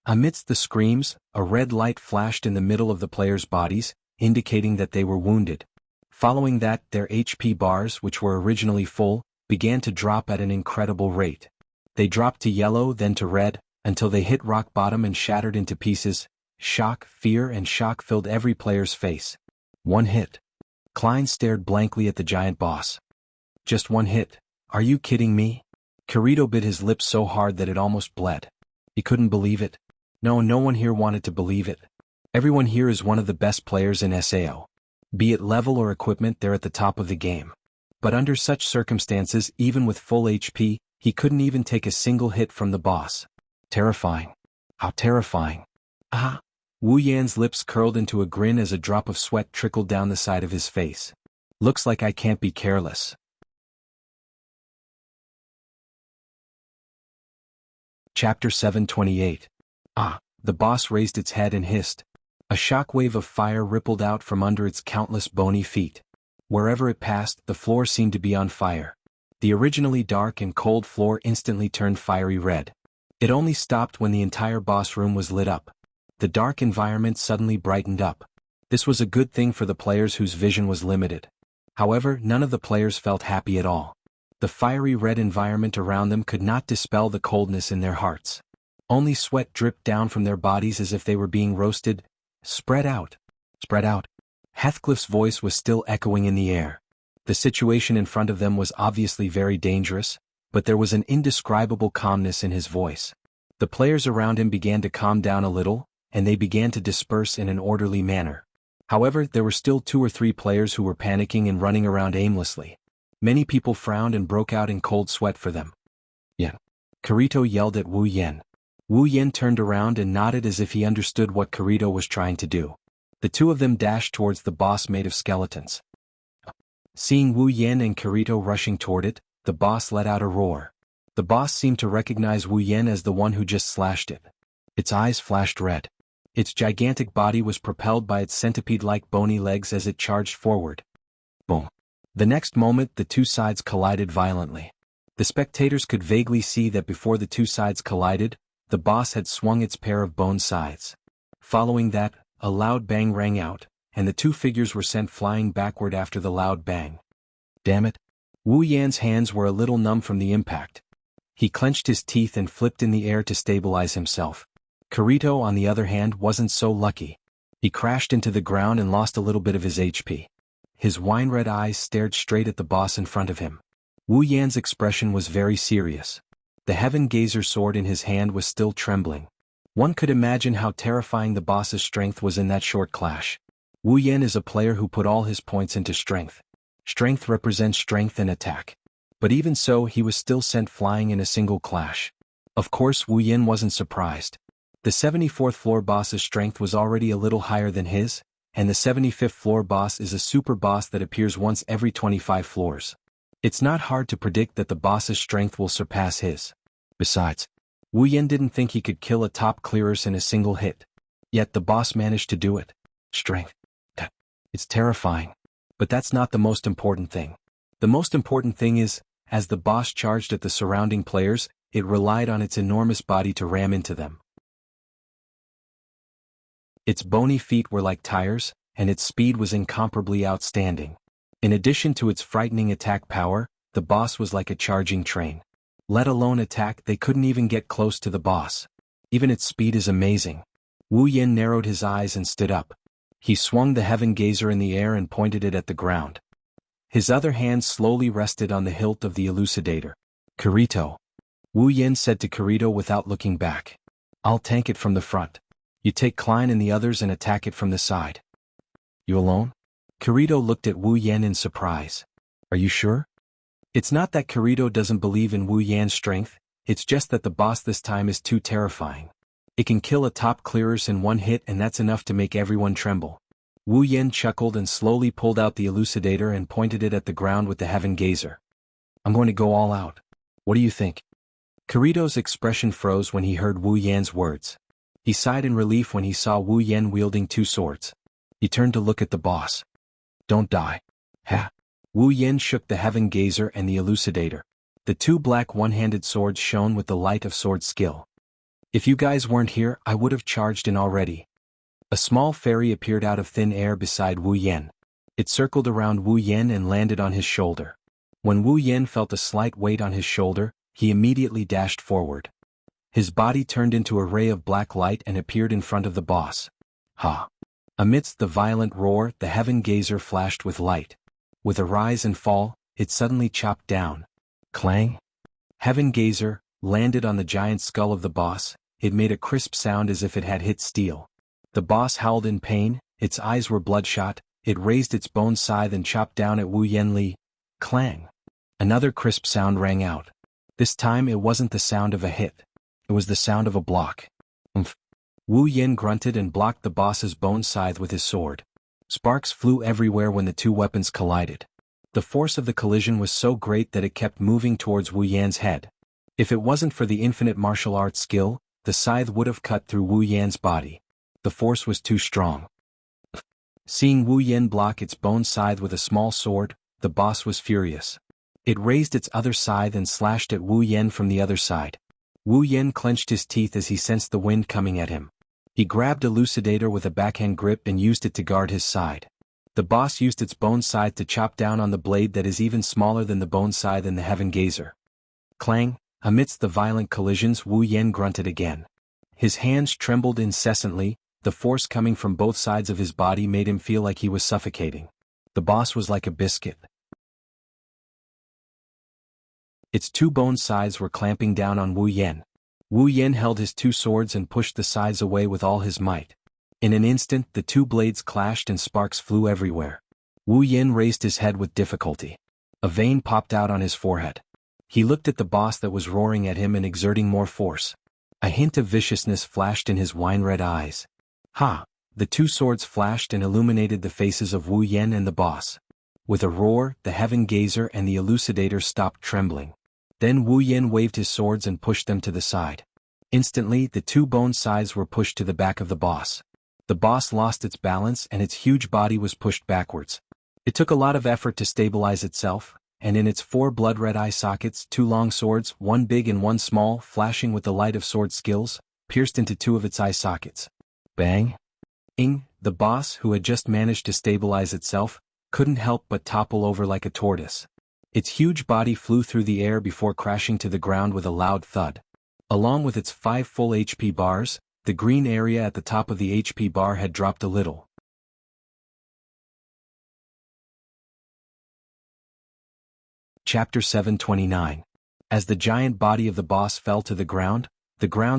Amidst the screams, a red light flashed in the middle of the players' bodies, indicating that they were wounded. Following that, their HP bars, which were originally full, began to drop at an incredible rate. They dropped to yellow, then to red, until they hit rock bottom and shattered into pieces. Shock, fear, and shock filled every player's face. 1 hit. Klein stared blankly at the giant boss. Just 1 hit? Are you kidding me? Kirito bit his lips so hard that it almost bled. He couldn't believe it. No one here wanted to believe it. Everyone here is one of the best players in SAO. Be it level or equipment, they're at the top of the game. But under such circumstances, even with full HP, he couldn't even take a single hit from the boss. Terrifying. How terrifying. Wu Yan's lips curled into a grin as a drop of sweat trickled down the side of his face. Looks like I can't be careless. Chapter 728. The boss raised its head and hissed. A shockwave of fire rippled out from under its countless bony feet. Wherever it passed, the floor seemed to be on fire. The originally dark and cold floor instantly turned fiery red. It only stopped when the entire boss room was lit up. The dark environment suddenly brightened up. This was a good thing for the players whose vision was limited. However, none of the players felt happy at all. The fiery red environment around them could not dispel the coldness in their hearts. Only sweat dripped down from their bodies as if they were being roasted. Spread out. Spread out. Heathcliff's voice was still echoing in the air. The situation in front of them was obviously very dangerous, but there was an indescribable calmness in his voice. The players around him began to calm down a little, and they began to disperse in an orderly manner. However, there were still 2 or 3 players who were panicking and running around aimlessly. Many people frowned and broke out in cold sweat for them. Yeah. Kirito yelled at Wu Yen. Wu Yen turned around and nodded as if he understood what Kirito was trying to do. The 2 of them dashed towards the boss made of skeletons. Seeing Wu Yen and Kirito rushing toward it, the boss let out a roar. The boss seemed to recognize Wu Yen as the one who just slashed it. Its eyes flashed red. Its gigantic body was propelled by its centipede-like bony legs as it charged forward. Boom. The next moment, the 2 sides collided violently. The spectators could vaguely see that before the 2 sides collided, the boss had swung its pair of bone scythes. Following that, a loud bang rang out, and the 2 figures were sent flying backward after the loud bang. Damn it. Wu Yan's hands were a little numb from the impact. He clenched his teeth and flipped in the air to stabilize himself. Kirito, on the other hand, wasn't so lucky. He crashed into the ground and lost a little bit of his HP. His wine-red eyes stared straight at the boss in front of him. Wu Yan's expression was very serious. The heaven gazer sword in his hand was still trembling. One could imagine how terrifying the boss's strength was in that short clash. Wu Yan is a player who put all his points into strength. Strength represents strength and attack. But even so, he was still sent flying in a single clash. Of course, Wu Yan wasn't surprised. The 74th floor boss's strength was already a little higher than his, and the 75th floor boss is a super boss that appears once every 25 floors. It's not hard to predict that the boss's strength will surpass his. Besides, Wu Yan didn't think he could kill a top clearers in a single hit. Yet the boss managed to do it. Strength. It's terrifying. But that's not the most important thing. The most important thing is, as the boss charged at the surrounding players, it relied on its enormous body to ram into them. Its bony feet were like tires, and its speed was incomparably outstanding. In addition to its frightening attack power, the boss was like a charging train. Let alone attack, they couldn't even get close to the boss. Even its speed is amazing. Wu Yin narrowed his eyes and stood up. He swung the heaven gazer in the air and pointed it at the ground. His other hand slowly rested on the hilt of the elucidator. Kirito. Wu Yin said to Kirito without looking back. I'll tank it from the front. You take Klein and the others and attack it from the side. You alone? Kirito looked at Wu Yin in surprise. Are you sure? It's not that Kirito doesn't believe in Wu Yan's strength, it's just that the boss this time is too terrifying. It can kill a top clearers in one hit, and that's enough to make everyone tremble. Wu Yin chuckled and slowly pulled out the elucidator and pointed it at the ground with the heaven gazer. I'm going to go all out. What do you think? Kirito's expression froze when he heard Wu Yan's words. He sighed in relief when he saw Wu Yan wielding two swords. He turned to look at the boss. Don't die. Ha! Wu Yin shook the heaven gazer and the elucidator. The two black one-handed swords shone with the light of sword skill. If you guys weren't here, I would have charged in already. A small fairy appeared out of thin air beside Wu Yin. It circled around Wu Yin and landed on his shoulder. When Wu Yin felt a slight weight on his shoulder, he immediately dashed forward. His body turned into a ray of black light and appeared in front of the boss. Ha! Amidst the violent roar, the heaven gazer flashed with light. With a rise and fall, it suddenly chopped down. Clang! Heaven gazer landed on the giant skull of the boss. It made a crisp sound as if it had hit steel. The boss howled in pain, its eyes were bloodshot, it raised its bone scythe and chopped down at Wu Yanli. Clang! Another crisp sound rang out. This time it wasn't the sound of a hit. It was the sound of a block. Umph! Wu Yin grunted and blocked the boss's bone scythe with his sword. Sparks flew everywhere when the two weapons collided. The force of the collision was so great that it kept moving towards Wu Yan's head. If it wasn't for the infinite martial arts skill, the scythe would have cut through Wu Yan's body. The force was too strong. Seeing Wu Yin block its bone scythe with a small sword, the boss was furious. It raised its other scythe and slashed at Wu Yin from the other side. Wu Yin clenched his teeth as he sensed the wind coming at him. He grabbed Elucidator with a backhand grip and used it to guard his side. The boss used its bone scythe to chop down on the blade that is even smaller than the bone scythe in the heaven gazer. Clang! Amidst the violent collisions, Wu Yin grunted again. His hands trembled incessantly, the force coming from both sides of his body made him feel like he was suffocating. The boss was like a biscuit. Its two bone scythes were clamping down on Wu Yin. Wu Yin held his two swords and pushed the scythes away with all his might. In an instant, the two blades clashed and sparks flew everywhere. Wu Yin raised his head with difficulty. A vein popped out on his forehead. He looked at the boss that was roaring at him and exerting more force. A hint of viciousness flashed in his wine-red eyes. Ha! The two swords flashed and illuminated the faces of Wu Yin and the boss. With a roar, the heaven gazer and the elucidator stopped trembling. Then Wu Yin waved his swords and pushed them to the side. Instantly, the two bone scythes were pushed to the back of the boss. The boss lost its balance and its huge body was pushed backwards. It took a lot of effort to stabilize itself, and in its four blood-red eye sockets, two long swords, one big and one small, flashing with the light of sword skills, pierced into two of its eye sockets. Bang! Ing! The boss, who had just managed to stabilize itself, couldn't help but topple over like a tortoise. Its huge body flew through the air before crashing to the ground with a loud thud. Along with its 5 full HP bars, the green area at the top of the HP bar had dropped a little. Chapter 729. As the giant body of the boss fell to the ground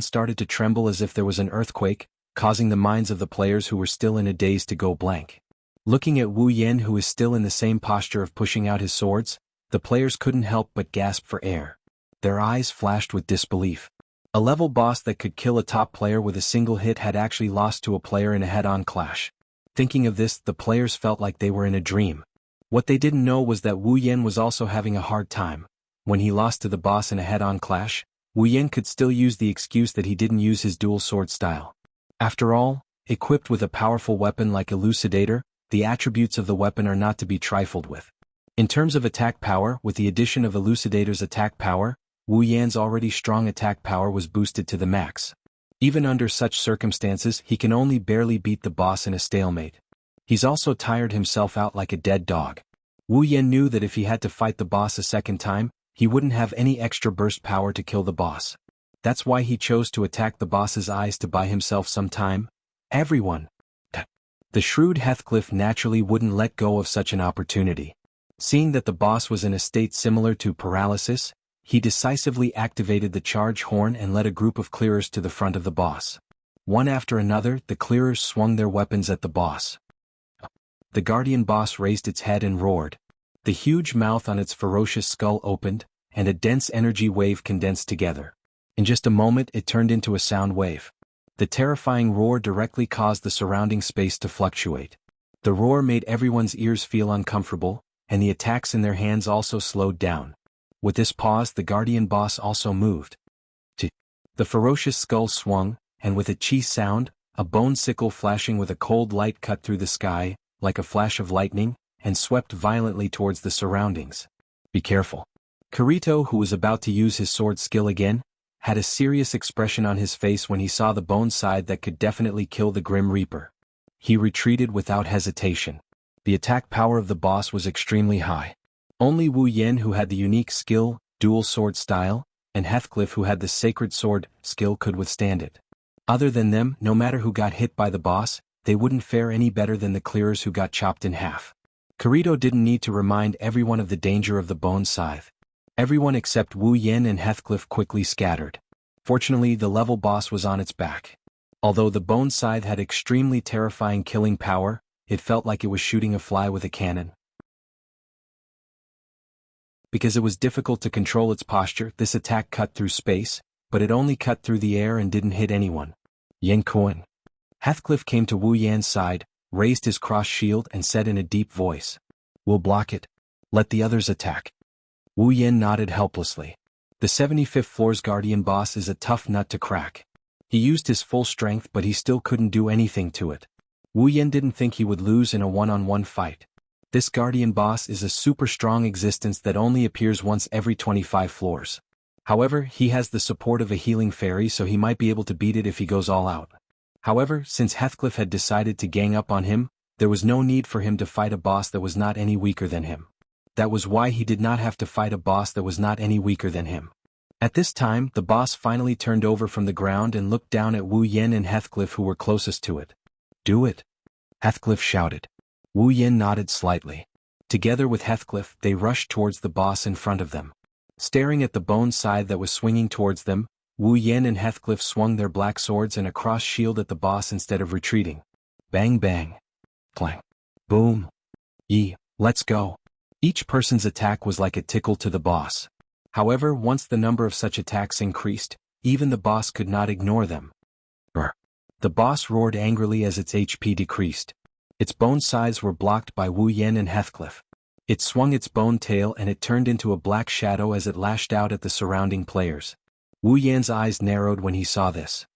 started to tremble as if there was an earthquake, causing the minds of the players who were still in a daze to go blank. Looking at Wu Yin, who is still in the same posture of pushing out his swords, the players couldn't help but gasp for air. Their eyes flashed with disbelief. A level boss that could kill a top player with a single hit had actually lost to a player in a head-on clash. Thinking of this, the players felt like they were in a dream. What they didn't know was that Wu Yin was also having a hard time. When he lost to the boss in a head-on clash, Wu Yin could still use the excuse that he didn't use his dual sword style. After all, equipped with a powerful weapon like Elucidator, the attributes of the weapon are not to be trifled with. In terms of attack power, with the addition of Elucidator's attack power, Wu Yan's already strong attack power was boosted to the max. Even under such circumstances, he can only barely beat the boss in a stalemate. He's also tired himself out like a dead dog. Wu Yan knew that if he had to fight the boss a second time, he wouldn't have any extra burst power to kill the boss. That's why he chose to attack the boss's eyes to buy himself some time. Everyone. The shrewd Heathcliff naturally wouldn't let go of such an opportunity. Seeing that the boss was in a state similar to paralysis, he decisively activated the charge horn and led a group of clearers to the front of the boss. One after another, the clearers swung their weapons at the boss. The guardian boss raised its head and roared. The huge mouth on its ferocious skull opened, and a dense energy wave condensed together. In just a moment it turned into a sound wave. The terrifying roar directly caused the surrounding space to fluctuate. The roar made everyone's ears feel uncomfortable, and the attacks in their hands also slowed down. With this pause, the guardian boss also moved. The ferocious skull swung, and with a chi sound, a bone sickle flashing with a cold light cut through the sky, like a flash of lightning, and swept violently towards the surroundings. Be careful. Kirito, who was about to use his sword skill again, had a serious expression on his face when he saw the bone side that could definitely kill the Grim Reaper. He retreated without hesitation. The attack power of the boss was extremely high. Only Wu Yan, who had the unique skill, dual sword style, and Heathcliff, who had the sacred sword skill, could withstand it. Other than them, no matter who got hit by the boss, they wouldn't fare any better than the clearers who got chopped in half. Kirito didn't need to remind everyone of the danger of the bone scythe. Everyone except Wu Yan and Heathcliff quickly scattered. Fortunately, the level boss was on its back. Although the bone scythe had extremely terrifying killing power, it felt like it was shooting a fly with a cannon. Because it was difficult to control its posture, this attack cut through space, but it only cut through the air and didn't hit anyone. Yen Kuan. Heathcliff came to Wu Yan's side, raised his cross shield and said in a deep voice, "We'll block it. Let the others attack." Wu Yan nodded helplessly. The 75th floor's guardian boss is a tough nut to crack. He used his full strength, but he still couldn't do anything to it. Wu Yan didn't think he would lose in a one-on-one fight. This guardian boss is a super strong existence that only appears once every 25 floors. However, he has the support of a healing fairy, so he might be able to beat it if he goes all out. However, since Heathcliff had decided to gang up on him, there was no need for him to fight a boss that was not any weaker than him. That was why he did not have to fight a boss that was not any weaker than him. At this time, the boss finally turned over from the ground and looked down at Wu Yan and Heathcliff, who were closest to it. "Do it," Heathcliff shouted. Wu Yan nodded slightly. Together with Heathcliff, they rushed towards the boss in front of them. Staring at the bone scythe that was swinging towards them, Wu Yan and Heathcliff swung their black swords and a cross shield at the boss instead of retreating. Bang bang. Clang. Boom. Yee, let's go. Each person's attack was like a tickle to the boss. However, once the number of such attacks increased, even the boss could not ignore them. Brr. The boss roared angrily as its HP decreased. Its bone scythes were blocked by Wu Yan and Heathcliff. It swung its bone tail and it turned into a black shadow as it lashed out at the surrounding players. Wu Yan's eyes narrowed when he saw this.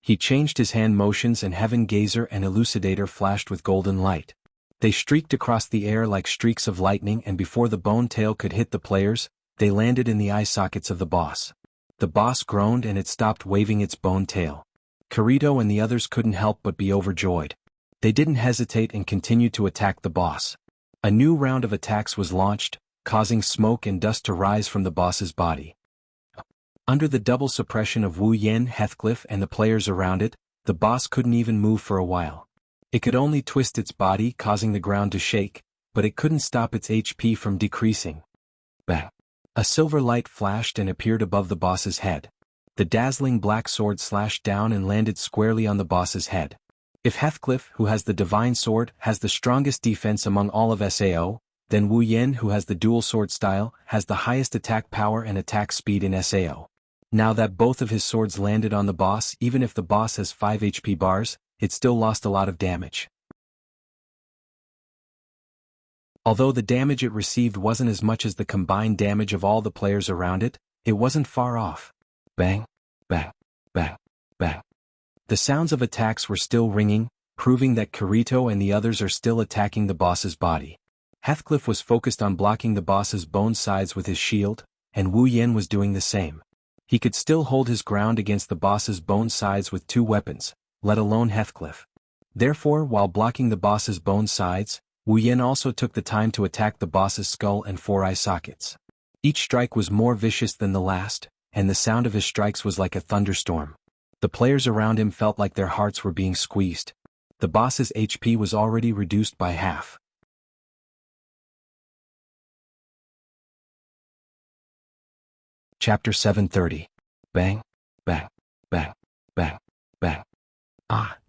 He changed his hand motions and Heaven Gazer and Elucidator flashed with golden light. They streaked across the air like streaks of lightning, and before the bone tail could hit the players, they landed in the eye sockets of the boss. The boss groaned and it stopped waving its bone tail. Kirito and the others couldn't help but be overjoyed. They didn't hesitate and continued to attack the boss. A new round of attacks was launched, causing smoke and dust to rise from the boss's body. Under the double suppression of Wu Yan, Heathcliff, and the players around it, the boss couldn't even move for a while. It could only twist its body, causing the ground to shake, but it couldn't stop its HP from decreasing. Bang! A silver light flashed and appeared above the boss's head. The dazzling black sword slashed down and landed squarely on the boss's head. If Heathcliff, who has the divine sword, has the strongest defense among all of SAO, then Wu Yan, who has the dual sword style, has the highest attack power and attack speed in SAO. Now that both of his swords landed on the boss, even if the boss has 5 HP bars, it still lost a lot of damage. Although the damage it received wasn't as much as the combined damage of all the players around it, it wasn't far off. Bang, bang, bang, bang. The sounds of attacks were still ringing, proving that Kirito and the others are still attacking the boss's body. Heathcliff was focused on blocking the boss's bone sides with his shield, and Wu Yen was doing the same. He could still hold his ground against the boss's bone sides with 2 weapons, let alone Heathcliff. Therefore, while blocking the boss's bone sides, Wu Yen also took the time to attack the boss's skull and 4 eye sockets. Each strike was more vicious than the last, and the sound of his strikes was like a thunderstorm. The players around him felt like their hearts were being squeezed. The boss's HP was already reduced by half. Chapter 730. Bang, bang, bang, bang, bang.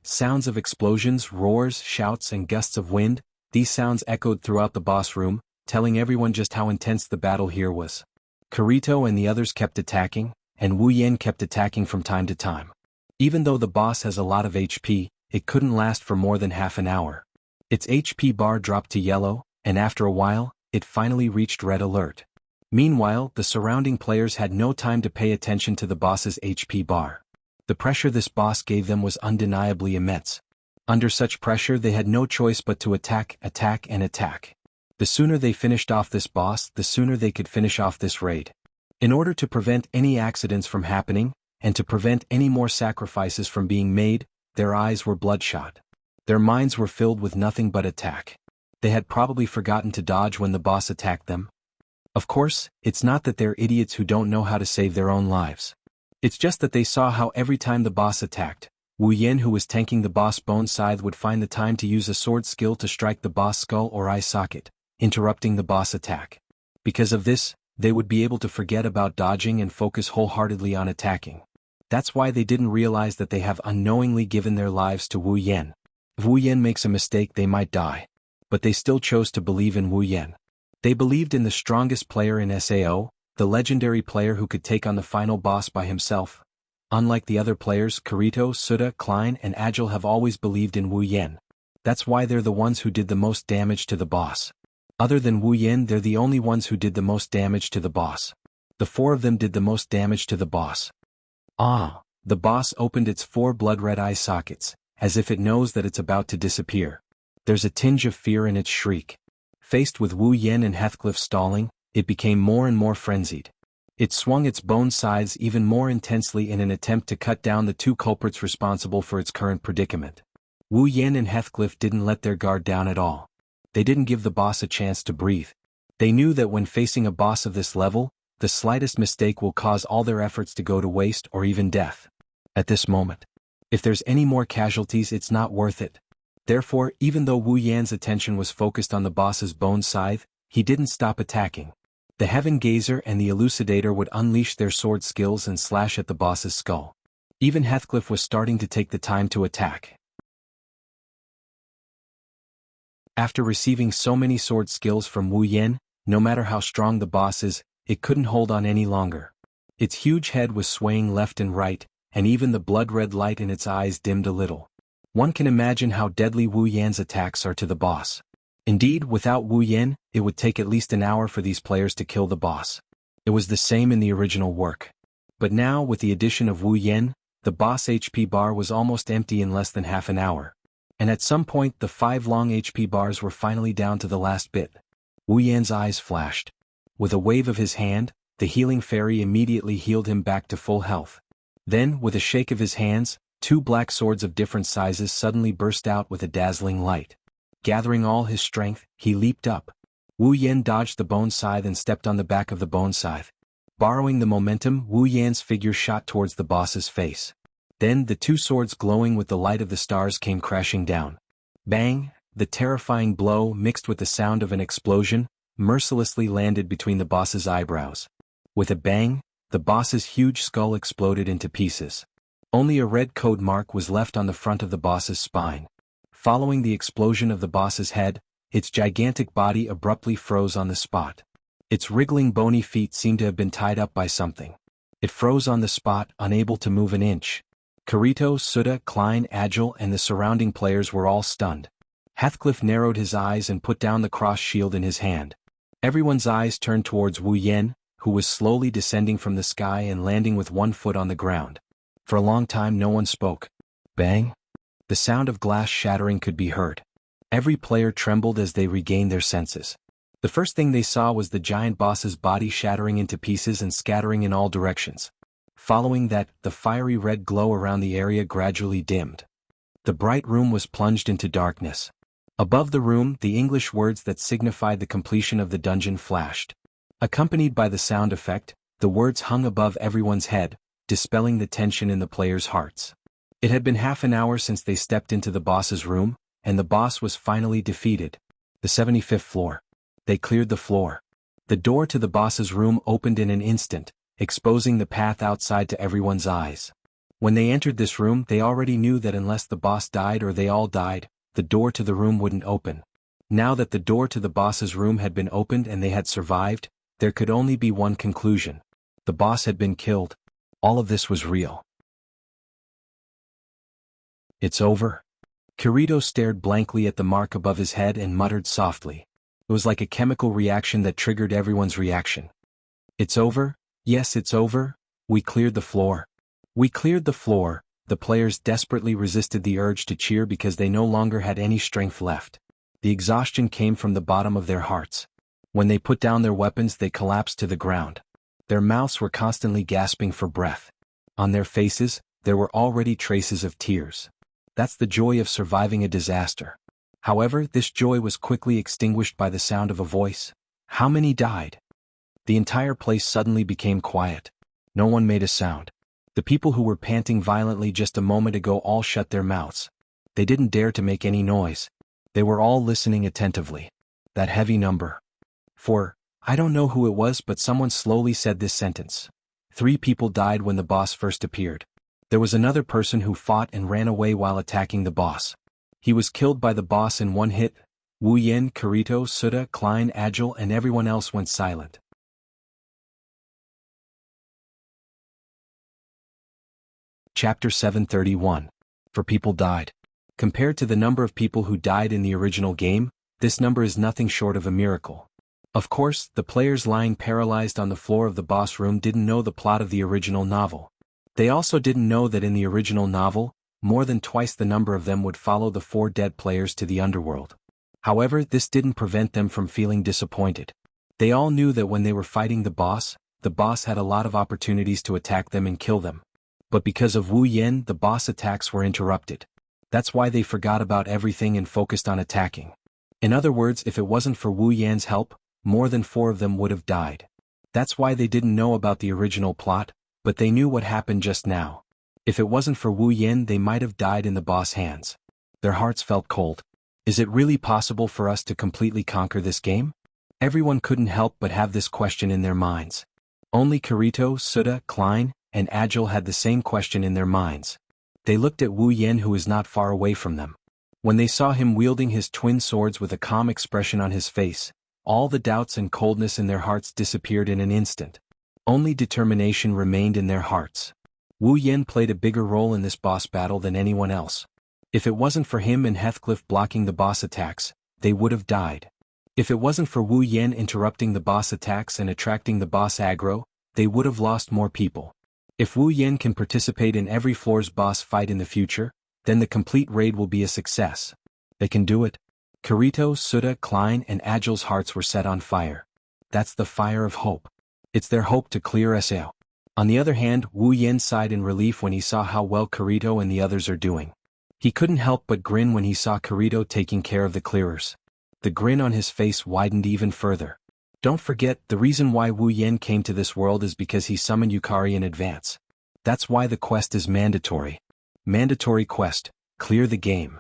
Sounds of explosions, roars, shouts, and gusts of wind. These sounds echoed throughout the boss room, telling everyone just how intense the battle here was. Kirito and the others kept attacking, and Wu Yen kept attacking from time to time. Even though the boss has a lot of HP, it couldn't last for more than half an hour. Its HP bar dropped to yellow, and after a while, it finally reached red alert. Meanwhile, the surrounding players had no time to pay attention to the boss's HP bar. The pressure this boss gave them was undeniably immense. Under such pressure they had no choice but to attack, attack, and attack. The sooner they finished off this boss, the sooner they could finish off this raid. In order to prevent any accidents from happening, and to prevent any more sacrifices from being made, their eyes were bloodshot. Their minds were filled with nothing but attack. They had probably forgotten to dodge when the boss attacked them. Of course, it's not that they're idiots who don't know how to save their own lives. It's just that they saw how every time the boss attacked, Wu Yen, who was tanking the boss bone scythe, would find the time to use a sword skill to strike the boss skull or eye socket, interrupting the boss attack. Because of this, they would be able to forget about dodging and focus wholeheartedly on attacking. That's why they didn't realize that they have unknowingly given their lives to Wu Yen. If Wu Yen makes a mistake, they might die. But they still chose to believe in Wu Yen. They believed in the strongest player in SAO, the legendary player who could take on the final boss by himself. Unlike the other players, Kirito, Suda, Klein, and Agile have always believed in Wu Yen. That's why they're the ones who did the most damage to the boss. Other than Wu Yen, they're the only ones who did the most damage to the boss. The 4 of them did the most damage to the boss. The boss opened its 4 blood-red eye sockets, as if it knows that it's about to disappear. There's a tinge of fear in its shriek. Faced with Wu Yen and Heathcliff stalling, it became more and more frenzied. It swung its bone scythes even more intensely in an attempt to cut down the 2 culprits responsible for its current predicament. Wu Yen and Heathcliff didn't let their guard down at all. They didn't give the boss a chance to breathe. They knew that when facing a boss of this level, the slightest mistake will cause all their efforts to go to waste or even death. At this moment, if there's any more casualties, it's not worth it. Therefore, even though Wu Yan's attention was focused on the boss's bone scythe, he didn't stop attacking. The Heaven Gazer and the Elucidator would unleash their sword skills and slash at the boss's skull. Even Heathcliff was starting to take the time to attack. After receiving so many sword skills from Wu Yen, no matter how strong the boss is, it couldn't hold on any longer. Its huge head was swaying left and right, and even the blood-red light in its eyes dimmed a little. One can imagine how deadly Wu Yan's attacks are to the boss. Indeed, without Wu Yen, it would take at least an hour for these players to kill the boss. It was the same in the original work. But now, with the addition of Wu Yen, the boss HP bar was almost empty in less than half an hour. And at some point the 5 long HP bars were finally down to the last bit. Wu Yan's eyes flashed. With a wave of his hand, the healing fairy immediately healed him back to full health. Then, with a shake of his hands, 2 black swords of different sizes suddenly burst out with a dazzling light. Gathering all his strength, he leaped up. Wu Yen dodged the bone scythe and stepped on the back of the bone scythe. Borrowing the momentum, Wu Yan's figure shot towards the boss's face. Then the 2 swords glowing with the light of the stars came crashing down. Bang! The terrifying blow, mixed with the sound of an explosion, mercilessly landed between the boss's eyebrows. With a bang, the boss's huge skull exploded into pieces. Only a red code mark was left on the front of the boss's spine. Following the explosion of the boss's head, its gigantic body abruptly froze on the spot. Its wriggling bony feet seemed to have been tied up by something. It froze on the spot, unable to move an inch. Kirito, Suda, Klein, Agile, and the surrounding players were all stunned. Heathcliff narrowed his eyes and put down the cross shield in his hand. Everyone's eyes turned towards Wu Yen, who was slowly descending from the sky and landing with 1 foot on the ground. For a long time no one spoke. Bang! The sound of glass shattering could be heard. Every player trembled as they regained their senses. The first thing they saw was the giant boss's body shattering into pieces and scattering in all directions. Following that, the fiery red glow around the area gradually dimmed. The bright room was plunged into darkness. Above the room, the English words that signified the completion of the dungeon flashed. Accompanied by the sound effect, the words hung above everyone's head, dispelling the tension in the players' hearts. It had been half an hour since they stepped into the boss's room, and the boss was finally defeated. The 75th floor. They cleared the floor. The door to the boss's room opened in an instant, exposing the path outside to everyone's eyes. When they entered this room, they already knew that unless the boss died or they all died, the door to the room wouldn't open. Now that the door to the boss's room had been opened and they had survived, there could only be one conclusion. The boss had been killed. All of this was real. It's over. Kirito stared blankly at the mark above his head and muttered softly. It was like a chemical reaction that triggered everyone's reaction. It's over? Yes, it's over. We cleared the floor. We cleared the floor. The players desperately resisted the urge to cheer because they no longer had any strength left. The exhaustion came from the bottom of their hearts. When they put down their weapons, they collapsed to the ground. Their mouths were constantly gasping for breath. On their faces, there were already traces of tears. That's the joy of surviving a disaster. However, this joy was quickly extinguished by the sound of a voice. How many died? The entire place suddenly became quiet. No one made a sound. The people who were panting violently just a moment ago all shut their mouths. They didn't dare to make any noise. They were all listening attentively. That heavy number. I don't know who it was, but someone slowly said this sentence. 3 people died when the boss first appeared. There was another person who fought and ran away while attacking the boss. He was killed by the boss in one hit. Wu Yen, Kirito, Suda, Klein, Agile, and everyone else went silent. Chapter 731. 4 people died. Compared to the number of people who died in the original game, this number is nothing short of a miracle. Of course, the players lying paralyzed on the floor of the boss room didn't know the plot of the original novel. They also didn't know that in the original novel, more than twice the number of them would follow the 4 dead players to the underworld. However, this didn't prevent them from feeling disappointed. They all knew that when they were fighting the boss had a lot of opportunities to attack them and kill them. But because of Wu Yen, the boss attacks were interrupted. That's why they forgot about everything and focused on attacking. In other words, if it wasn't for Wu Yan's help, more than 4 of them would have died. That's why they didn't know about the original plot, but they knew what happened just now. If it wasn't for Wu Yen, they might have died in the boss' hands. Their hearts felt cold. Is it really possible for us to completely conquer this game? Everyone couldn't help but have this question in their minds. Only Kirito, Suda, Klein, and Agile had the same question in their minds. They looked at Wu Yen, who was not far away from them. When they saw him wielding his twin swords with a calm expression on his face, all the doubts and coldness in their hearts disappeared in an instant. Only determination remained in their hearts. Wu Yen played a bigger role in this boss battle than anyone else. If it wasn't for him and Heathcliff blocking the boss attacks, they would have died. If it wasn't for Wu Yen interrupting the boss attacks and attracting the boss aggro, they would have lost more people. If Wu Yen can participate in every floor's boss fight in the future, then the complete raid will be a success. They can do it. Kirito, Suda, Klein, and Agile's hearts were set on fire. That's the fire of hope. It's their hope to clear SAO. On the other hand, Wu Yen sighed in relief when he saw how well Kirito and the others are doing. He couldn't help but grin when he saw Kirito taking care of the clearers. The grin on his face widened even further. Don't forget, the reason why Wu Yen came to this world is because he summoned Yukari in advance. That's why the quest is mandatory. Mandatory quest: clear the game.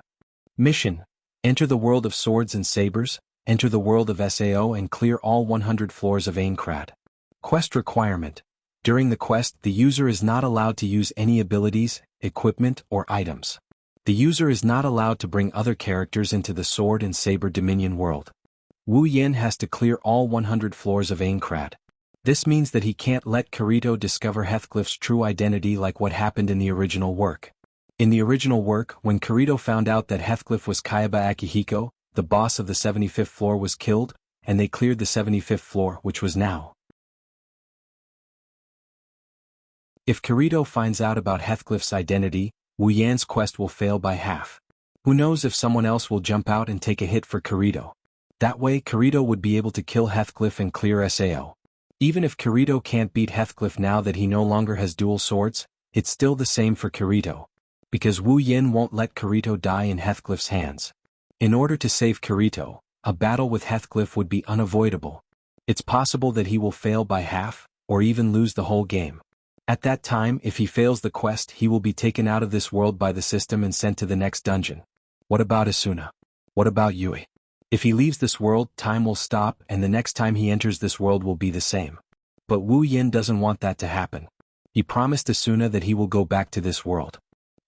Mission: enter the world of swords and sabers, enter the world of SAO and clear all 100 floors of Aincrad. Quest requirement: during the quest, the user is not allowed to use any abilities, equipment, or items. The user is not allowed to bring other characters into the Sword and Saber Dominion world. Wu Yen has to clear all 100 floors of Aincrad. This means that he can't let Kirito discover Heathcliff's true identity like what happened in the original work. In the original work, when Kirito found out that Heathcliff was Kaiba Akihiko, the boss of the 75th floor, was killed, and they cleared the 75th floor, which was now. If Kirito finds out about Heathcliff's identity, Wu Yan's quest will fail by half. Who knows if someone else will jump out and take a hit for Kirito. That way Kirito would be able to kill Heathcliff and clear Sao. Even if Kirito can't beat Heathcliff now that he no longer has dual swords, it's still the same for Kirito. Because Wu Yin won't let Kirito die in Heathcliff's hands. In order to save Kirito, a battle with Heathcliff would be unavoidable. It's possible that he will fail by half, or even lose the whole game. At that time, if he fails the quest, he will be taken out of this world by the system and sent to the next dungeon. What about Asuna? What about Yui? If he leaves this world, time will stop and the next time he enters this world will be the same. But Wu Yin doesn't want that to happen. He promised Asuna that he will go back to this world.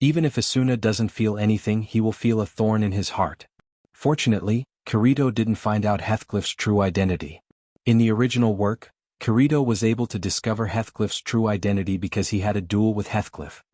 Even if Asuna doesn't feel anything, he will feel a thorn in his heart. Fortunately, Kirito didn't find out Heathcliff's true identity. In the original work, Kirito was able to discover Heathcliff's true identity because he had a duel with Heathcliff.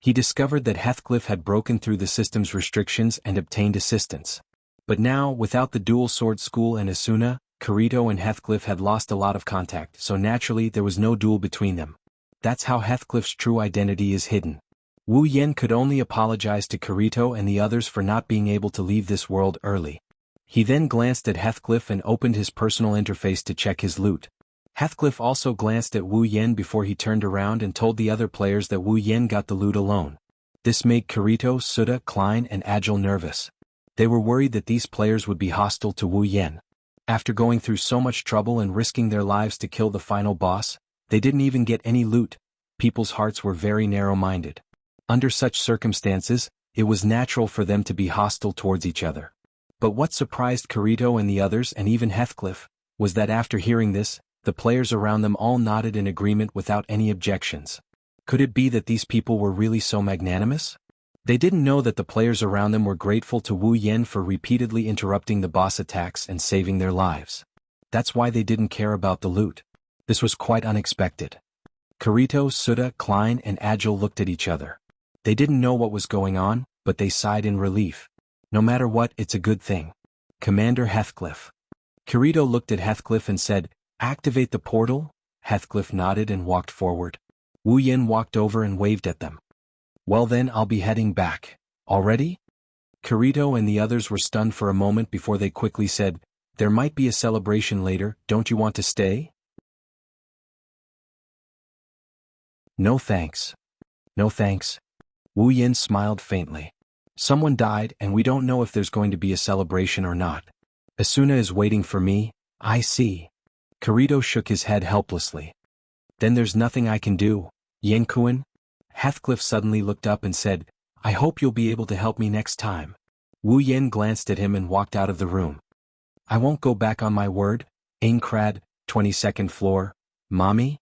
He discovered that Heathcliff had broken through the system's restrictions and obtained assistance. But now, without the dual sword school and Asuna, Kirito and Heathcliff had lost a lot of contact, so naturally there was no duel between them. That's how Heathcliff's true identity is hidden. Wu Yin could only apologize to Kirito and the others for not being able to leave this world early. He then glanced at Heathcliff and opened his personal interface to check his loot. Heathcliff also glanced at Wu Yin before he turned around and told the other players that Wu Yin got the loot alone. This made Kirito, Suda, Klein and Agile nervous. They were worried that these players would be hostile to Wu Yin. After going through so much trouble and risking their lives to kill the final boss, they didn't even get any loot. People's hearts were very narrow-minded. Under such circumstances, it was natural for them to be hostile towards each other. But what surprised Kirito and the others and even Heathcliff, was that after hearing this, the players around them all nodded in agreement without any objections. Could it be that these people were really so magnanimous? They didn't know that the players around them were grateful to Wu Yin for repeatedly interrupting the boss attacks and saving their lives. That's why they didn't care about the loot. This was quite unexpected. Kirito, Suda, Klein and Agile looked at each other. They didn't know what was going on, but they sighed in relief. No matter what, it's a good thing. Commander Heathcliff. Kirito looked at Heathcliff and said, "Activate the portal?" Heathcliff nodded and walked forward. Wu Yin walked over and waved at them. "Well then, I'll be heading back. Already?" Kirito and the others were stunned for a moment before they quickly said, "There might be a celebration later, don't you want to stay?" "No thanks. No thanks." Wu Yin smiled faintly. "Someone died and we don't know if there's going to be a celebration or not. Asuna is waiting for me, I see." Kirito shook his head helplessly. "Then there's nothing I can do, Yenkuin?" Heathcliff suddenly looked up and said, "I hope you'll be able to help me next time." Wu Yin glanced at him and walked out of the room. "I won't go back on my word, Aincrad, 22nd floor, Mommy?"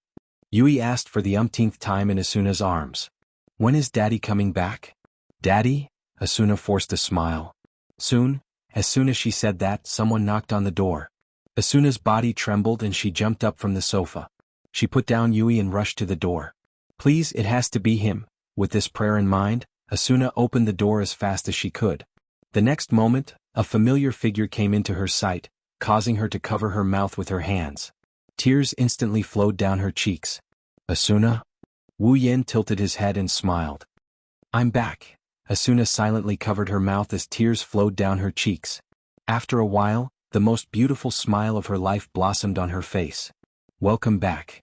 Yui asked for the umpteenth time in Asuna's arms. "When is Daddy coming back?" "Daddy?" Asuna forced a smile. "Soon." As soon as she said that, someone knocked on the door. Asuna's body trembled and she jumped up from the sofa. She put down Yui and rushed to the door. "Please, it has to be him." With this prayer in mind, Asuna opened the door as fast as she could. The next moment, a familiar figure came into her sight, causing her to cover her mouth with her hands. Tears instantly flowed down her cheeks. "Asuna?" Wu Yin tilted his head and smiled. "I'm back." Asuna silently covered her mouth as tears flowed down her cheeks. After a while, the most beautiful smile of her life blossomed on her face. "Welcome back."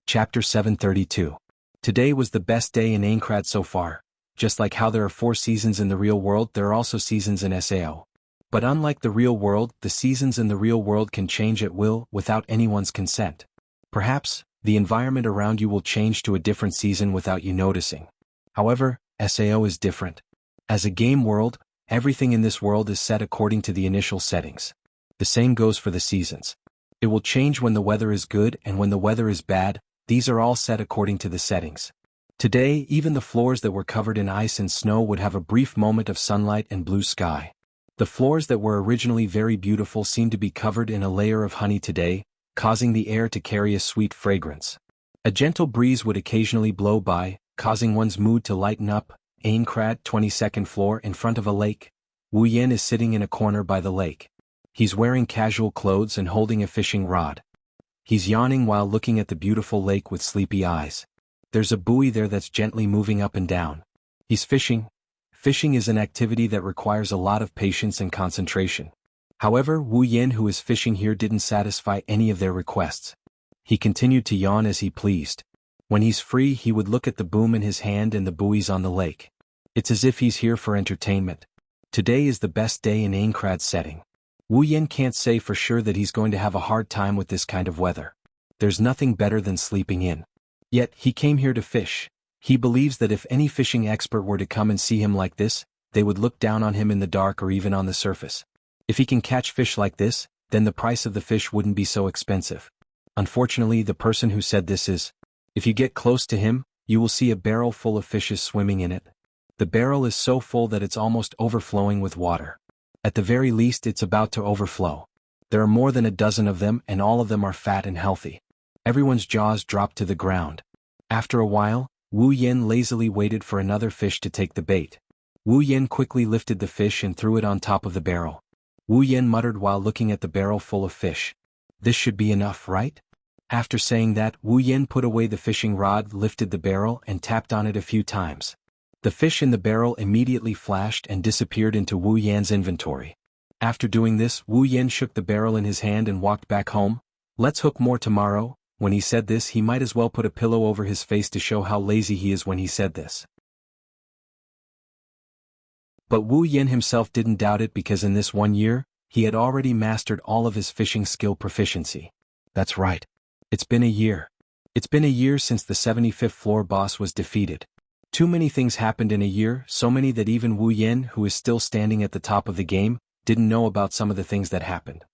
Chapter 732. Today was the best day in Aincrad so far. Just like how there are 4 seasons in the real world, there are also seasons in Sao. But unlike the real world, the seasons in the real world can change at will, without anyone's consent. Perhaps, the environment around you will change to a different season without you noticing. However, Sao is different. As a game world, everything in this world is set according to the initial settings. The same goes for the seasons. It will change when the weather is good and when the weather is bad. These are all set according to the settings. Today, even the floors that were covered in ice and snow would have a brief moment of sunlight and blue sky. The floors that were originally very beautiful seemed to be covered in a layer of honey today, causing the air to carry a sweet fragrance. A gentle breeze would occasionally blow by, causing one's mood to lighten up. Aincrad, 22nd floor, in front of a lake. Wu Yin is sitting in a corner by the lake. He's wearing casual clothes and holding a fishing rod. He's yawning while looking at the beautiful lake with sleepy eyes. There's a buoy there that's gently moving up and down. He's fishing. Fishing is an activity that requires a lot of patience and concentration. However, Wu Yin, who is fishing here, didn't satisfy any of their requests. He continued to yawn as he pleased. When he's free, he would look at the boom in his hand and the buoys on the lake. It's as if he's here for entertainment. Today is the best day in Aincrad's setting. Wu Yin can't say for sure that he's going to have a hard time with this kind of weather. There's nothing better than sleeping in. Yet, he came here to fish. He believes that if any fishing expert were to come and see him like this, they would look down on him in the dark or even on the surface. If he can catch fish like this, then the price of the fish wouldn't be so expensive. Unfortunately, the person who said this is, if you get close to him, you will see a barrel full of fishes swimming in it. The barrel is so full that it's almost overflowing with water. At the very least, it's about to overflow. There are more than a dozen of them, and all of them are fat and healthy. Everyone's jaws dropped to the ground. After a while, Wu Yin lazily waited for another fish to take the bait. Wu Yin quickly lifted the fish and threw it on top of the barrel. Wu Yin muttered while looking at the barrel full of fish. This should be enough, right? After saying that, Wu Yin put away the fishing rod, lifted the barrel, and tapped on it a few times. The fish in the barrel immediately flashed and disappeared into Wu Yan's inventory. After doing this, Wu Yin shook the barrel in his hand and walked back home. Let's hook more tomorrow. When he said this, he might as well put a pillow over his face to show how lazy he is when he said this. But Wu Yin himself didn't doubt it, because in this 1 year, he had already mastered all of his fishing skill proficiency. That's right. It's been a year. It's been a year since the 75th floor boss was defeated. Too many things happened in a year, so many that even Wu Yin, who is still standing at the top of the game, didn't know about some of the things that happened.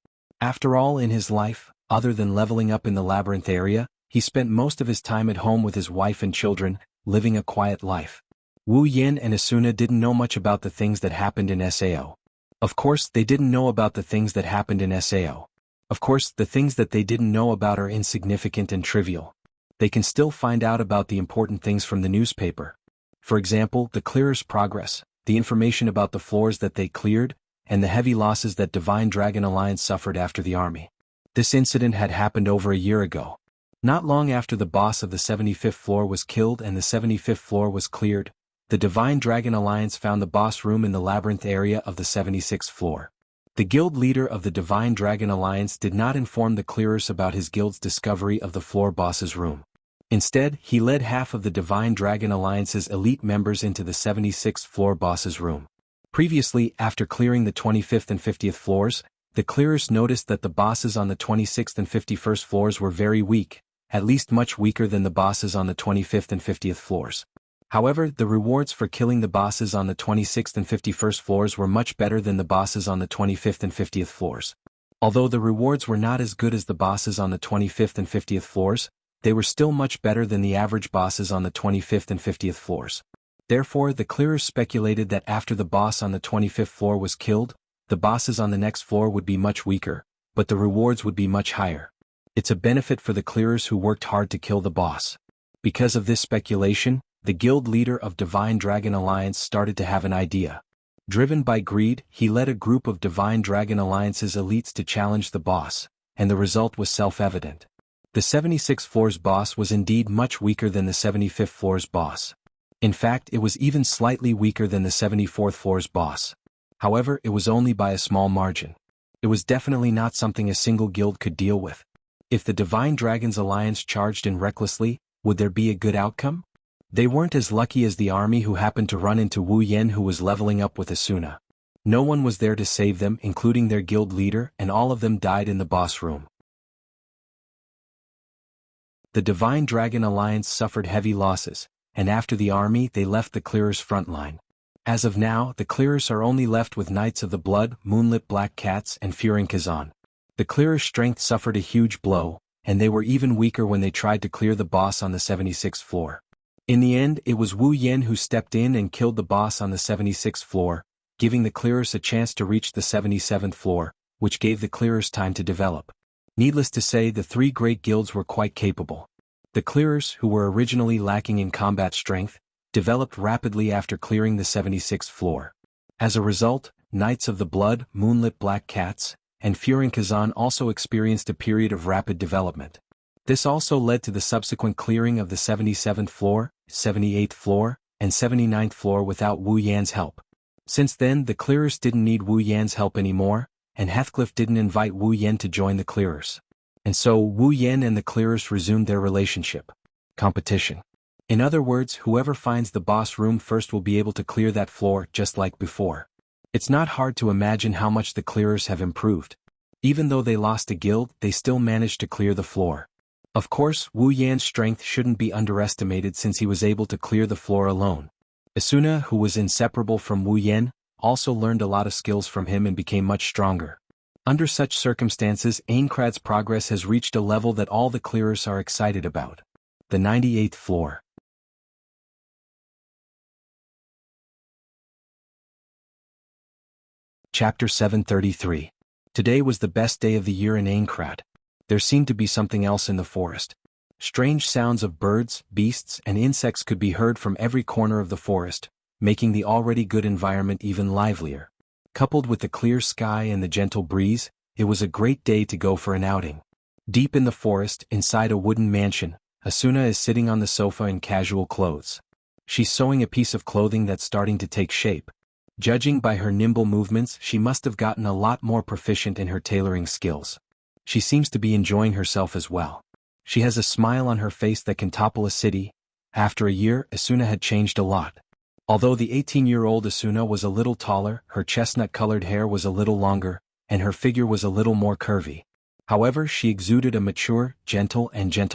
After all, in his life, other than leveling up in the labyrinth area, he spent most of his time at home with his wife and children, living a quiet life. Wu Yin and Asuna didn't know much about the things that happened in Sao. Of course, they didn't know about the things that happened in Sao. Of course, the things that they didn't know about are insignificant and trivial. They can still find out about the important things from the newspaper. For example, the clearer's progress, the information about the floors that they cleared, and the heavy losses that Divine Dragon Alliance suffered after the army. This incident had happened over a year ago. Not long after the boss of the 75th floor was killed and the 75th floor was cleared, the Divine Dragon Alliance found the boss room in the labyrinth area of the 76th floor. The guild leader of the Divine Dragon Alliance did not inform the clearers about his guild's discovery of the floor boss's room. Instead, he led half of the Divine Dragon Alliance's elite members into the 76th floor boss's room. Previously, after clearing the 25th and 50th floors, the clearers noticed that the bosses on the 26th and 51st floors were very weak, at least much weaker than the bosses on the 25th and 50th floors. However, the rewards for killing the bosses on the 26th and 51st floors were much better than the bosses on the 25th and 50th floors. Although the rewards were not as good as the bosses on the 25th and 50th floors, they were still much better than the average bosses on the 25th and 50th floors. Therefore, the clearers speculated that after the boss on the 25th floor was killed, the bosses on the next floor would be much weaker, but the rewards would be much higher. It's a benefit for the clearers who worked hard to kill the boss. Because of this speculation, the guild leader of Divine Dragon Alliance started to have an idea. Driven by greed, he led a group of Divine Dragon Alliance's elites to challenge the boss, and the result was self-evident. The 76th floor's boss was indeed much weaker than the 75th floor's boss. In fact, it was even slightly weaker than the 74th floor's boss. However, it was only by a small margin. It was definitely not something a single guild could deal with. If the Divine Dragons Alliance charged in recklessly, would there be a good outcome? They weren't as lucky as the army, who happened to run into Wu Yin, who was leveling up with Asuna. No one was there to save them, including their guild leader, and all of them died in the boss room. The Divine Dragon Alliance suffered heavy losses, and after the army they left the clearers' front line. As of now, the clearers are only left with Knights of the Blood, Moonlit Black Cats, and Fearing Kazan. The clearers' strength suffered a huge blow, and they were even weaker when they tried to clear the boss on the 76th floor. In the end, it was Wu Yin who stepped in and killed the boss on the 76th floor, giving the clearers a chance to reach the 77th floor, which gave the clearers time to develop. Needless to say, the three great guilds were quite capable. The clearers, who were originally lacking in combat strength, developed rapidly after clearing the 76th floor. As a result, Knights of the Blood, Moonlit Black Cats, and Fearing Kazan also experienced a period of rapid development. This also led to the subsequent clearing of the 77th floor, 78th floor, and 79th floor without Wu Yan's help. Since then the clearers didn't need Wu Yan's help anymore, and Heathcliff didn't invite Wu Yan to join the clearers. And so Wu Yan and the clearers resumed their relationship. Competition. In other words, whoever finds the boss room first will be able to clear that floor just like before. It's not hard to imagine how much the clearers have improved. Even though they lost a guild, they still managed to clear the floor. Of course, Wu Yan's strength shouldn't be underestimated since he was able to clear the floor alone. Asuna, who was inseparable from Wu Yan, also learned a lot of skills from him and became much stronger. Under such circumstances, Aincrad's progress has reached a level that all the clearers are excited about. The 98th floor. Chapter 733. Today was the best day of the year in Aincrad. There seemed to be something else in the forest. Strange sounds of birds, beasts, and insects could be heard from every corner of the forest, making the already good environment even livelier. Coupled with the clear sky and the gentle breeze, it was a great day to go for an outing. Deep in the forest, inside a wooden mansion, Asuna is sitting on the sofa in casual clothes. She's sewing a piece of clothing that's starting to take shape. Judging by her nimble movements, she must have gotten a lot more proficient in her tailoring skills. She seems to be enjoying herself as well. She has a smile on her face that can topple a city. After a year, Asuna had changed a lot. Although the 18-year-old Asuna was a little taller, her chestnut-colored hair was a little longer, and her figure was a little more curvy. However, she exuded a mature, gentle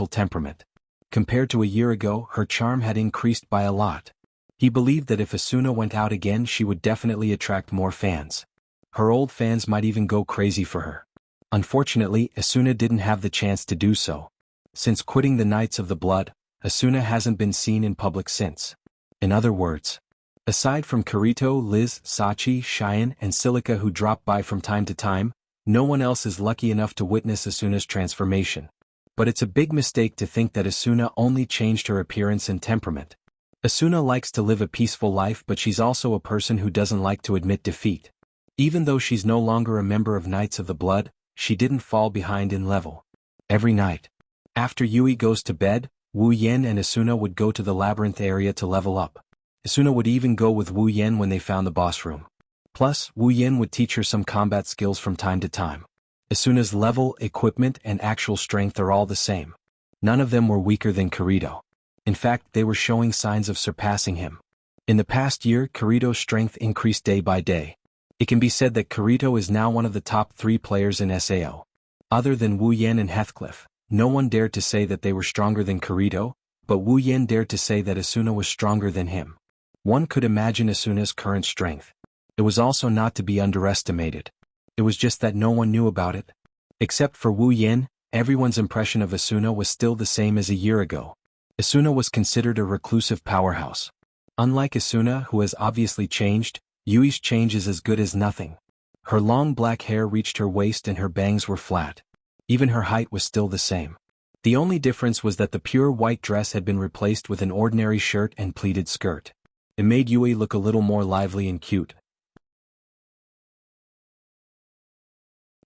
temperament. Compared to a year ago, her charm had increased by a lot. He believed that if Asuna went out again, she would definitely attract more fans. Her old fans might even go crazy for her. Unfortunately, Asuna didn't have the chance to do so. Since quitting the Knights of the Blood, Asuna hasn't been seen in public since. In other words, aside from Kirito, Liz, Sachi, Cheyenne, and Silica who drop by from time to time, no one else is lucky enough to witness Asuna's transformation. But it's a big mistake to think that Asuna only changed her appearance and temperament. Asuna likes to live a peaceful life, but she's also a person who doesn't like to admit defeat. Even though she's no longer a member of Knights of the Blood, she didn't fall behind in level. Every night, after Yui goes to bed, Wu Yan and Asuna would go to the labyrinth area to level up. Asuna would even go with Wu Yan when they found the boss room. Plus, Wu Yan would teach her some combat skills from time to time. Asuna's level, equipment, and actual strength are all the same. None of them were weaker than Kirito. In fact, they were showing signs of surpassing him. In the past year, Kirito's strength increased day by day. It can be said that Kirito is now one of the top 3 players in SAO. Other than Wu Yan and Heathcliff, no one dared to say that they were stronger than Kirito, but Wu Yan dared to say that Asuna was stronger than him. One could imagine Asuna's current strength. It was also not to be underestimated. It was just that no one knew about it. Except for Wu Yan, everyone's impression of Asuna was still the same as a year ago. Asuna was considered a reclusive powerhouse. Unlike Asuna, who has obviously changed, Yui's change is as good as nothing. Her long black hair reached her waist and her bangs were flat. Even her height was still the same. The only difference was that the pure white dress had been replaced with an ordinary shirt and pleated skirt. It made Yui look a little more lively and cute.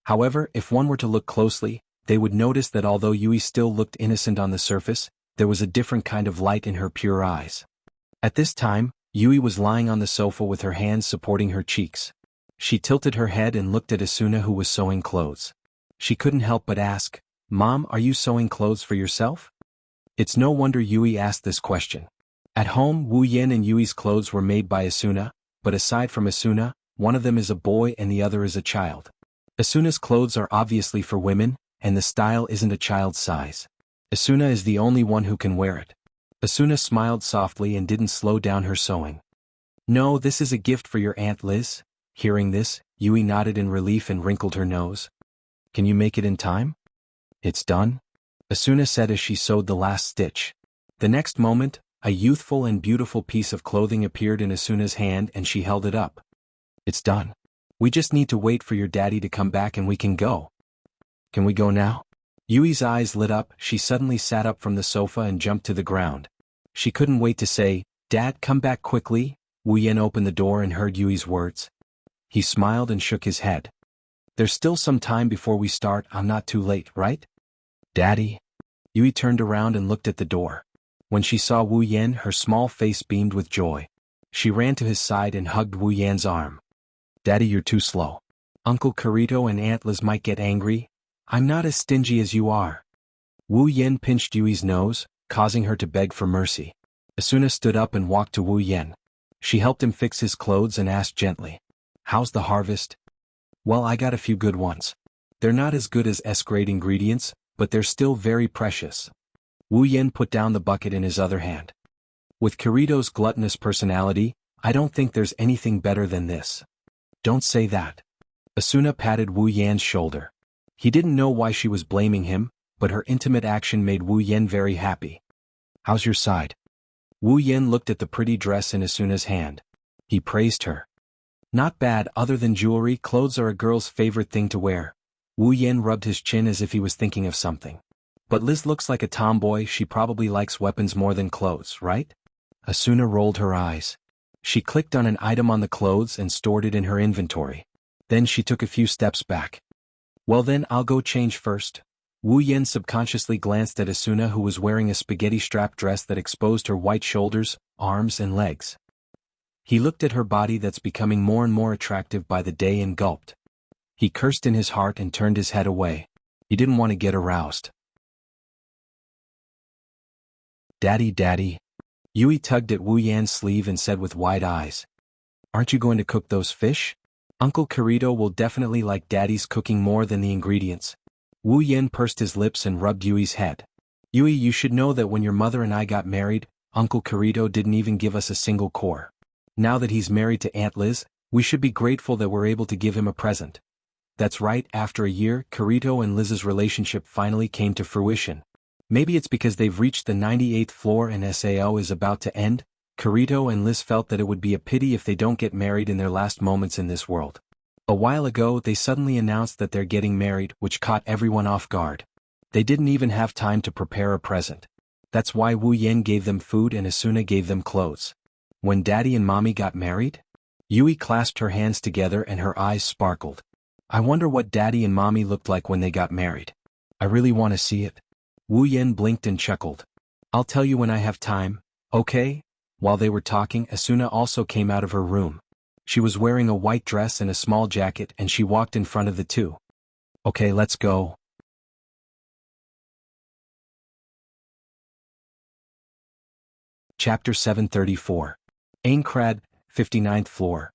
However, if one were to look closely, they would notice that although Yui still looked innocent on the surface, there was a different kind of light in her pure eyes. At this time, Yui was lying on the sofa with her hands supporting her cheeks. She tilted her head and looked at Asuna, who was sewing clothes. She couldn't help but ask, "Mom, are you sewing clothes for yourself?" It's no wonder Yui asked this question. At home, Wu Yan and Yui's clothes were made by Asuna, but aside from Asuna, one of them is a boy and the other is a child. Asuna's clothes are obviously for women, and the style isn't a child's size. Asuna is the only one who can wear it. Asuna smiled softly and didn't slow down her sewing. "No, this is a gift for your Aunt Liz." Hearing this, Yui nodded in relief and wrinkled her nose. "Can you make it in time?" "It's done," Asuna said as she sewed the last stitch. The next moment, a youthful and beautiful piece of clothing appeared in Asuna's hand and she held it up. "It's done. We just need to wait for your daddy to come back and we can go." "Can we go now?" Yui's eyes lit up. She suddenly sat up from the sofa and jumped to the ground. She couldn't wait to say, "Dad, come back quickly." Wu Yan opened the door and heard Yui's words. He smiled and shook his head. "There's still some time before we start. I'm not too late, right?" "Daddy?" Yui turned around and looked at the door. When she saw Wu Yan, her small face beamed with joy. She ran to his side and hugged Wu Yan's arm. "Daddy, you're too slow. Uncle Kirito and Aunt Liz might get angry. I'm not as stingy as you are." Wu Yan pinched Yui's nose, causing her to beg for mercy. Asuna stood up and walked to Wu Yan. She helped him fix his clothes and asked gently, "How's the harvest?" "Well, I got a few good ones. They're not as good as S-grade ingredients, but they're still very precious." Wu Yan put down the bucket in his other hand. "With Kirito's gluttonous personality, I don't think there's anything better than this." "Don't say that." Asuna patted Wu Yan's shoulder. He didn't know why she was blaming him, but her intimate action made Wu Yan very happy. "How's your side?" Wu Yan looked at the pretty dress in Asuna's hand. He praised her. "Not bad. Other than jewelry, clothes are a girl's favorite thing to wear." Wu Yan rubbed his chin as if he was thinking of something. "But Liz looks like a tomboy. She probably likes weapons more than clothes, right?" Asuna rolled her eyes. She clicked on an item on the clothes and stored it in her inventory. Then she took a few steps back. "Well then, I'll go change first." Wu Yan subconsciously glanced at Asuna, who was wearing a spaghetti strap dress that exposed her white shoulders, arms and legs. He looked at her body that's becoming more and more attractive by the day and gulped. He cursed in his heart and turned his head away. He didn't want to get aroused. "Daddy, Daddy." Yui tugged at Wu Yan's sleeve and said with wide eyes, "Aren't you going to cook those fish? Uncle Kirito will definitely like Daddy's cooking more than the ingredients." Wu Yan pursed his lips and rubbed Yui's head. "Yui, you should know that when your mother and I got married, Uncle Kirito didn't even give us a single core. Now that he's married to Aunt Liz, we should be grateful that we're able to give him a present." That's right, after a year, Kirito and Liz's relationship finally came to fruition. Maybe it's because they've reached the 98th floor and SAO is about to end. Kirito and Liz felt that it would be a pity if they don't get married in their last moments in this world. A while ago, they suddenly announced that they're getting married, which caught everyone off guard. They didn't even have time to prepare a present. That's why Wu Yan gave them food and Asuna gave them clothes. When Daddy and Mommy got married? Yui clasped her hands together and her eyes sparkled. "I wonder what Daddy and Mommy looked like when they got married. I really want to see it." Wu Yan blinked and chuckled. "I'll tell you when I have time, okay?" While they were talking, Asuna also came out of her room. She was wearing a white dress and a small jacket and she walked in front of the two. "Okay, let's go." Chapter 734. Aincrad, 59th floor.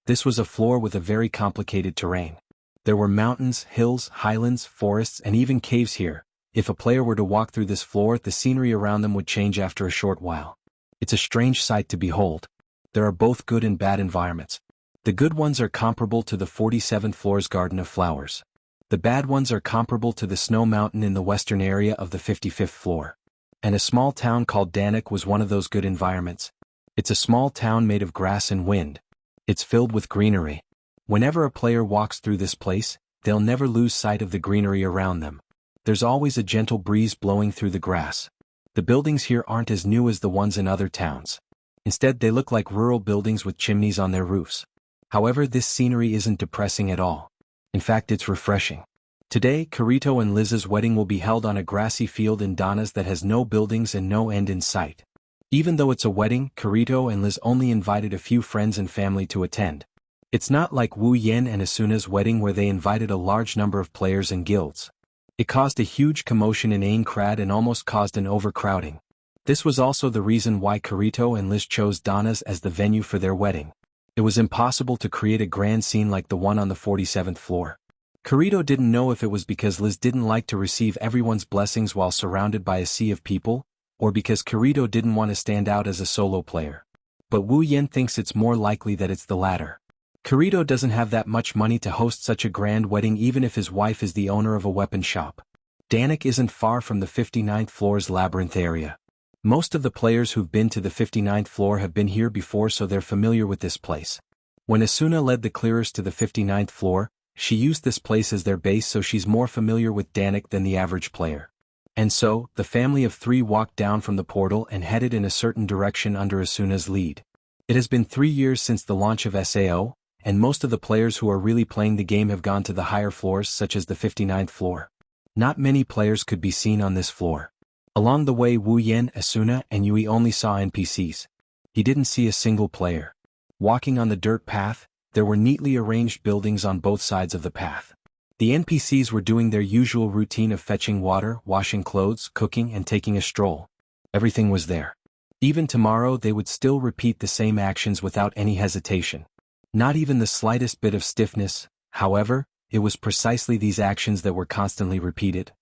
This was a floor with a very complicated terrain. There were mountains, hills, highlands, forests, and even caves here. If a player were to walk through this floor, the scenery around them would change after a short while. It's a strange sight to behold. There are both good and bad environments. The good ones are comparable to the 47th floor's Garden of Flowers. The bad ones are comparable to the Snow Mountain in the western area of the 55th floor. And a small town called Danik was one of those good environments. It's a small town made of grass and wind. It's filled with greenery. Whenever a player walks through this place, they'll never lose sight of the greenery around them. There's always a gentle breeze blowing through the grass. The buildings here aren't as new as the ones in other towns. Instead, they look like rural buildings with chimneys on their roofs. However, this scenery isn't depressing at all. In fact, it's refreshing. Today, Kirito and Liz's wedding will be held on a grassy field in Danas that has no buildings and no end in sight. Even though it's a wedding, Kirito and Liz only invited a few friends and family to attend. It's not like Wu Yan and Asuna's wedding where they invited a large number of players and guilds. It caused a huge commotion in Aincrad and almost caused an overcrowding. This was also the reason why Kirito and Liz chose Danas as the venue for their wedding. It was impossible to create a grand scene like the one on the 47th floor. Kirito didn't know if it was because Liz didn't like to receive everyone's blessings while surrounded by a sea of people, or because Kirito didn't want to stand out as a solo player. But Wu Yan thinks it's more likely that it's the latter. Kirito doesn't have that much money to host such a grand wedding even if his wife is the owner of a weapon shop. Danik isn't far from the 59th floor's labyrinth area. Most of the players who've been to the 59th floor have been here before, so they're familiar with this place. When Asuna led the clearers to the 59th floor, she used this place as their base, so she's more familiar with Danik than the average player. And so, the family of three walked down from the portal and headed in a certain direction under Asuna's lead. It has been 3 years since the launch of SAO, and most of the players who are really playing the game have gone to the higher floors such as the 59th floor. Not many players could be seen on this floor. Along the way, Wu Yan, Asuna, and Yui only saw NPCs. He didn't see a single player. Walking on the dirt path, there were neatly arranged buildings on both sides of the path. The NPCs were doing their usual routine of fetching water, washing clothes, cooking, and taking a stroll. Everything was there. Even tomorrow they would still repeat the same actions without any hesitation. Not even the slightest bit of stiffness. However, it was precisely these actions that were constantly repeated.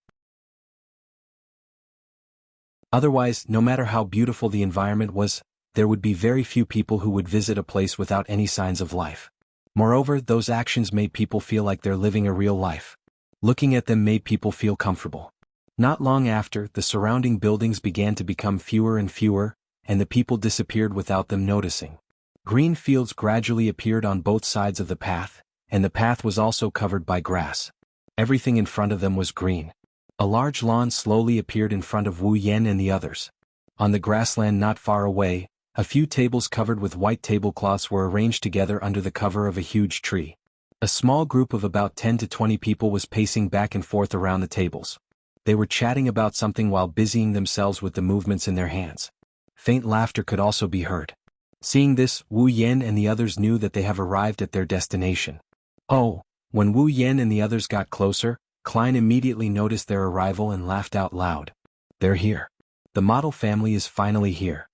Otherwise, no matter how beautiful the environment was, there would be very few people who would visit a place without any signs of life. Moreover, those actions made people feel like they're living a real life. Looking at them made people feel comfortable. Not long after, the surrounding buildings began to become fewer and fewer, and the people disappeared without them noticing. Green fields gradually appeared on both sides of the path, and the path was also covered by grass. Everything in front of them was green. A large lawn slowly appeared in front of Wu Yan and the others. On the grassland not far away, a few tables covered with white tablecloths were arranged together under the cover of a huge tree. A small group of about 10 to 20 people was pacing back and forth around the tables. They were chatting about something while busying themselves with the movements in their hands. Faint laughter could also be heard. Seeing this, Wu Yan and the others knew that they have arrived at their destination. Oh, when Wu Yan and the others got closer, Klein immediately noticed their arrival and laughed out loud. They're here. The model family is finally here.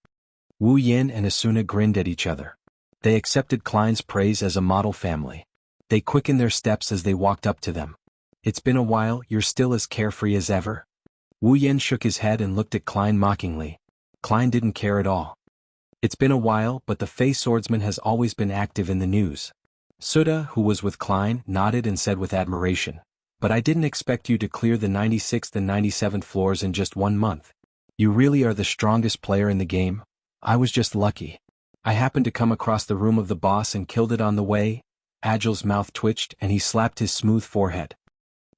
Wu Yan and Asuna grinned at each other. They accepted Klein's praise as a model family. They quickened their steps as they walked up to them. It's been a while, you're still as carefree as ever? Wu Yan shook his head and looked at Klein mockingly. Klein didn't care at all. It's been a while, but the Fey swordsman has always been active in the news. Suda, who was with Klein, nodded and said with admiration. But I didn't expect you to clear the 96th and 97th floors in just 1 month. You really are the strongest player in the game. I was just lucky. I happened to come across the room of the boss and killed it on the way. Agile's mouth twitched and he slapped his smooth forehead.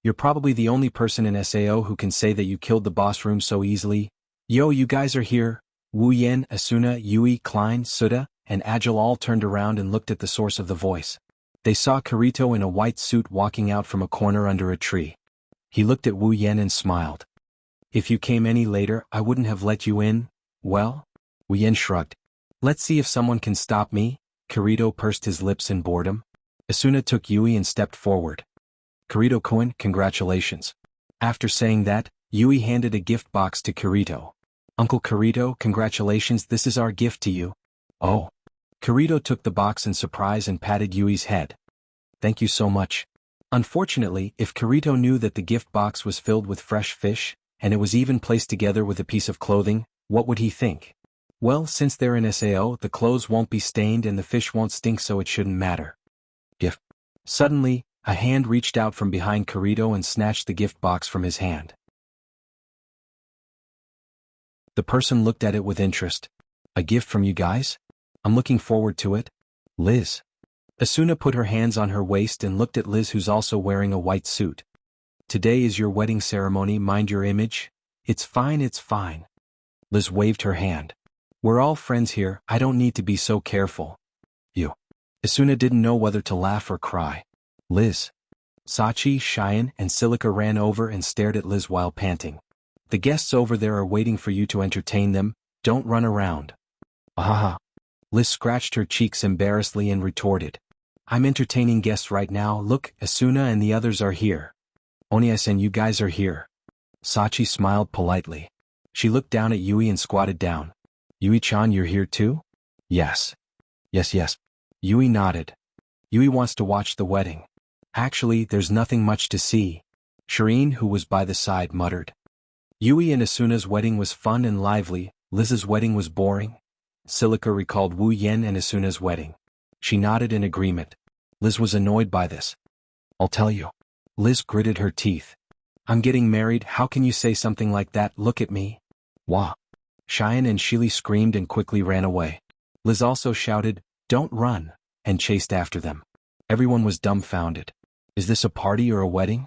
You're probably the only person in SAO who can say that you killed the boss room so easily. Yo, you guys are here. Wu Yan, Asuna, Yui, Klein, Suda, and Agile all turned around and looked at the source of the voice. They saw Kirito in a white suit walking out from a corner under a tree. He looked at Wu Yan and smiled. If you came any later, I wouldn't have let you in. Well? Wu Yan shrugged. Let's see if someone can stop me. Kirito pursed his lips in boredom. Asuna took Yui and stepped forward. Kirito-kun, congratulations. After saying that, Yui handed a gift box to Kirito. Uncle Kirito, congratulations, this is our gift to you. Oh. Kirito took the box in surprise and patted Yui's head. Thank you so much. Unfortunately, if Kirito knew that the gift box was filled with fresh fish, and it was even placed together with a piece of clothing, what would he think? Well, since they're in SAO, the clothes won't be stained and the fish won't stink, so it shouldn't matter. Gift. Suddenly, a hand reached out from behind Kirito and snatched the gift box from his hand. The person looked at it with interest. A gift from you guys? I'm looking forward to it. Liz. Asuna put her hands on her waist and looked at Liz, who's also wearing a white suit. Today is your wedding ceremony, mind your image. It's fine, it's fine. Liz waved her hand. We're all friends here, I don't need to be so careful. You. Asuna didn't know whether to laugh or cry. Liz. Sachi, Cheyenne, and Silica ran over and stared at Liz while panting. The guests over there are waiting for you to entertain them, don't run around. Ahaha. Liz scratched her cheeks embarrassedly and retorted. I'm entertaining guests right now, look, Asuna and the others are here. Onias and you guys are here. Sachi smiled politely. She looked down at Yui and squatted down. Yui-chan, you're here too? Yes. Yes. Yui nodded. Yui wants to watch the wedding. Actually, there's nothing much to see. Shireen, who was by the side, muttered. Yui and Asuna's wedding was fun and lively, Liz's wedding was boring. Silica recalled Wu Yan and Asuna's wedding. She nodded in agreement. Liz was annoyed by this. I'll tell you. Liz gritted her teeth. I'm getting married, how can you say something like that, look at me. Wah. Cheyenne and Sheely screamed and quickly ran away. Liz also shouted, don't run, and chased after them. Everyone was dumbfounded. Is this a party or a wedding?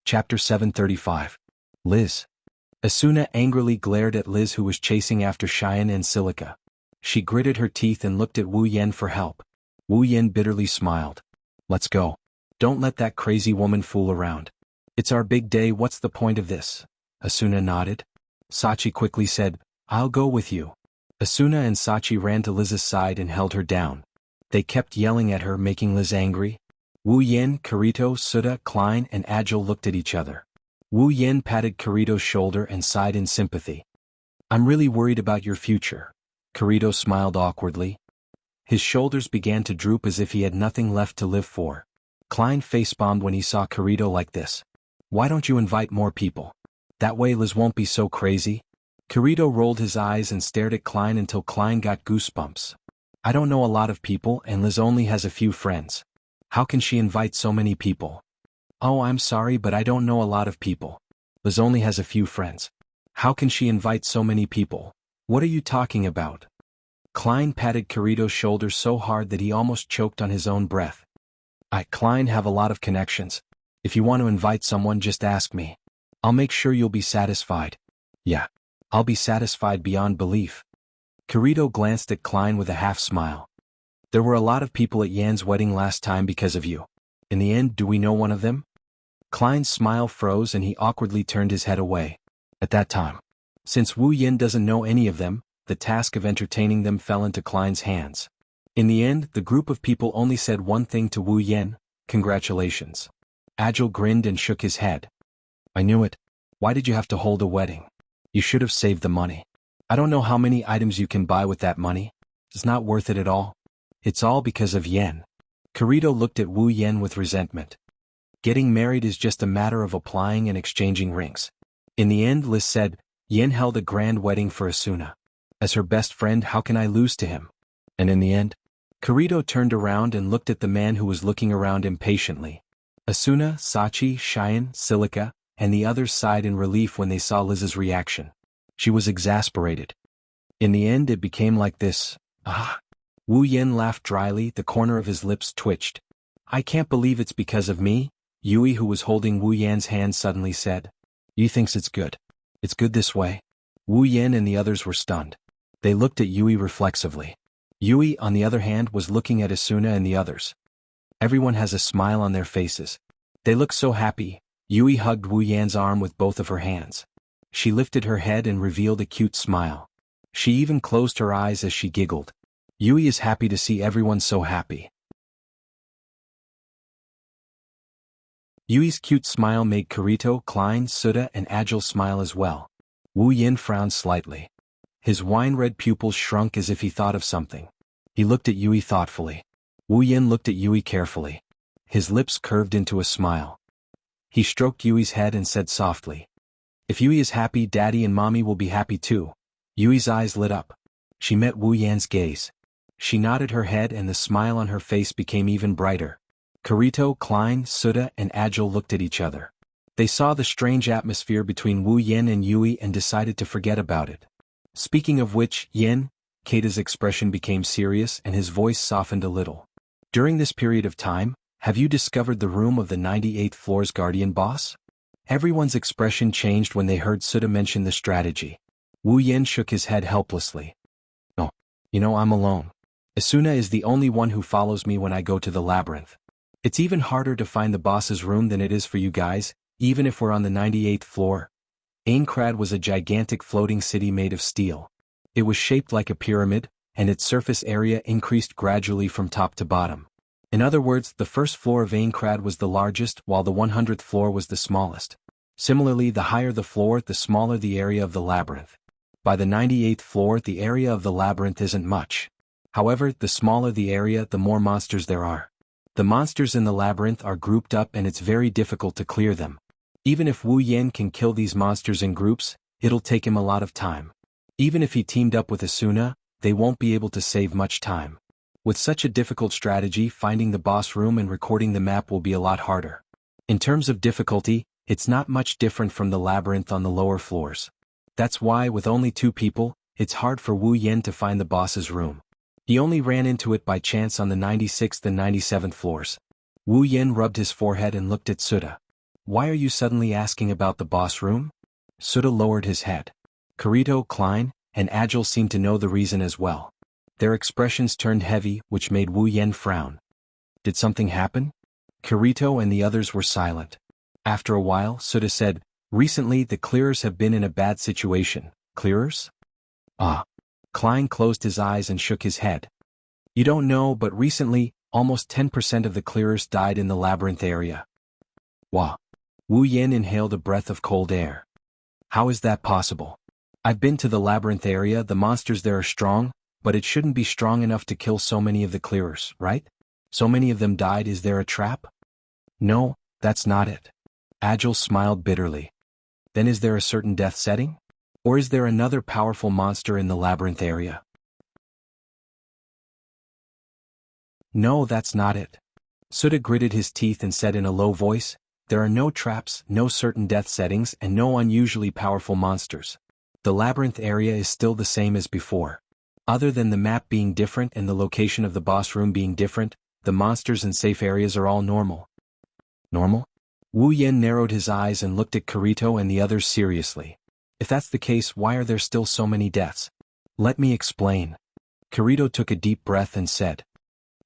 Chapter 735. Liz. Asuna angrily glared at Liz, who was chasing after Cheyenne and Silica. She gritted her teeth and looked at Wu Yan for help. Wu Yan bitterly smiled. Let's go. Don't let that crazy woman fool around. It's our big day, what's the point of this? Asuna nodded. Sachi quickly said, I'll go with you. Asuna and Sachi ran to Liz's side and held her down. They kept yelling at her, making Liz angry. Wu Yin, Kirito, Suda, Klein, and Agile looked at each other. Wu Yin patted Kirito's shoulder and sighed in sympathy. I'm really worried about your future. Kirito smiled awkwardly. His shoulders began to droop as if he had nothing left to live for. Klein facepalmed when he saw Kirito like this. Why don't you invite more people? That way Liz won't be so crazy. Kirito rolled his eyes and stared at Klein until Klein got goosebumps. I don't know a lot of people and Liz only has a few friends. How can she invite so many people? Oh, I'm sorry, but I don't know a lot of people. Liz only has a few friends. How can she invite so many people? What are you talking about? Klein patted Kirito's shoulder so hard that he almost choked on his own breath. Klein have a lot of connections. If you want to invite someone, just ask me. I'll make sure you'll be satisfied. Yeah. I'll be satisfied beyond belief. Kirito glanced at Klein with a half smile. There were a lot of people at Yan's wedding last time because of you. In the end, do we know one of them? Klein's smile froze and he awkwardly turned his head away. At that time. Since Wu Yin doesn't know any of them, the task of entertaining them fell into Klein's hands. In the end, the group of people only said one thing to Wu Yin: congratulations. Agile grinned and shook his head. I knew it. Why did you have to hold a wedding? You should have saved the money. I don't know how many items you can buy with that money. It's not worth it at all. It's all because of Yen. Kirito looked at Wu Yen with resentment. Getting married is just a matter of applying and exchanging rings. In the end, Liz said, Yen held a grand wedding for Asuna. As her best friend, how can I lose to him? And in the end, Kirito turned around and looked at the man who was looking around impatiently. Asuna, Sachi, Cheyenne, Silica, and the others sighed in relief when they saw Liz's reaction. She was exasperated. In the end, it became like this. Wu Yen laughed dryly, the corner of his lips twitched. I can't believe it's because of me, Yui, who was holding Wu Yan's hand, suddenly said. Yu thinks it's good. It's good this way. Wu Yen and the others were stunned. They looked at Yui reflexively. Yui, on the other hand, was looking at Asuna and the others. Everyone has a smile on their faces. They look so happy. Yui hugged Wu Yan's arm with both of her hands. She lifted her head and revealed a cute smile. She even closed her eyes as she giggled. Yui is happy to see everyone so happy. Yui's cute smile made Kirito, Klein, Suda, and Agile smile as well. Wu Yin frowned slightly. His wine-red pupils shrunk as if he thought of something. He looked at Yui thoughtfully. Wu Yin looked at Yui carefully. His lips curved into a smile. He stroked Yui's head and said softly, If Yui is happy, Daddy and Mommy will be happy too. Yui's eyes lit up. She met Wu Yan's gaze. She nodded her head and the smile on her face became even brighter. Kirito, Klein, Suda, and Agile looked at each other. They saw the strange atmosphere between Wu Yin and Yui and decided to forget about it. Speaking of which, Yin, Keita's expression became serious and his voice softened a little. During this period of time, have you discovered the room of the 98th floor's guardian boss? Everyone's expression changed when they heard Suda mention the strategy. Wu Yin shook his head helplessly. No. I'm alone. Asuna is the only one who follows me when I go to the labyrinth. It's even harder to find the boss's room than it is for you guys, even if we're on the 98th floor. Aincrad was a gigantic floating city made of steel. It was shaped like a pyramid, and its surface area increased gradually from top to bottom. In other words, the first floor of Aincrad was the largest, while the 100th floor was the smallest. Similarly, the higher the floor, the smaller the area of the labyrinth. By the 98th floor, the area of the labyrinth isn't much. However, the smaller the area, the more monsters there are. The monsters in the labyrinth are grouped up and it's very difficult to clear them. Even if Wu Yen can kill these monsters in groups, it'll take him a lot of time. Even if he teamed up with Asuna, they won't be able to save much time. With such a difficult strategy, finding the boss room and recording the map will be a lot harder. In terms of difficulty, it's not much different from the labyrinth on the lower floors. That's why, with only 2 people, it's hard for Wu Yen to find the boss's room. He only ran into it by chance on the 96th and 97th floors. Wu Yen rubbed his forehead and looked at Suda. Why are you suddenly asking about the boss room? Suda lowered his head. Kirito, Klein, and Agile seemed to know the reason as well. Their expressions turned heavy, which made Wu Yen frown. Did something happen? Kirito and the others were silent. After a while, Suda said, "Recently the clearers have been in a bad situation." "Clearers?" "Ah." Klein closed his eyes and shook his head. "You don't know, but recently, almost 10% of the clearers died in the labyrinth area." "Wah." Wu Yen inhaled a breath of cold air. "How is that possible?" "I've been to the labyrinth area. The monsters there are strong, but it shouldn't be strong enough to kill so many of the clearers, right? So many of them died. Is there a trap?" "No, that's not it." Agile smiled bitterly. "Then is there a certain death setting? Or is there another powerful monster in the labyrinth area?" "No, that's not it." Suda gritted his teeth and said in a low voice, "There are no traps, no certain death settings, and no unusually powerful monsters. The labyrinth area is still the same as before. Other than the map being different and the location of the boss room being different, the monsters and safe areas are all normal." "Normal?" Wu Yen narrowed his eyes and looked at Kirito and the others seriously. "If that's the case, why are there still so many deaths?" "Let me explain." Kirito took a deep breath and said,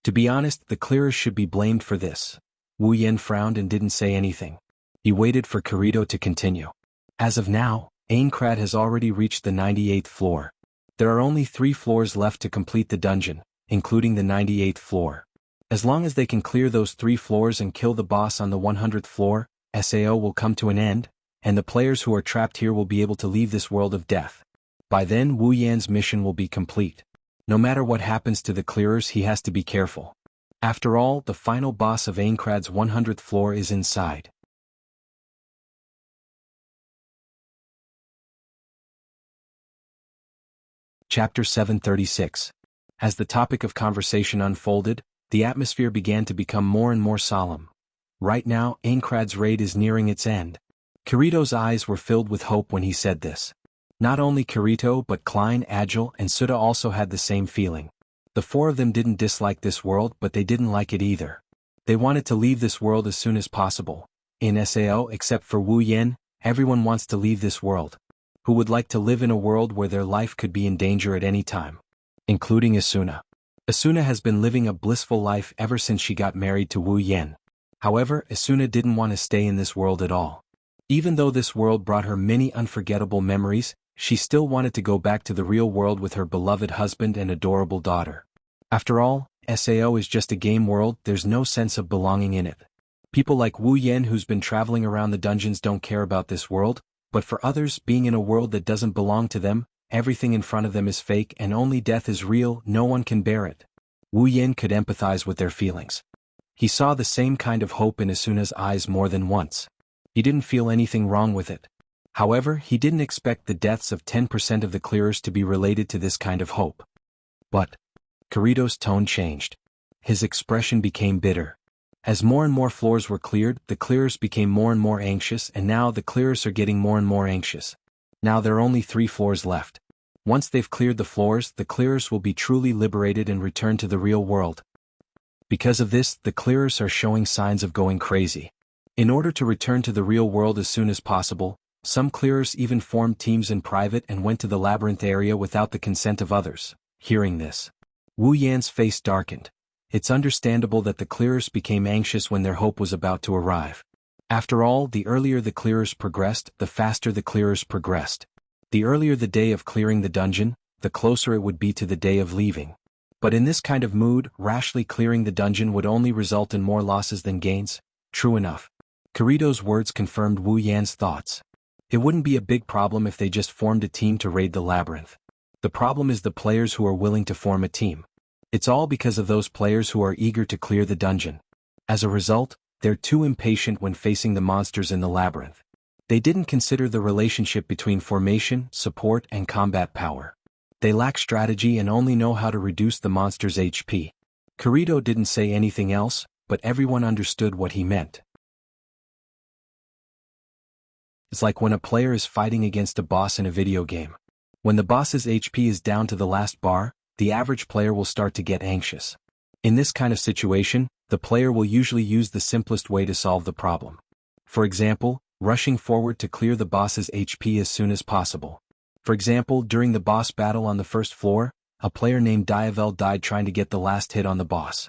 "To be honest, the clearers should be blamed for this." Wu Yen frowned and didn't say anything. He waited for Kirito to continue. "As of now, Aincrad has already reached the 98th floor. There are only 3 floors left to complete the dungeon, including the 98th floor. As long as they can clear those 3 floors and kill the boss on the 100th floor, SAO will come to an end, and the players who are trapped here will be able to leave this world of death. By then Wu Yan's mission will be complete. No matter what happens to the clearers, he has to be careful. After all, the final boss of Aincrad's 100th floor is inside." Chapter 736. As the topic of conversation unfolded, the atmosphere began to become more and more solemn. Right now, Aincrad's raid is nearing its end. Kirito's eyes were filled with hope when he said this. Not only Kirito but Klein, Agile, and Suda also had the same feeling. The 4 of them didn't dislike this world, but they didn't like it either. They wanted to leave this world as soon as possible. In SAO, except for Wu Yen, everyone wants to leave this world. Who would like to live in a world where their life could be in danger at any time? Including Asuna. Asuna has been living a blissful life ever since she got married to Wu Yen. However, Asuna didn't want to stay in this world at all. Even though this world brought her many unforgettable memories, she still wanted to go back to the real world with her beloved husband and adorable daughter. After all, SAO is just a game world. There's no sense of belonging in it. People like Wu Yen who's been traveling around the dungeons don't care about this world, but for others, being in a world that doesn't belong to them, everything in front of them is fake and only death is real, no one can bear it. Wu Yen could empathize with their feelings. He saw the same kind of hope in Asuna's eyes more than once. He didn't feel anything wrong with it. However, he didn't expect the deaths of 10% of the clearers to be related to this kind of hope. But Kirito's tone changed. His expression became bitter. As more and more floors were cleared, the clearers became more and more anxious, and now the clearers are getting more and more anxious. Now there are only 3 floors left. Once they've cleared the floors, the clearers will be truly liberated and return to the real world. Because of this, the clearers are showing signs of going crazy. In order to return to the real world as soon as possible, some clearers even formed teams in private and went to the labyrinth area without the consent of others. Hearing this, Wu Yan's face darkened. It's understandable that the clearers became anxious when their hope was about to arrive. After all, the earlier the clearers progressed, the faster the clearers progressed. The earlier the day of clearing the dungeon, the closer it would be to the day of leaving. But in this kind of mood, rashly clearing the dungeon would only result in more losses than gains. True enough. Kirito's words confirmed Wu Yan's thoughts. It wouldn't be a big problem if they just formed a team to raid the labyrinth. The problem is the players who are willing to form a team. It's all because of those players who are eager to clear the dungeon. As a result, they're too impatient when facing the monsters in the labyrinth. They didn't consider the relationship between formation, support, and combat power. They lack strategy and only know how to reduce the monster's HP. Kirito didn't say anything else, but everyone understood what he meant. It's like when a player is fighting against a boss in a video game. When the boss's HP is down to the last bar, the average player will start to get anxious. In this kind of situation, the player will usually use the simplest way to solve the problem. For example, rushing forward to clear the boss's HP as soon as possible. For example, during the boss battle on the first floor, a player named Diavel died trying to get the last hit on the boss.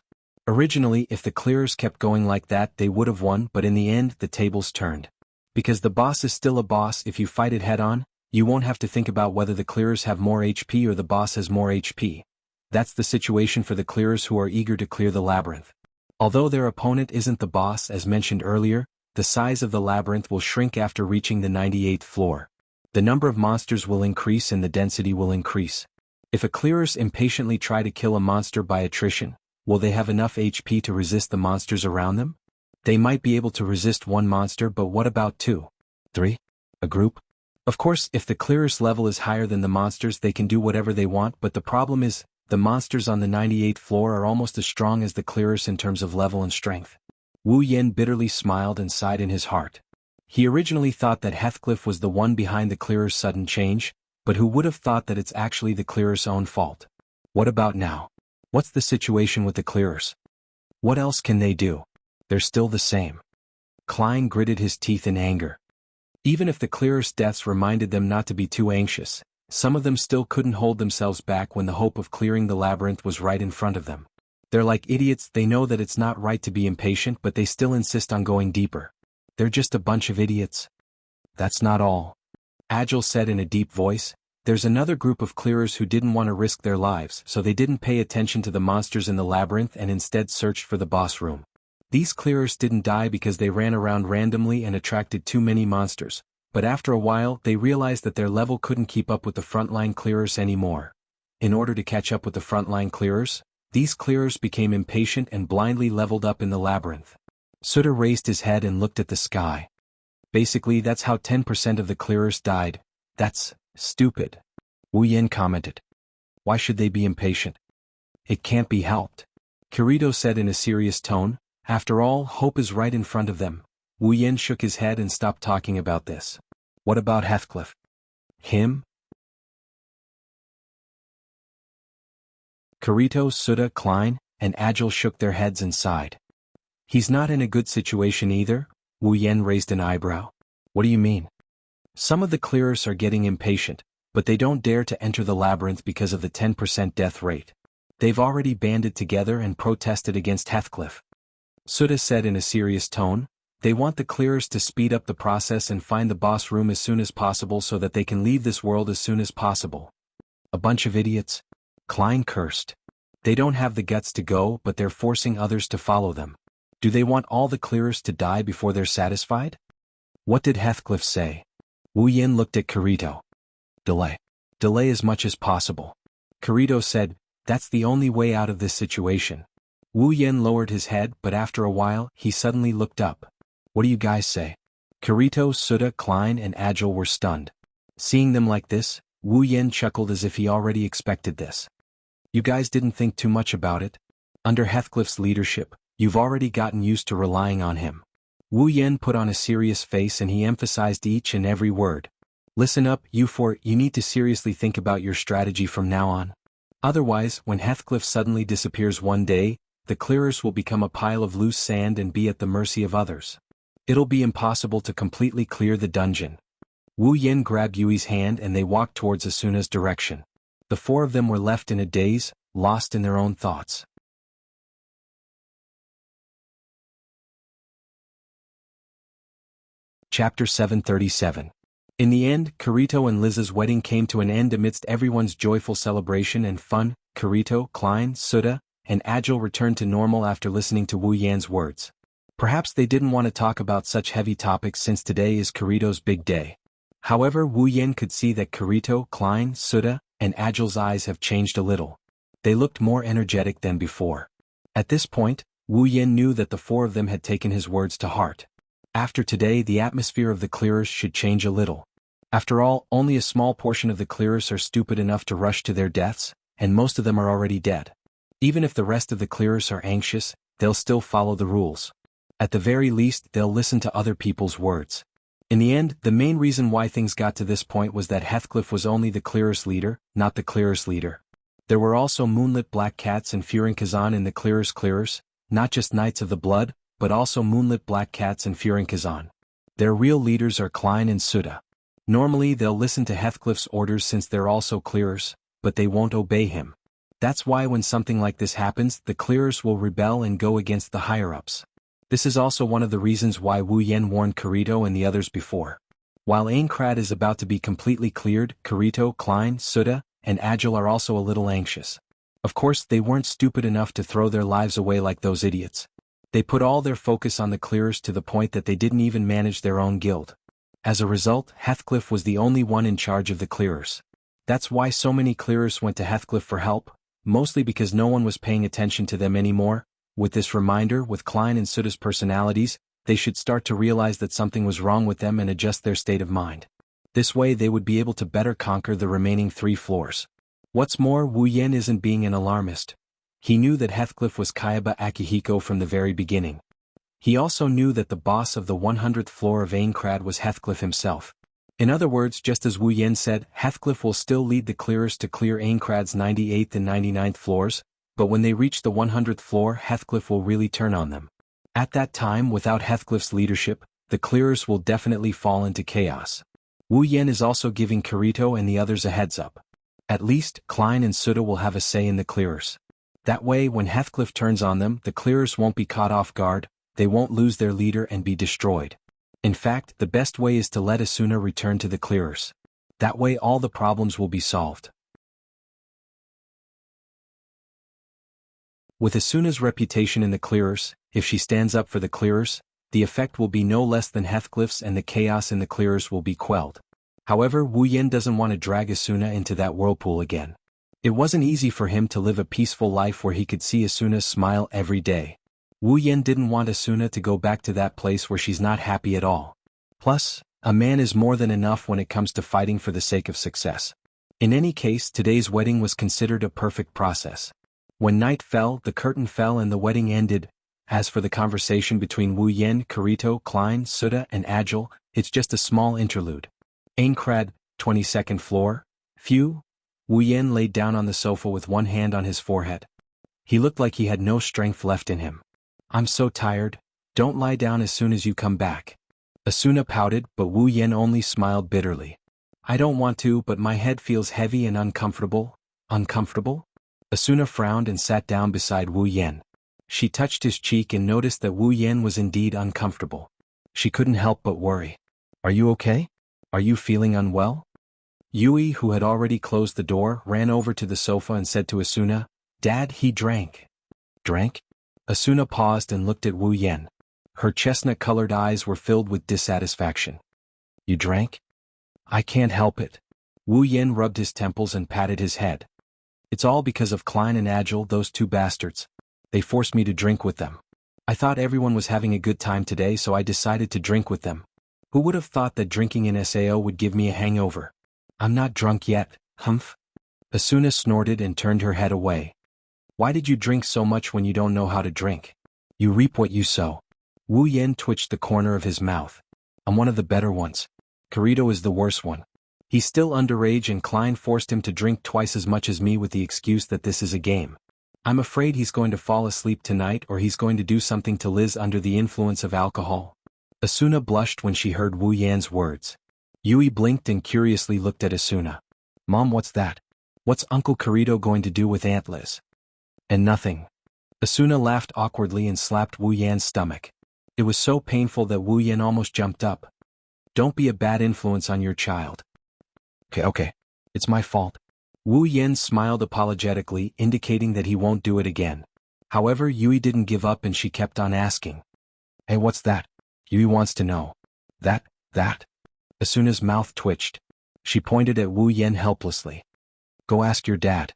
Originally, if the clearers kept going like that, they would have won, but in the end, the tables turned. Because the boss is still a boss, if you fight it head-on, you won't have to think about whether the clearers have more HP or the boss has more HP. That's the situation for the clearers who are eager to clear the labyrinth. Although their opponent isn't the boss as mentioned earlier, the size of the labyrinth will shrink after reaching the 98th floor. The number of monsters will increase and the density will increase. If a clearers impatiently try to kill a monster by attrition, will they have enough HP to resist the monsters around them? They might be able to resist one monster, but what about 2? 3? A group? Of course, if the clearers level is higher than the monsters, they can do whatever they want, but the problem is, the monsters on the 98th floor are almost as strong as the clearers in terms of level and strength. Wu Yen bitterly smiled and sighed in his heart. He originally thought that Heathcliff was the one behind the clearers' sudden change, but who would have thought that it's actually the clearers' own fault? What about now? What's the situation with the clearers? What else can they do? They're still the same. Klein gritted his teeth in anger. Even if the clearers' deaths reminded them not to be too anxious, some of them still couldn't hold themselves back when the hope of clearing the labyrinth was right in front of them. They're like idiots, they know that it's not right to be impatient, but they still insist on going deeper. They're just a bunch of idiots. That's not all. Agile said in a deep voice, there's another group of clearers who didn't want to risk their lives, so they didn't pay attention to the monsters in the labyrinth and instead searched for the boss room. These clearers didn't die because they ran around randomly and attracted too many monsters, but after a while they realized that their level couldn't keep up with the frontline clearers anymore. In order to catch up with the frontline clearers, these clearers became impatient and blindly leveled up in the labyrinth. Suda raised his head and looked at the sky. Basically, that's how 10% of the clearers died. That's stupid. Wu Yen commented. Why should they be impatient? It can't be helped. Kirito said in a serious tone, after all, hope is right in front of them. Wu Yen shook his head and stopped talking about this. What about Heathcliff? Him? Kirito, Suda, Klein, and Agile shook their heads and sighed. He's not in a good situation either. Wu Yen raised an eyebrow. What do you mean? Some of the clearers are getting impatient, but they don't dare to enter the labyrinth because of the 10% death rate. They've already banded together and protested against Heathcliff. Suda said in a serious tone, they want the clearers to speed up the process and find the boss room as soon as possible so that they can leave this world as soon as possible. A bunch of idiots. Klein cursed. They don't have the guts to go, but they're forcing others to follow them. Do they want all the clearers to die before they're satisfied? What did Heathcliff say? Wu Yen looked at Kirito. Delay. Delay as much as possible. Kirito said, that's the only way out of this situation. Wu Yen lowered his head, but after a while, he suddenly looked up. What do you guys say? Kirito, Suda, Klein, and Agile were stunned. Seeing them like this, Wu Yen chuckled as if he already expected this. You guys didn't think too much about it? Under Heathcliff's leadership, you've already gotten used to relying on him. Wu Yen put on a serious face and he emphasized each and every word. Listen up, you four, you need to seriously think about your strategy from now on. Otherwise, when Heathcliff suddenly disappears one day, the clearers will become a pile of loose sand and be at the mercy of others. It'll be impossible to completely clear the dungeon. Wu Yen grabbed Yui's hand and they walked towards Asuna's direction. The four of them were left in a daze, lost in their own thoughts. Chapter 737. In the end, Kirito and Liz's wedding came to an end amidst everyone's joyful celebration and fun. Kirito, Klein, Suda, and Agile returned to normal after listening to Wu Yan's words. Perhaps they didn't want to talk about such heavy topics since today is Kirito's big day. However, Wu Yan could see that Kirito, Klein, Suda, and Agile's eyes have changed a little. They looked more energetic than before. At this point, Wu Yan knew that the four of them had taken his words to heart. After today, the atmosphere of the clearers should change a little. After all, only a small portion of the clearers are stupid enough to rush to their deaths, and most of them are already dead. Even if the rest of the clearers are anxious, they'll still follow the rules. At the very least, they'll listen to other people's words. In the end, the main reason why things got to this point was that Heathcliff was only the clearers leader, not the clearers leader. There were also moonlit black cats and Furinkazan in the clearers, not just Knights of the Blood, but also moonlit black cats and Furinkazan. Their real leaders are Klein and Suda. Normally they'll listen to Heathcliff's orders since they're also clearers, but they won't obey him. That's why when something like this happens, the clearers will rebel and go against the higher-ups. This is also one of the reasons why Wu Yan warned Kirito and the others before. While Aincrad is about to be completely cleared, Kirito, Klein, Suda, and Agile are also a little anxious. Of course, they weren't stupid enough to throw their lives away like those idiots. They put all their focus on the clearers to the point that they didn't even manage their own guild. As a result, Heathcliff was the only one in charge of the clearers. That's why so many clearers went to Heathcliff for help, mostly because no one was paying attention to them anymore. With this reminder, with Klein and Suda's personalities, they should start to realize that something was wrong with them and adjust their state of mind. This way they would be able to better conquer the remaining 3 floors. What's more, Wu Yan isn't being an alarmist. He knew that Heathcliff was Kayaba Akihiko from the very beginning. He also knew that the boss of the 100th floor of Aincrad was Heathcliff himself. In other words, just as Wu Yan said, Heathcliff will still lead the clearers to clear Aincrad's 98th and 99th floors, but when they reach the 100th floor, Heathcliff will really turn on them. At that time, without Heathcliff's leadership, the clearers will definitely fall into chaos. Wu Yan is also giving Kirito and the others a heads up. At least, Klein and Suda will have a say in the clearers. That way, when Heathcliff turns on them, the clearers won't be caught off guard, they won't lose their leader and be destroyed. In fact, the best way is to let Asuna return to the clearers. That way all the problems will be solved. With Asuna's reputation in the clearers, if she stands up for the clearers, the effect will be no less than Heathcliff's and the chaos in the clearers will be quelled. However, Wu Yan doesn't want to drag Asuna into that whirlpool again. It wasn't easy for him to live a peaceful life where he could see Asuna smile every day. Wu Yan didn't want Asuna to go back to that place where she's not happy at all. Plus, a man is more than enough when it comes to fighting for the sake of success. In any case, today's wedding was considered a perfect process. When night fell, the curtain fell and the wedding ended. As for the conversation between Wu Yan, Kirito, Klein, Suda, and Agile, it's just a small interlude. Aincrad, 22nd floor. Phew. Wu Yan laid down on the sofa with one hand on his forehead. He looked like he had no strength left in him. I'm so tired. Don't lie down as soon as you come back. Asuna pouted, but Wu Yan only smiled bitterly. I don't want to, but my head feels heavy and uncomfortable. Uncomfortable? Asuna frowned and sat down beside Wu Yan. She touched his cheek and noticed that Wu Yan was indeed uncomfortable. She couldn't help but worry. Are you okay? Are you feeling unwell? Yui, who had already closed the door, ran over to the sofa and said to Asuna, Dad, he drank. Drank? Asuna paused and looked at Wu Yan. Her chestnut-colored eyes were filled with dissatisfaction. You drank? I can't help it. Wu Yan rubbed his temples and patted his head. It's all because of Klein and Agile, those 2 bastards. They forced me to drink with them. I thought everyone was having a good time today, so I decided to drink with them. Who would have thought that drinking in SAO would give me a hangover? I'm not drunk yet, humph. Asuna snorted and turned her head away. Why did you drink so much when you don't know how to drink? You reap what you sow. Wu Yan twitched the corner of his mouth. I'm one of the better ones. Kirito is the worst one. He's still underage and Klein forced him to drink twice as much as me with the excuse that this is a game. I'm afraid he's going to fall asleep tonight or he's going to do something to Liz under the influence of alcohol. Asuna blushed when she heard Wu Yan's words. Yui blinked and curiously looked at Asuna. Mom, what's that? What's Uncle Kirito going to do with Aunt Liz? And nothing. Asuna laughed awkwardly and slapped Wu Yan's stomach. It was so painful that Wu Yan almost jumped up. Don't be a bad influence on your child. Okay. It's my fault. Wu Yan smiled apologetically, indicating that he won't do it again. However, Yui didn't give up and she kept on asking. Hey, what's that? Yui wants to know. That? Asuna's mouth twitched. She pointed at Wu Yan helplessly. Go ask your dad.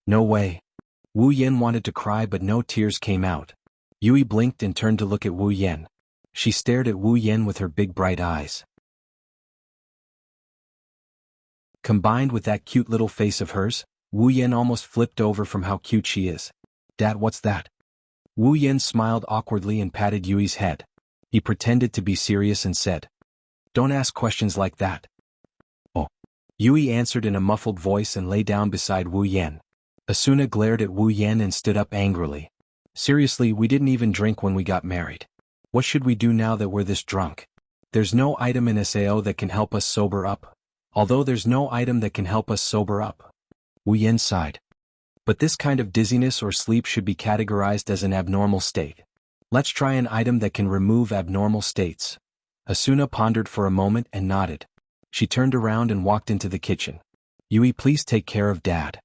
No way. Wu Yan wanted to cry but no tears came out. Yui blinked and turned to look at Wu Yan. She stared at Wu Yan with her big bright eyes. Combined with that cute little face of hers, Wu Yan almost flipped over from how cute she is. Dad, what's that? Wu Yan smiled awkwardly and patted Yui's head. He pretended to be serious and said, Don't ask questions like that. Oh. Yui answered in a muffled voice and lay down beside Wu Yan. Asuna glared at Wu Yan and stood up angrily. Seriously, we didn't even drink when we got married. What should we do now that we're this drunk? There's no item in SAO that can help us sober up. Although there's no item that can help us sober up. Wu Yan sighed. But this kind of dizziness or sleep should be categorized as an abnormal state. Let's try an item that can remove abnormal states. Asuna pondered for a moment and nodded. She turned around and walked into the kitchen. Yui, please take care of Dad.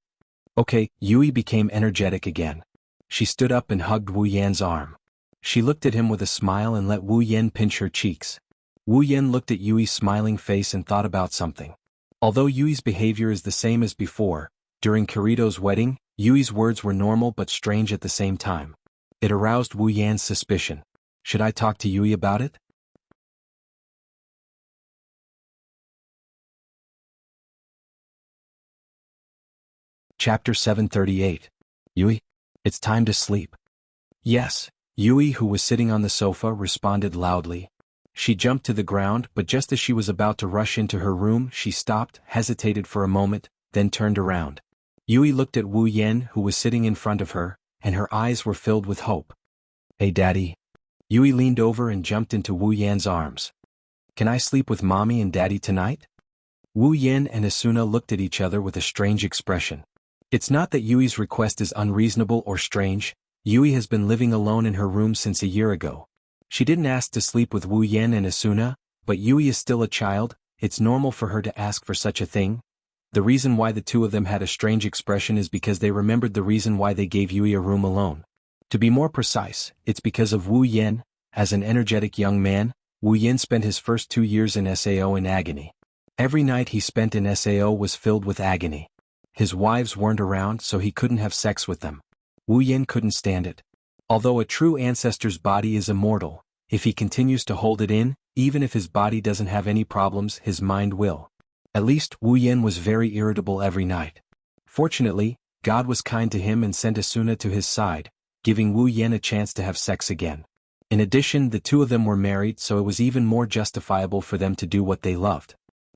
Okay, Yui became energetic again. She stood up and hugged Wu Yan's arm. She looked at him with a smile and let Wu Yan pinch her cheeks. Wu Yan looked at Yui's smiling face and thought about something. Although Yui's behavior is the same as before, during Kirito's wedding, Yui's words were normal but strange at the same time. It aroused Wu Yan's suspicion. Should I talk to Yui about it? Chapter 738. Yui, it's time to sleep. Yes, Yui, who was sitting on the sofa, responded loudly. She jumped to the ground, but just as she was about to rush into her room, she stopped, hesitated for a moment, then turned around. Yui looked at Wu Yan, who was sitting in front of her, and her eyes were filled with hope. Hey Daddy. Yui leaned over and jumped into Wu Yan's arms. Can I sleep with Mommy and Daddy tonight? Wu Yan and Asuna looked at each other with a strange expression. It's not that Yui's request is unreasonable or strange. Yui has been living alone in her room since a year ago. She didn't ask to sleep with Wu Yan and Asuna, but Yui is still a child. It's normal for her to ask for such a thing. The reason why the two of them had a strange expression is because they remembered the reason why they gave Yui a room alone. To be more precise, it's because of Wu Yan. As an energetic young man, Wu Yan spent his first 2 years in SAO in agony. Every night he spent in SAO was filled with agony. His wives weren't around, so he couldn't have sex with them. Wu Yan couldn't stand it. Although a true ancestor's body is immortal, if he continues to hold it in, even if his body doesn't have any problems, his mind will. At least, Wu Yan was very irritable every night. Fortunately, God was kind to him and sent Asuna to his side, giving Wu Yan a chance to have sex again. In addition, the two of them were married, so it was even more justifiable for them to do what they loved.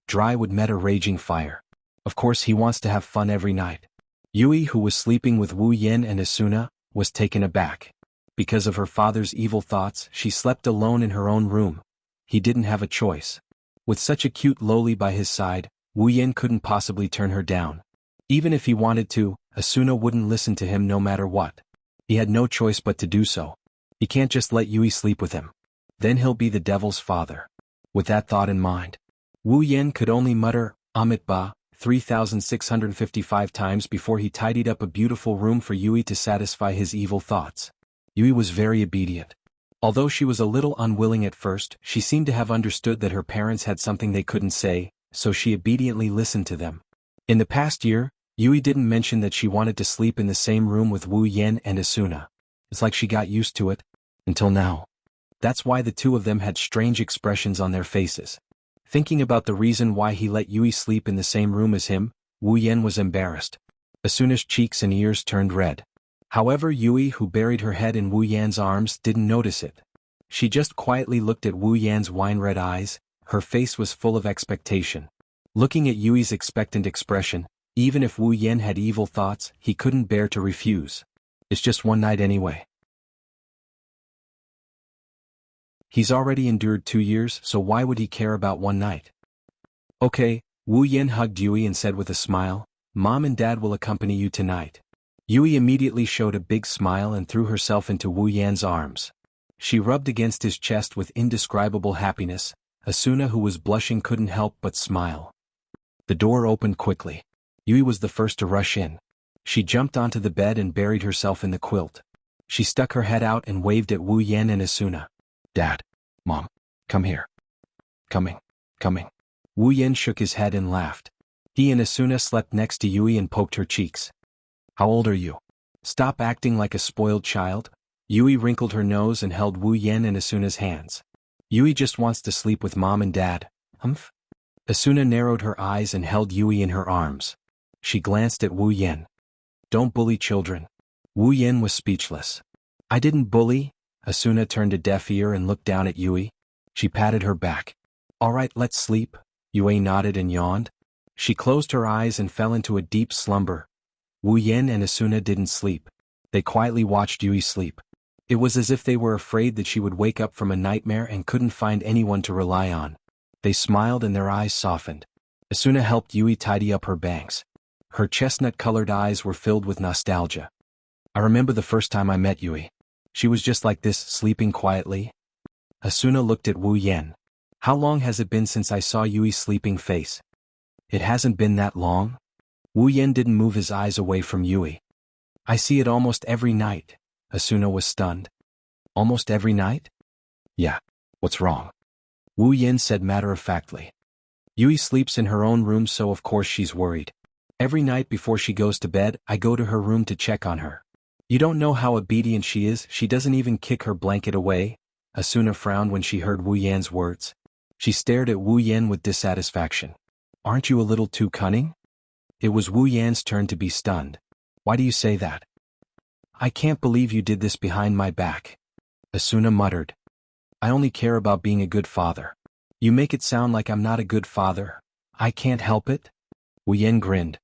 Dry wood met a raging fire. Of course he wants to have fun every night. Yui, who was sleeping with Wu Yan and Asuna, was taken aback. Because of her father's evil thoughts, she slept alone in her own room. He didn't have a choice. With such a cute loli by his side, Wu Yan couldn't possibly turn her down. Even if he wanted to, Asuna wouldn't listen to him no matter what. He had no choice but to do so. He can't just let Yui sleep with him. Then he'll be the devil's father. With that thought in mind, Wu Yan could only mutter, Amit 3,655 times before he tidied up a beautiful room for Yui to satisfy his evil thoughts. Yui was very obedient. Although she was a little unwilling at first, she seemed to have understood that her parents had something they couldn't say, so she obediently listened to them. In the past year, Yui didn't mention that she wanted to sleep in the same room with Wu Yan and Asuna. It's like she got used to it. Until now. That's why the two of them had strange expressions on their faces. Thinking about the reason why he let Yui sleep in the same room as him, Wu Yan was embarrassed. Asuna's cheeks and ears turned red. However, Yui, who buried her head in Wu Yan's arms, didn't notice it. She just quietly looked at Wu Yan's wine-red eyes. Her face was full of expectation. Looking at Yui's expectant expression, even if Wu Yan had evil thoughts, he couldn't bear to refuse. It's just one night anyway. He's already endured 2 years, so why would he care about one night? Okay, Wu Yan hugged Yui and said with a smile, Mom and Dad will accompany you tonight. Yui immediately showed a big smile and threw herself into Wu Yan's arms. She rubbed against his chest with indescribable happiness. Asuna, who was blushing, couldn't help but smile. The door opened quickly. Yui was the first to rush in. She jumped onto the bed and buried herself in the quilt. She stuck her head out and waved at Wu Yan and Asuna. Dad. Mom. Come here. Coming. Wu Yan shook his head and laughed. He and Asuna slept next to Yui and poked her cheeks. How old are you? Stop acting like a spoiled child. Yui wrinkled her nose and held Wu Yan and Asuna's hands. Yui just wants to sleep with Mom and Dad. Humph? Asuna narrowed her eyes and held Yui in her arms. She glanced at Wu Yan. Don't bully children. Wu Yan was speechless. I didn't bully. Asuna turned a deaf ear and looked down at Yui. She patted her back. All right, let's sleep. Yui nodded and yawned. She closed her eyes and fell into a deep slumber. Wu Yan and Asuna didn't sleep. They quietly watched Yui sleep. It was as if they were afraid that she would wake up from a nightmare and couldn't find anyone to rely on. They smiled and their eyes softened. Asuna helped Yui tidy up her bangs. Her chestnut-colored eyes were filled with nostalgia. I remember the first time I met Yui. She was just like this, sleeping quietly. Asuna looked at Wu Yan. How long has it been since I saw Yui's sleeping face? It hasn't been that long. Wu Yan didn't move his eyes away from Yui. I see it almost every night. Asuna was stunned. Almost every night? Yeah. What's wrong? Wu Yan said matter-of-factly. Yui sleeps in her own room, so of course she's worried. Every night before she goes to bed, I go to her room to check on her. You don't know how obedient she is, she doesn't even kick her blanket away. Asuna frowned when she heard Wu Yan's words. She stared at Wu Yan with dissatisfaction. Aren't you a little too cunning? It was Wu Yan's turn to be stunned. Why do you say that? I can't believe you did this behind my back. Asuna muttered. I only care about being a good father. You make it sound like I'm not a good father. I can't help it. Wu Yan grinned.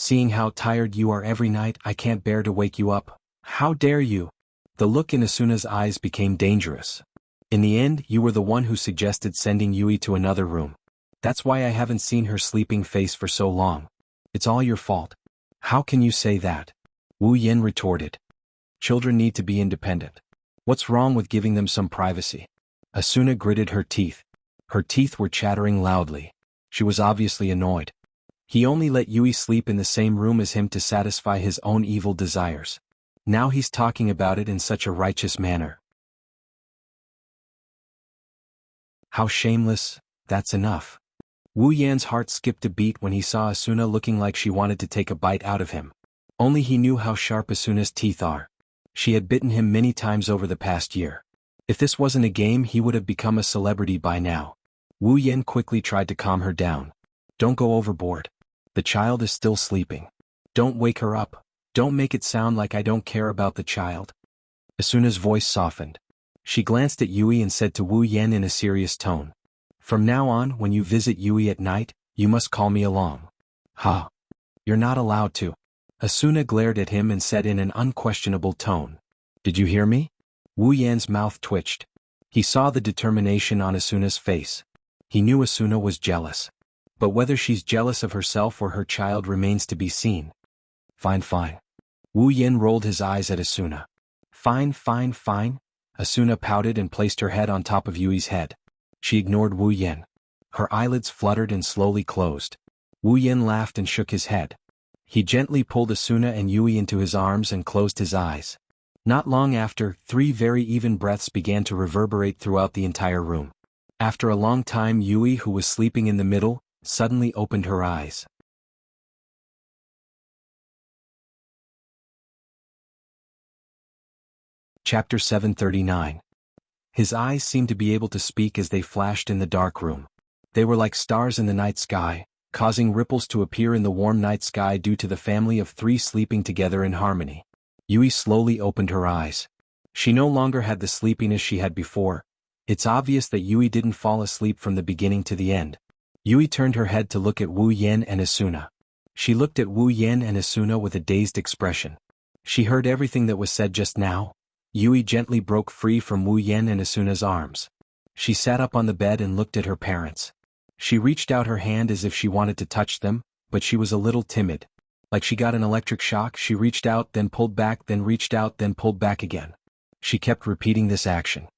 Seeing how tired you are every night, I can't bear to wake you up. How dare you? The look in Asuna's eyes became dangerous. In the end, you were the one who suggested sending Yui to another room. That's why I haven't seen her sleeping face for so long. It's all your fault. How can you say that? Wu Yan retorted. Children need to be independent. What's wrong with giving them some privacy? Asuna gritted her teeth. Her teeth were chattering loudly. She was obviously annoyed. He only let Yui sleep in the same room as him to satisfy his own evil desires. Now he's talking about it in such a righteous manner. How shameless, that's enough. Wu Yan's heart skipped a beat when he saw Asuna looking like she wanted to take a bite out of him. Only he knew how sharp Asuna's teeth are. She had bitten him many times over the past year. If this wasn't a game, he would have become a celebrity by now. Wu Yan quickly tried to calm her down. Don't go overboard. The child is still sleeping. Don't wake her up. Don't make it sound like I don't care about the child. Asuna's voice softened. She glanced at Yui and said to Wu Yan in a serious tone. From now on, when you visit Yui at night, you must call me along. Ha! You're not allowed to. Asuna glared at him and said in an unquestionable tone. Did you hear me? Wu Yan's mouth twitched. He saw the determination on Asuna's face. He knew Asuna was jealous. But whether she's jealous of herself or her child remains to be seen. Fine, fine. Wu Yan rolled his eyes at Asuna. Fine, fine, fine. Asuna pouted and placed her head on top of Yui's head. She ignored Wu Yan. Her eyelids fluttered and slowly closed. Wu Yan laughed and shook his head. He gently pulled Asuna and Yui into his arms and closed his eyes. Not long after, 3 very even breaths began to reverberate throughout the entire room. After a long time, Yui, who was sleeping in the middle, suddenly opened her eyes. Chapter 739. His eyes seemed to be able to speak as they flashed in the dark room. They were like stars in the night sky, causing ripples to appear in the warm night sky due to the family of 3 sleeping together in harmony. Yui slowly opened her eyes. She no longer had the sleepiness she had before. It's obvious that Yui didn't fall asleep from the beginning to the end. Yui turned her head to look at Wu Yan and Asuna. She looked at Wu Yan and Asuna with a dazed expression. She heard everything that was said just now. Yui gently broke free from Wu Yan and Asuna's arms. She sat up on the bed and looked at her parents. She reached out her hand as if she wanted to touch them, but she was a little timid. Like she got an electric shock, she reached out, then pulled back, then reached out, then pulled back again. She kept repeating this action.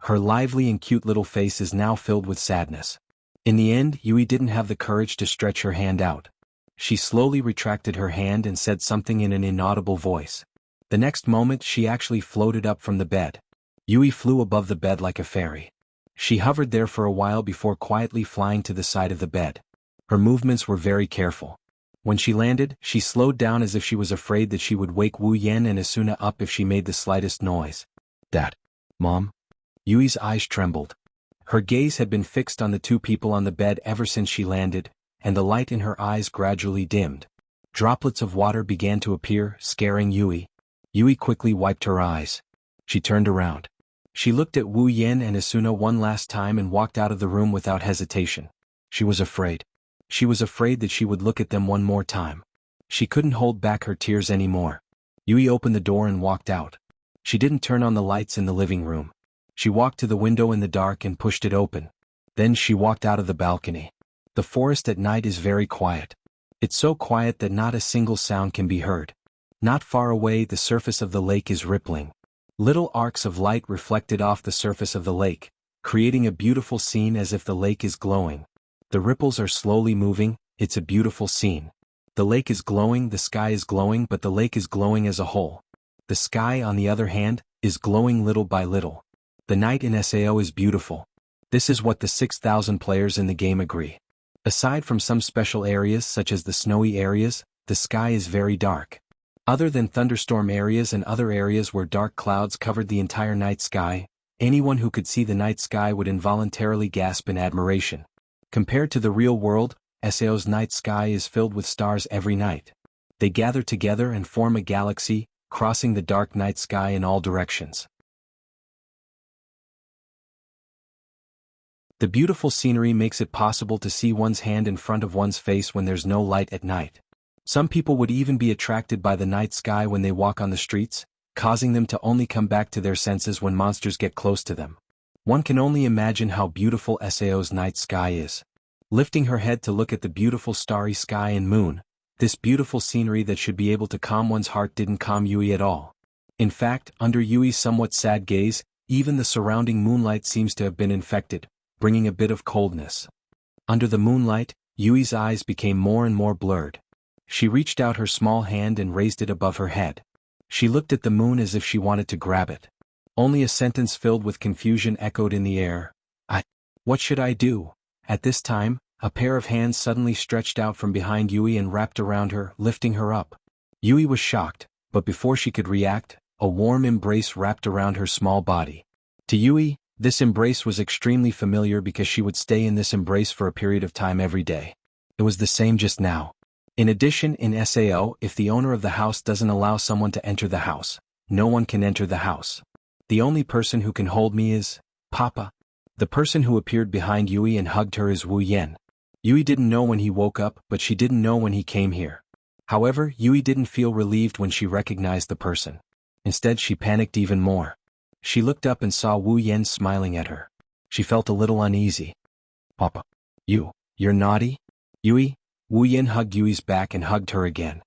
Her lively and cute little face is now filled with sadness. In the end, Yui didn't have the courage to stretch her hand out. She slowly retracted her hand and said something in an inaudible voice. The next moment, she actually floated up from the bed. Yui flew above the bed like a fairy. She hovered there for a while before quietly flying to the side of the bed. Her movements were very careful. When she landed, she slowed down as if she was afraid that she would wake Wu Yan and Asuna up if she made the slightest noise. Dad. Mom? Yui's eyes trembled. Her gaze had been fixed on the 2 people on the bed ever since she landed, and the light in her eyes gradually dimmed. Droplets of water began to appear, scaring Yui. Yui quickly wiped her eyes. She turned around. She looked at Wu Yan and Asuna one last time and walked out of the room without hesitation. She was afraid. She was afraid that she would look at them one more time. She couldn't hold back her tears anymore. Yui opened the door and walked out. She didn't turn on the lights in the living room. She walked to the window in the dark and pushed it open. Then she walked out of the balcony. The forest at night is very quiet. It's so quiet that not a single sound can be heard. Not far away, the surface of the lake is rippling. Little arcs of light reflected off the surface of the lake, creating a beautiful scene as if the lake is glowing. The ripples are slowly moving. It's a beautiful scene. The lake is glowing, the sky is glowing, but the lake is glowing as a whole. The sky, on the other hand, is glowing little by little. The night in SAO is beautiful. This is what the 6,000 players in the game agree. Aside from some special areas such as the snowy areas, the sky is very dark. Other than thunderstorm areas and other areas where dark clouds covered the entire night sky, anyone who could see the night sky would involuntarily gasp in admiration. Compared to the real world, SAO's night sky is filled with stars every night. They gather together and form a galaxy, crossing the dark night sky in all directions. The beautiful scenery makes it possible to see one's hand in front of one's face when there's no light at night. Some people would even be attracted by the night sky when they walk on the streets, causing them to only come back to their senses when monsters get close to them. One can only imagine how beautiful SAO's night sky is. Lifting her head to look at the beautiful starry sky and moon, this beautiful scenery that should be able to calm one's heart didn't calm Yui at all. In fact, under Yui's somewhat sad gaze, even the surrounding moonlight seems to have been infected, bringing a bit of coldness. Under the moonlight, Yui's eyes became more and more blurred. She reached out her small hand and raised it above her head. She looked at the moon as if she wanted to grab it. Only a sentence filled with confusion echoed in the air. What should I do? At this time, a pair of hands suddenly stretched out from behind Yui and wrapped around her, lifting her up. Yui was shocked, but before she could react, a warm embrace wrapped around her small body. To Yui, this embrace was extremely familiar because she would stay in this embrace for a period of time every day. It was the same just now. In addition, in SAO, if the owner of the house doesn't allow someone to enter the house, no one can enter the house. The only person who can hold me is Papa. The person who appeared behind Yui and hugged her is Wu Yen. Yui didn't know when he woke up, but she didn't know when he came here. However, Yui didn't feel relieved when she recognized the person. Instead, she panicked even more. She looked up and saw Wu Yen smiling at her. She felt a little uneasy. Papa. You're naughty? Yui? Wu Yen hugged Yui's back and hugged her again.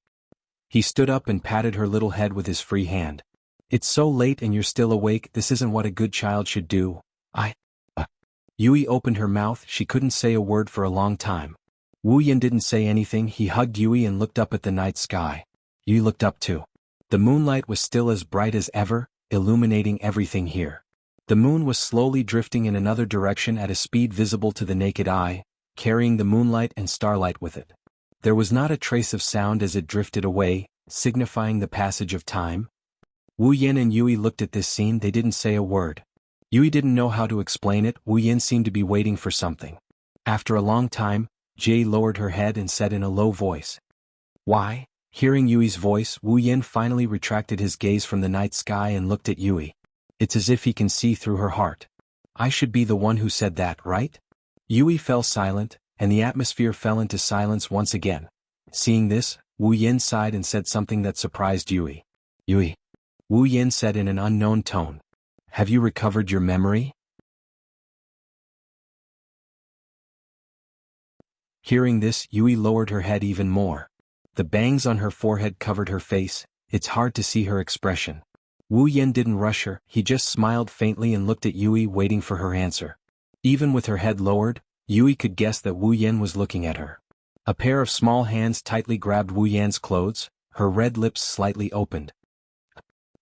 He stood up and patted her little head with his free hand. It's so late and you're still awake, this isn't what a good child should do. Yui opened her mouth, she couldn't say a word for a long time. Wu Yen didn't say anything, he hugged Yui and looked up at the night sky. Yui looked up too. The moonlight was still as bright as ever, illuminating everything here. The moon was slowly drifting in another direction at a speed visible to the naked eye, carrying the moonlight and starlight with it. There was not a trace of sound as it drifted away, signifying the passage of time. Wu Yen and Yui looked at this scene, they didn't say a word. Yui didn't know how to explain it, Wu Yen seemed to be waiting for something. After a long time, Jie lowered her head and said in a low voice. Why? Hearing Yui's voice, Wu Yen finally retracted his gaze from the night sky and looked at Yui. It's as if he can see through her heart. I should be the one who said that, right? Yui fell silent, and the atmosphere fell into silence once again. Seeing this, Wu Yen sighed and said something that surprised Yui. Yui. Wu Yen said in an unknown tone. Have you recovered your memory? Hearing this, Yui lowered her head even more. The bangs on her forehead covered her face, it's hard to see her expression. Wu Yen didn't rush her, he just smiled faintly and looked at Yui waiting for her answer. Even with her head lowered, Yui could guess that Wu Yen was looking at her. A pair of small hands tightly grabbed Wu Yen's clothes, her red lips slightly opened.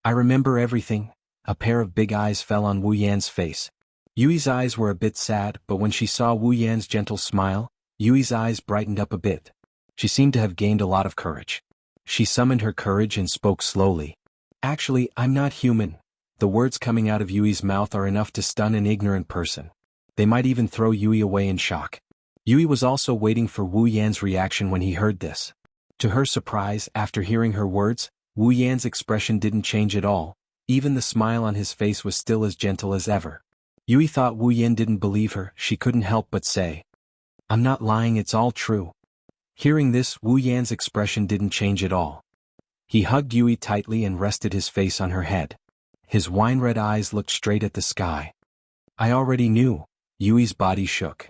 I remember everything. A pair of big eyes fell on Wu Yan's face. Yui's eyes were a bit sad, but when she saw Wu Yan's gentle smile, Yui's eyes brightened up a bit. She seemed to have gained a lot of courage. She summoned her courage and spoke slowly. Actually, I'm not human. The words coming out of Yui's mouth are enough to stun an ignorant person. They might even throw Yui away in shock. Yui was also waiting for Wu Yan's reaction when he heard this. To her surprise, after hearing her words, Wu Yan's expression didn't change at all. Even the smile on his face was still as gentle as ever. Yui thought Wu Yan didn't believe her, she couldn't help but say. I'm not lying, it's all true. Hearing this, Wu Yan's expression didn't change at all. He hugged Yui tightly and rested his face on her head. His wine-red eyes looked straight at the sky. I already knew. Yui's body shook.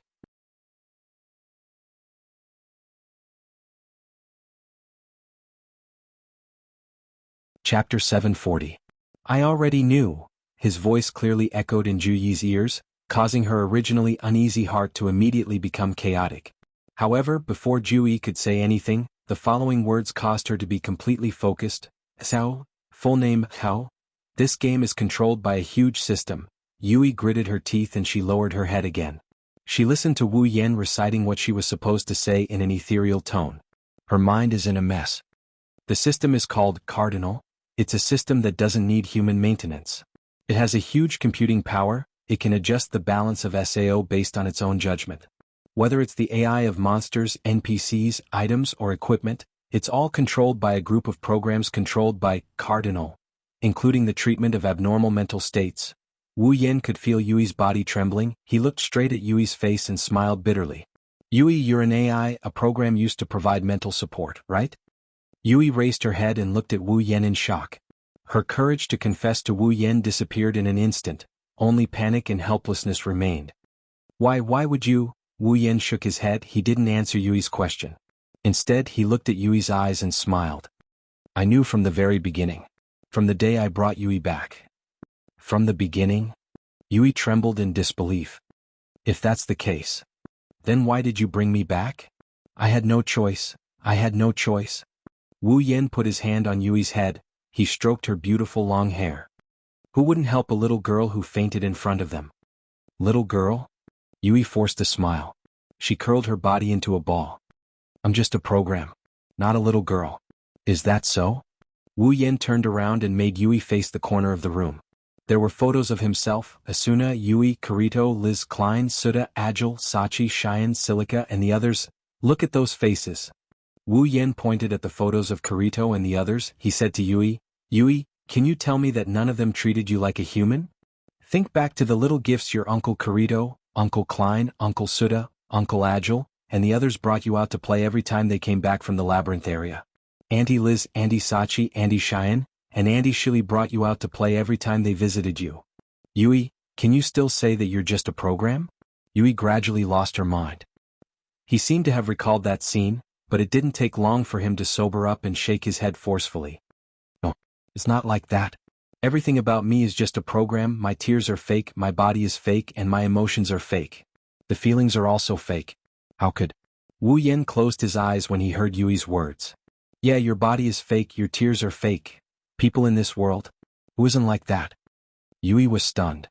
Chapter 740. I already knew. His voice clearly echoed in Ju Yi's ears, causing her originally uneasy heart to immediately become chaotic. However, before Ju Yi could say anything, the following words caused her to be completely focused. Sao? Full name, How? This game is controlled by a huge system. Yui gritted her teeth and she lowered her head again. She listened to Wu Yan reciting what she was supposed to say in an ethereal tone. Her mind is in a mess. The system is called Cardinal. It's a system that doesn't need human maintenance. It has a huge computing power. It can adjust the balance of SAO based on its own judgment. Whether it's the AI of monsters, NPCs, items, or equipment, it's all controlled by a group of programs controlled by Cardinal, including the treatment of abnormal mental states. Wu Yan could feel Yui's body trembling. He looked straight at Yui's face and smiled bitterly. Yui, you're an AI, a program used to provide mental support, right? Yui raised her head and looked at Wu Yan in shock. Her courage to confess to Wu Yan disappeared in an instant. Only panic and helplessness remained. Why would you? Wu Yan shook his head. He didn't answer Yui's question. Instead, he looked at Yui's eyes and smiled. I knew from the very beginning. From the day I brought Yui back. From the beginning? Yui trembled in disbelief. If that's the case, then why did you bring me back? I had no choice. I had no choice. Wu Yan put his hand on Yui's head. He stroked her beautiful long hair. Who wouldn't help a little girl who fainted in front of them? Little girl? Yui forced a smile. She curled her body into a ball. I'm just a program, not a little girl. Is that so? Wu Yan turned around and made Yui face the corner of the room. There were photos of himself, Asuna, Yui, Kirito, Liz Klein, Suda, Agile, Sachi, Cheyenne, Silica, and the others. Look at those faces. Wu Yan pointed at the photos of Kirito and the others. He said to Yui, Yui, can you tell me that none of them treated you like a human? Think back to the little gifts your Uncle Kirito, Uncle Klein, Uncle Suda, Uncle Agile, and the others brought you out to play every time they came back from the labyrinth area. Auntie Liz, Auntie Sachi, Auntie Cheyenne, and Auntie Shili brought you out to play every time they visited you. Yui, can you still say that you're just a program? Yui gradually lost her mind. He seemed to have recalled that scene, but it didn't take long for him to sober up and shake his head forcefully. No, it's not like that. Everything about me is just a program. My tears are fake, my body is fake, and my emotions are fake. The feelings are also fake. How could? Wu Yan closed his eyes when he heard Yui's words. Yeah, your body is fake, your tears are fake. People in this world? Who isn't like that? Yui was stunned.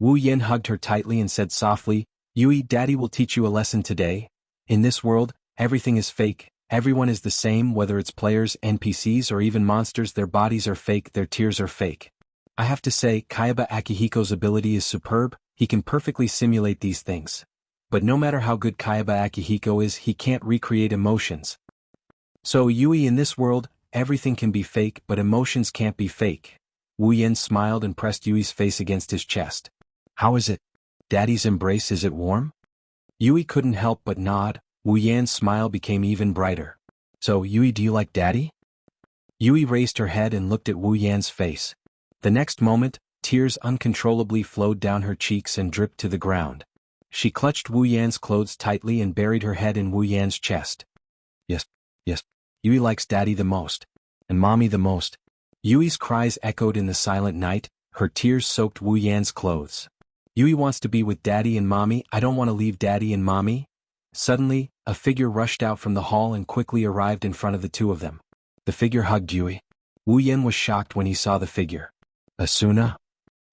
Wu Yan hugged her tightly and said softly, Yui, Daddy will teach you a lesson today. In this world, everything is fake. Everyone is the same, whether it's players, NPCs, or even monsters. Their bodies are fake, their tears are fake. I have to say, Kayaba Akihiko's ability is superb. He can perfectly simulate these things. But no matter how good Kayaba Akihiko is, he can't recreate emotions. So Yui, in this world, everything can be fake, but emotions can't be fake. Wu Yan smiled and pressed Yui's face against his chest. How is it? Daddy's embrace, is it warm? Yui couldn't help but nod. Wu Yan's smile became even brighter. So, Yui, do you like Daddy? Yui raised her head and looked at Wu Yan's face. The next moment, tears uncontrollably flowed down her cheeks and dripped to the ground. She clutched Wu Yan's clothes tightly and buried her head in Wu Yan's chest. Yes. Yui likes Daddy the most. And Mommy the most. Yui's cries echoed in the silent night. Her tears soaked Wu Yan's clothes. Yui wants to be with Daddy and Mommy. I don't want to leave Daddy and Mommy. Suddenly, a figure rushed out from the hall and quickly arrived in front of the two of them. The figure hugged Yui. Wu Yan was shocked when he saw the figure. Asuna?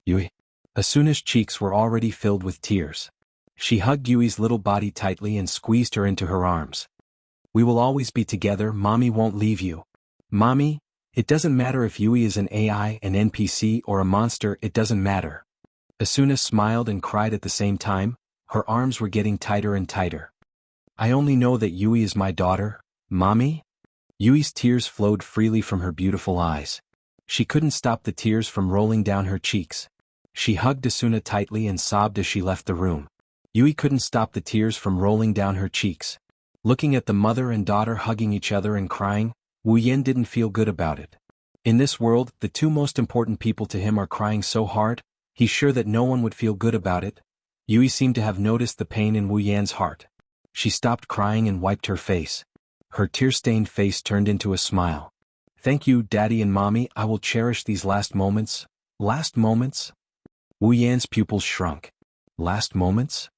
Yui. Asuna's cheeks were already filled with tears. She hugged Yui's little body tightly and squeezed her into her arms. We will always be together. Mommy won't leave you. Mommy, it doesn't matter if Yui is an AI, an NPC, or a monster, it doesn't matter. Asuna smiled and cried at the same time. Her arms were getting tighter and tighter. I only know that Yui is my daughter, Mommy? Yui's tears flowed freely from her beautiful eyes. She couldn't stop the tears from rolling down her cheeks. She hugged Asuna tightly and sobbed as she left the room. Yui couldn't stop the tears from rolling down her cheeks. Looking at the mother and daughter hugging each other and crying, Wu Yan didn't feel good about it. In this world, the two most important people to him are crying so hard, he's sure that no one would feel good about it. Yui seemed to have noticed the pain in Wu Yan's heart. She stopped crying and wiped her face. Her tear-stained face turned into a smile. Thank you, Daddy and Mommy, I will cherish these last moments. Last moments? Wu Yan's pupils shrunk. Last moments?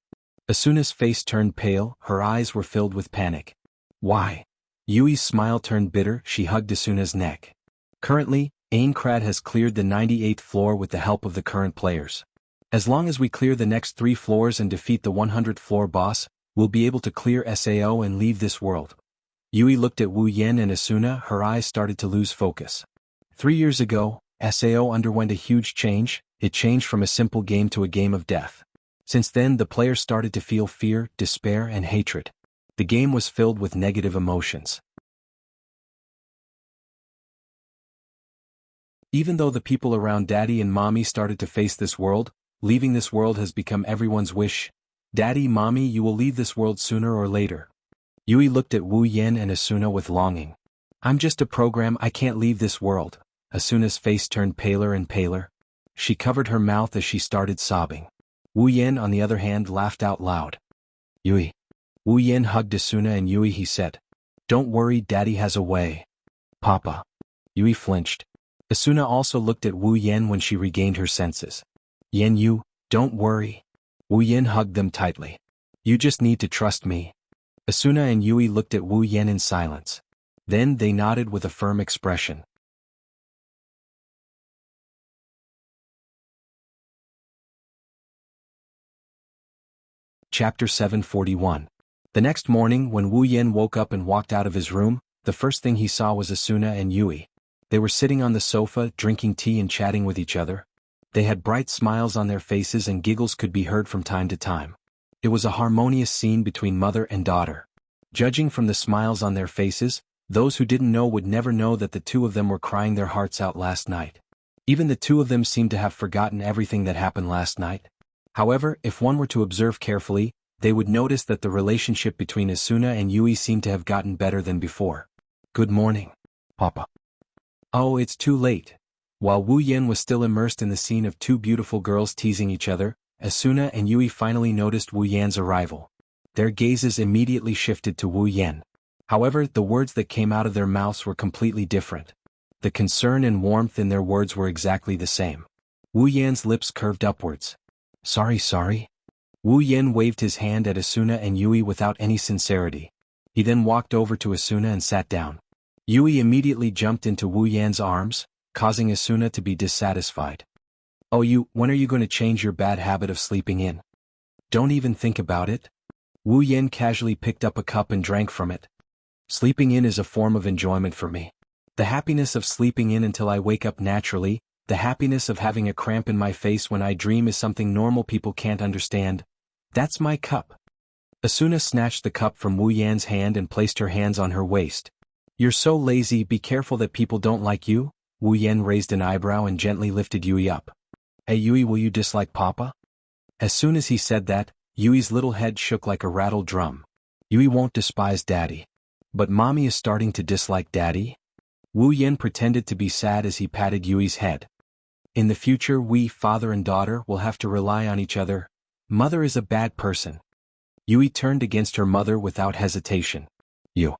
Asuna's face turned pale, her eyes were filled with panic. Why? Yui's smile turned bitter, she hugged Asuna's neck. Currently, Aincrad has cleared the 98th floor with the help of the current players. As long as we clear the next 3 floors and defeat the 100th floor boss, we'll be able to clear SAO and leave this world. Yui looked at Wu Yan and Asuna, her eyes started to lose focus. 3 years ago, SAO underwent a huge change, it changed from a simple game to a game of death. Since then the players started to feel fear, despair and hatred. The game was filled with negative emotions. Even though the people around Daddy and Mommy started to face this world, leaving this world has become everyone's wish. Daddy, Mommy, you will leave this world sooner or later. Yui looked at Wu Yan and Asuna with longing. I'm just a program, I can't leave this world. Asuna's face turned paler and paler. She covered her mouth as she started sobbing. Wu Yan, on the other hand, laughed out loud. Yui. Wu Yan hugged Asuna and Yui. He said, "Don't worry, Daddy has a way." Papa. Yui flinched. Asuna also looked at Wu Yan when she regained her senses. Yan, you, don't worry. Wu Yan hugged them tightly. You just need to trust me. Asuna and Yui looked at Wu Yan in silence. Then they nodded with a firm expression. Chapter 741. The next morning, when Wu Yan woke up and walked out of his room, the first thing he saw was Asuna and Yui. They were sitting on the sofa, drinking tea and chatting with each other. They had bright smiles on their faces and giggles could be heard from time to time. It was a harmonious scene between mother and daughter. Judging from the smiles on their faces, those who didn't know would never know that the two of them were crying their hearts out last night. Even the two of them seemed to have forgotten everything that happened last night. However, if one were to observe carefully, they would notice that the relationship between Asuna and Yui seemed to have gotten better than before. Good morning, Papa. Oh, it's too late. While Wu Yan was still immersed in the scene of two beautiful girls teasing each other, Asuna and Yui finally noticed Wu Yan's arrival. Their gazes immediately shifted to Wu Yan. However, the words that came out of their mouths were completely different. The concern and warmth in their words were exactly the same. Wu Yan's lips curved upwards. Sorry. Wu Yan waved his hand at Asuna and Yui without any sincerity. He then walked over to Asuna and sat down. Yui immediately jumped into Wu Yan's arms, causing Asuna to be dissatisfied. Oh, when are you going to change your bad habit of sleeping in? Don't even think about it. Wu Yan casually picked up a cup and drank from it. Sleeping in is a form of enjoyment for me. The happiness of sleeping in until I wake up naturally, the happiness of having a cramp in my face when I dream is something normal people can't understand. That's my cup. Asuna snatched the cup from Wu Yan's hand and placed her hands on her waist. You're so lazy, be careful that people don't like you. Wu Yan raised an eyebrow and gently lifted Yui up. Hey Yui, will you dislike Papa? As soon as he said that, Yui's little head shook like a rattled drum. Yui won't despise Daddy. But Mommy is starting to dislike Daddy? Wu Yan pretended to be sad as he patted Yui's head. In the future we, father and daughter, will have to rely on each other. Mother is a bad person. Yui turned against her mother without hesitation. You.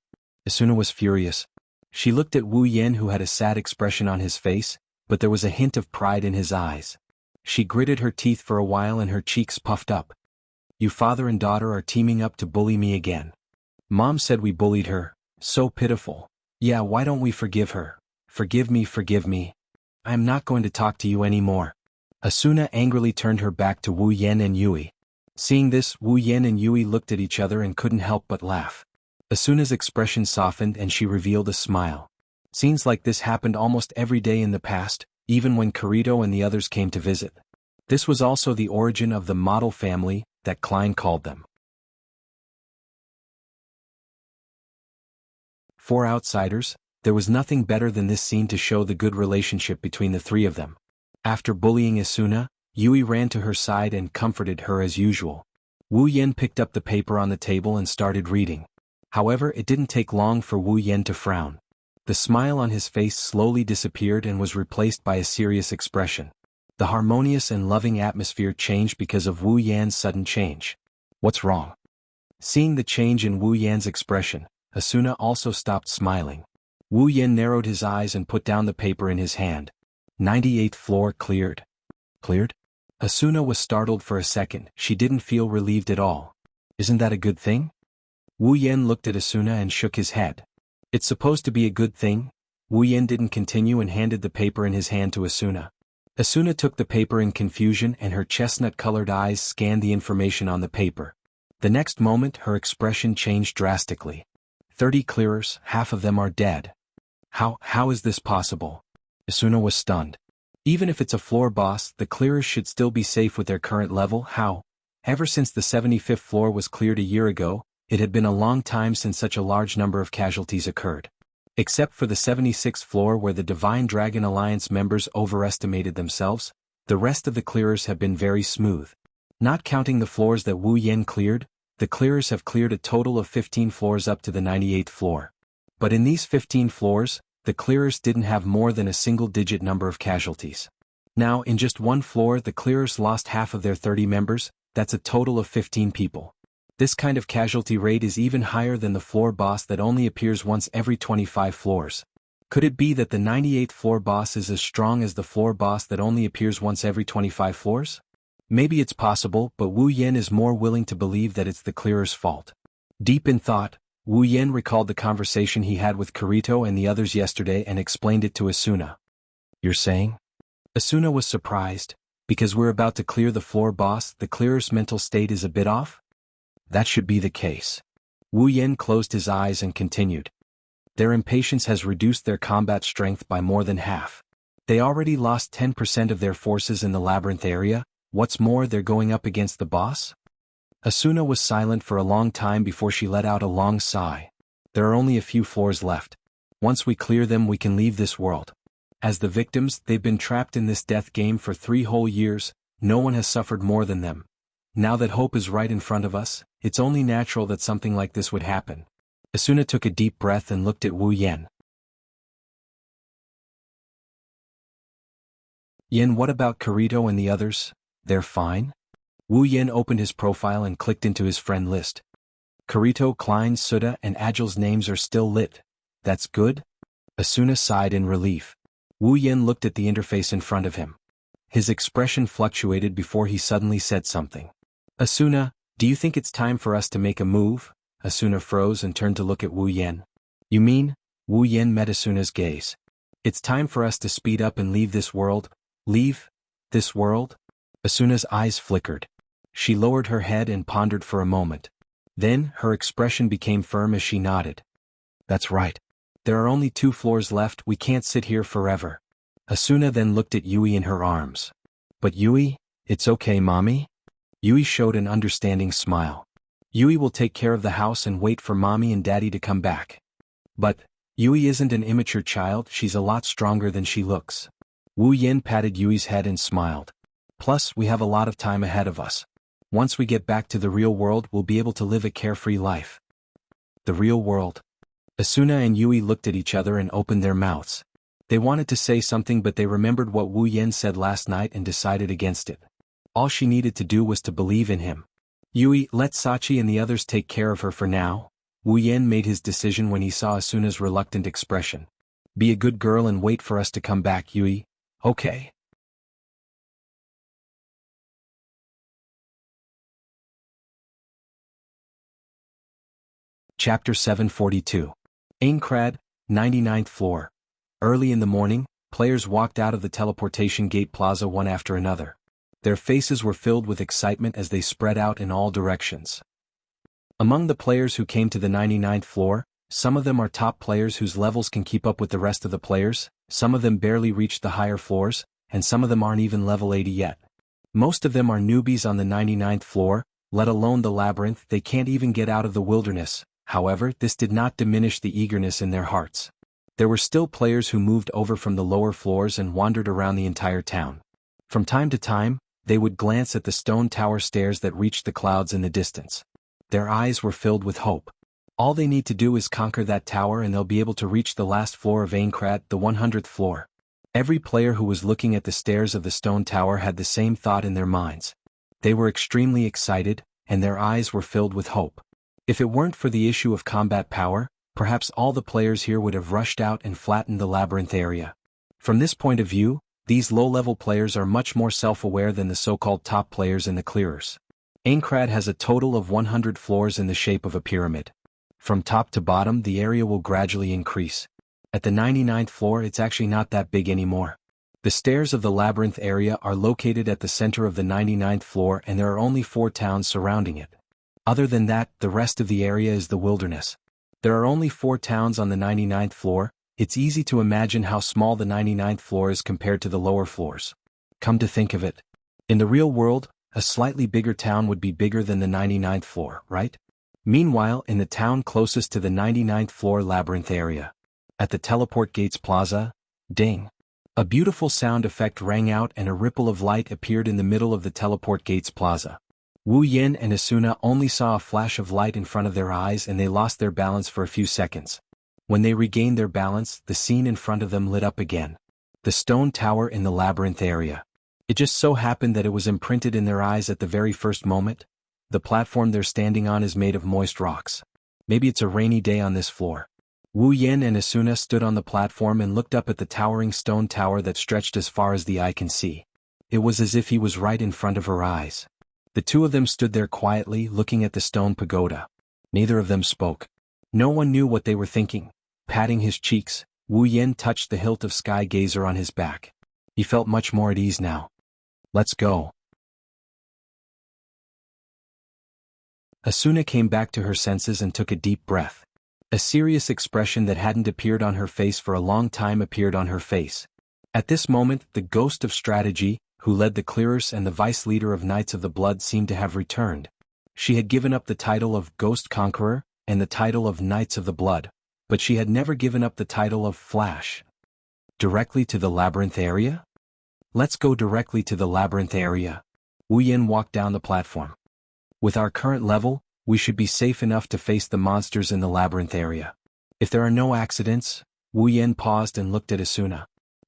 Asuna was furious. She looked at Wu Yan, who had a sad expression on his face, but there was a hint of pride in his eyes. She gritted her teeth for a while and her cheeks puffed up. You father and daughter are teaming up to bully me again. Mom said we bullied her. So pitiful. Yeah, why don't we forgive her? Forgive me. I am not going to talk to you anymore. Asuna angrily turned her back to Wu Yan and Yui. Seeing this, Wu Yan and Yui looked at each other and couldn't help but laugh. Asuna's expression softened and she revealed a smile. Scenes like this happened almost every day in the past, even when Kirito and the others came to visit. This was also the origin of the model family that Klein called them. For outsiders, there was nothing better than this scene to show the good relationship between the three of them. After bullying Asuna, Yui ran to her side and comforted her as usual. Wu Yan picked up the paper on the table and started reading. However, it didn't take long for Wu Yan to frown. The smile on his face slowly disappeared and was replaced by a serious expression. The harmonious and loving atmosphere changed because of Wu Yan's sudden change. What's wrong? Seeing the change in Wu Yan's expression, Asuna also stopped smiling. Wu Yen narrowed his eyes and put down the paper in his hand. 98th floor cleared. Cleared? Asuna was startled for a second. She didn't feel relieved at all. Isn't that a good thing? Wu Yen looked at Asuna and shook his head. It's supposed to be a good thing? Wu Yen didn't continue and handed the paper in his hand to Asuna. Asuna took the paper in confusion and her chestnut-colored eyes scanned the information on the paper. The next moment her expression changed drastically. 30 clearers, half of them are dead. How is this possible? Asuna was stunned. Even if it's a floor boss, the clearers should still be safe with their current level. How? Ever since the 75th floor was cleared a year ago, it had been a long time since such a large number of casualties occurred. Except for the 76th floor where the Divine Dragon Alliance members overestimated themselves, the rest of the clearers have been very smooth. Not counting the floors that Wu Yen cleared, the clearers have cleared a total of 15 floors up to the 98th floor. But in these 15 floors, the clearers didn't have more than a single-digit number of casualties. Now, in just one floor the clearers lost half of their 30 members, that's a total of 15 people. This kind of casualty rate is even higher than the floor boss that only appears once every 25 floors. Could it be that the 98th floor boss is as strong as the floor boss that only appears once every 25 floors? Maybe it's possible, but Wu Yen is more willing to believe that it's the clearer's fault. Deep in thought, Wu Yen recalled the conversation he had with Kirito and the others yesterday and explained it to Asuna. You're saying? Asuna was surprised. Because we're about to clear the floor boss, the clearer's mental state is a bit off? That should be the case. Wu Yen closed his eyes and continued. Their impatience has reduced their combat strength by more than half. They already lost 10% of their forces in the labyrinth area. What's more, they're going up against the boss? Asuna was silent for a long time before she let out a long sigh. There are only a few floors left. Once we clear them we can leave this world. As the victims, they've been trapped in this death game for 3 whole years, no one has suffered more than them. Now that hope is right in front of us, it's only natural that something like this would happen. Asuna took a deep breath and looked at Wu Yen. Yen, what about Kirito and the others? They're fine? Wu Yen opened his profile and clicked into his friend list. Kirito, Klein, Suda, and Agil's names are still lit. That's good? Asuna sighed in relief. Wu Yen looked at the interface in front of him. His expression fluctuated before he suddenly said something. Asuna, do you think it's time for us to make a move? Asuna froze and turned to look at Wu Yen. You mean? Wu Yen met Asuna's gaze. It's time for us to speed up and leave this world. Leave? This world? Asuna's eyes flickered. She lowered her head and pondered for a moment. Then, her expression became firm as she nodded. That's right. There are only 2 floors left, we can't sit here forever. Asuna then looked at Yui in her arms. But Yui, it's okay, mommy? Yui showed an understanding smile. Yui will take care of the house and wait for mommy and daddy to come back. But, Yui isn't an immature child, she's a lot stronger than she looks. Wu Yen patted Yui's head and smiled. Plus, we have a lot of time ahead of us. Once we get back to the real world, we'll be able to live a carefree life. The real world. Asuna and Yui looked at each other and opened their mouths. They wanted to say something but they remembered what Wu Yen said last night and decided against it. All she needed to do was to believe in him. Yui, let Sachi and the others take care of her for now. Wu Yen made his decision when he saw Asuna's reluctant expression. Be a good girl and wait for us to come back, Yui. Okay. Chapter 742. Aincrad, 99th floor. Early in the morning, players walked out of the teleportation gate plaza one after another. Their faces were filled with excitement as they spread out in all directions. Among the players who came to the 99th floor, some of them are top players whose levels can keep up with the rest of the players, some of them barely reached the higher floors, and some of them aren't even level 80 yet. Most of them are newbies on the 99th floor, let alone the labyrinth, they can't even get out of the wilderness. However, this did not diminish the eagerness in their hearts. There were still players who moved over from the lower floors and wandered around the entire town. From time to time, they would glance at the stone tower stairs that reached the clouds in the distance. Their eyes were filled with hope. All they need to do is conquer that tower and they'll be able to reach the last floor of Aincrad, the 100th floor. Every player who was looking at the stairs of the stone tower had the same thought in their minds. They were extremely excited, and their eyes were filled with hope. If it weren't for the issue of combat power, perhaps all the players here would have rushed out and flattened the labyrinth area. From this point of view, these low-level players are much more self-aware than the so-called top players in the clearers. Aincrad has a total of 100 floors in the shape of a pyramid. From top to bottom, the area will gradually increase. At the 99th floor, it's actually not that big anymore. The stairs of the labyrinth area are located at the center of the 99th floor, and there are only 4 towns surrounding it. Other than that, the rest of the area is the wilderness. There are only 4 towns on the 99th floor. It's easy to imagine how small the 99th floor is compared to the lower floors. Come to think of it, in the real world, a slightly bigger town would be bigger than the 99th floor, right? Meanwhile, in the town closest to the 99th floor labyrinth area, at the Teleport Gates Plaza, ding! A beautiful sound effect rang out and a ripple of light appeared in the middle of the Teleport Gates Plaza. Wu Yin and Asuna only saw a flash of light in front of their eyes and they lost their balance for a few seconds. When they regained their balance, the scene in front of them lit up again. The stone tower in the labyrinth area. It just so happened that it was imprinted in their eyes at the very first moment. The platform they're standing on is made of moist rocks. Maybe it's a rainy day on this floor. Wu Yin and Asuna stood on the platform and looked up at the towering stone tower that stretched as far as the eye can see. It was as if he was right in front of her eyes. The two of them stood there quietly, looking at the stone pagoda. Neither of them spoke. No one knew what they were thinking. Patting his cheeks, Wu Yin touched the hilt of Sky Gazer on his back. He felt much more at ease now. Let's go. Asuna came back to her senses and took a deep breath. A serious expression that hadn't appeared on her face for a long time appeared on her face. At this moment, the ghost of strategy, who led the clearers and the vice leader of Knights of the Blood, seemed to have returned. She had given up the title of Ghost Conqueror and the title of Knights of the Blood, but she had never given up the title of Flash. Directly to the labyrinth area? Let's go directly to the labyrinth area. Wu Yin walked down the platform. With our current level, we should be safe enough to face the monsters in the labyrinth area. If there are no accidents, Wu Yin paused and looked at Asuna.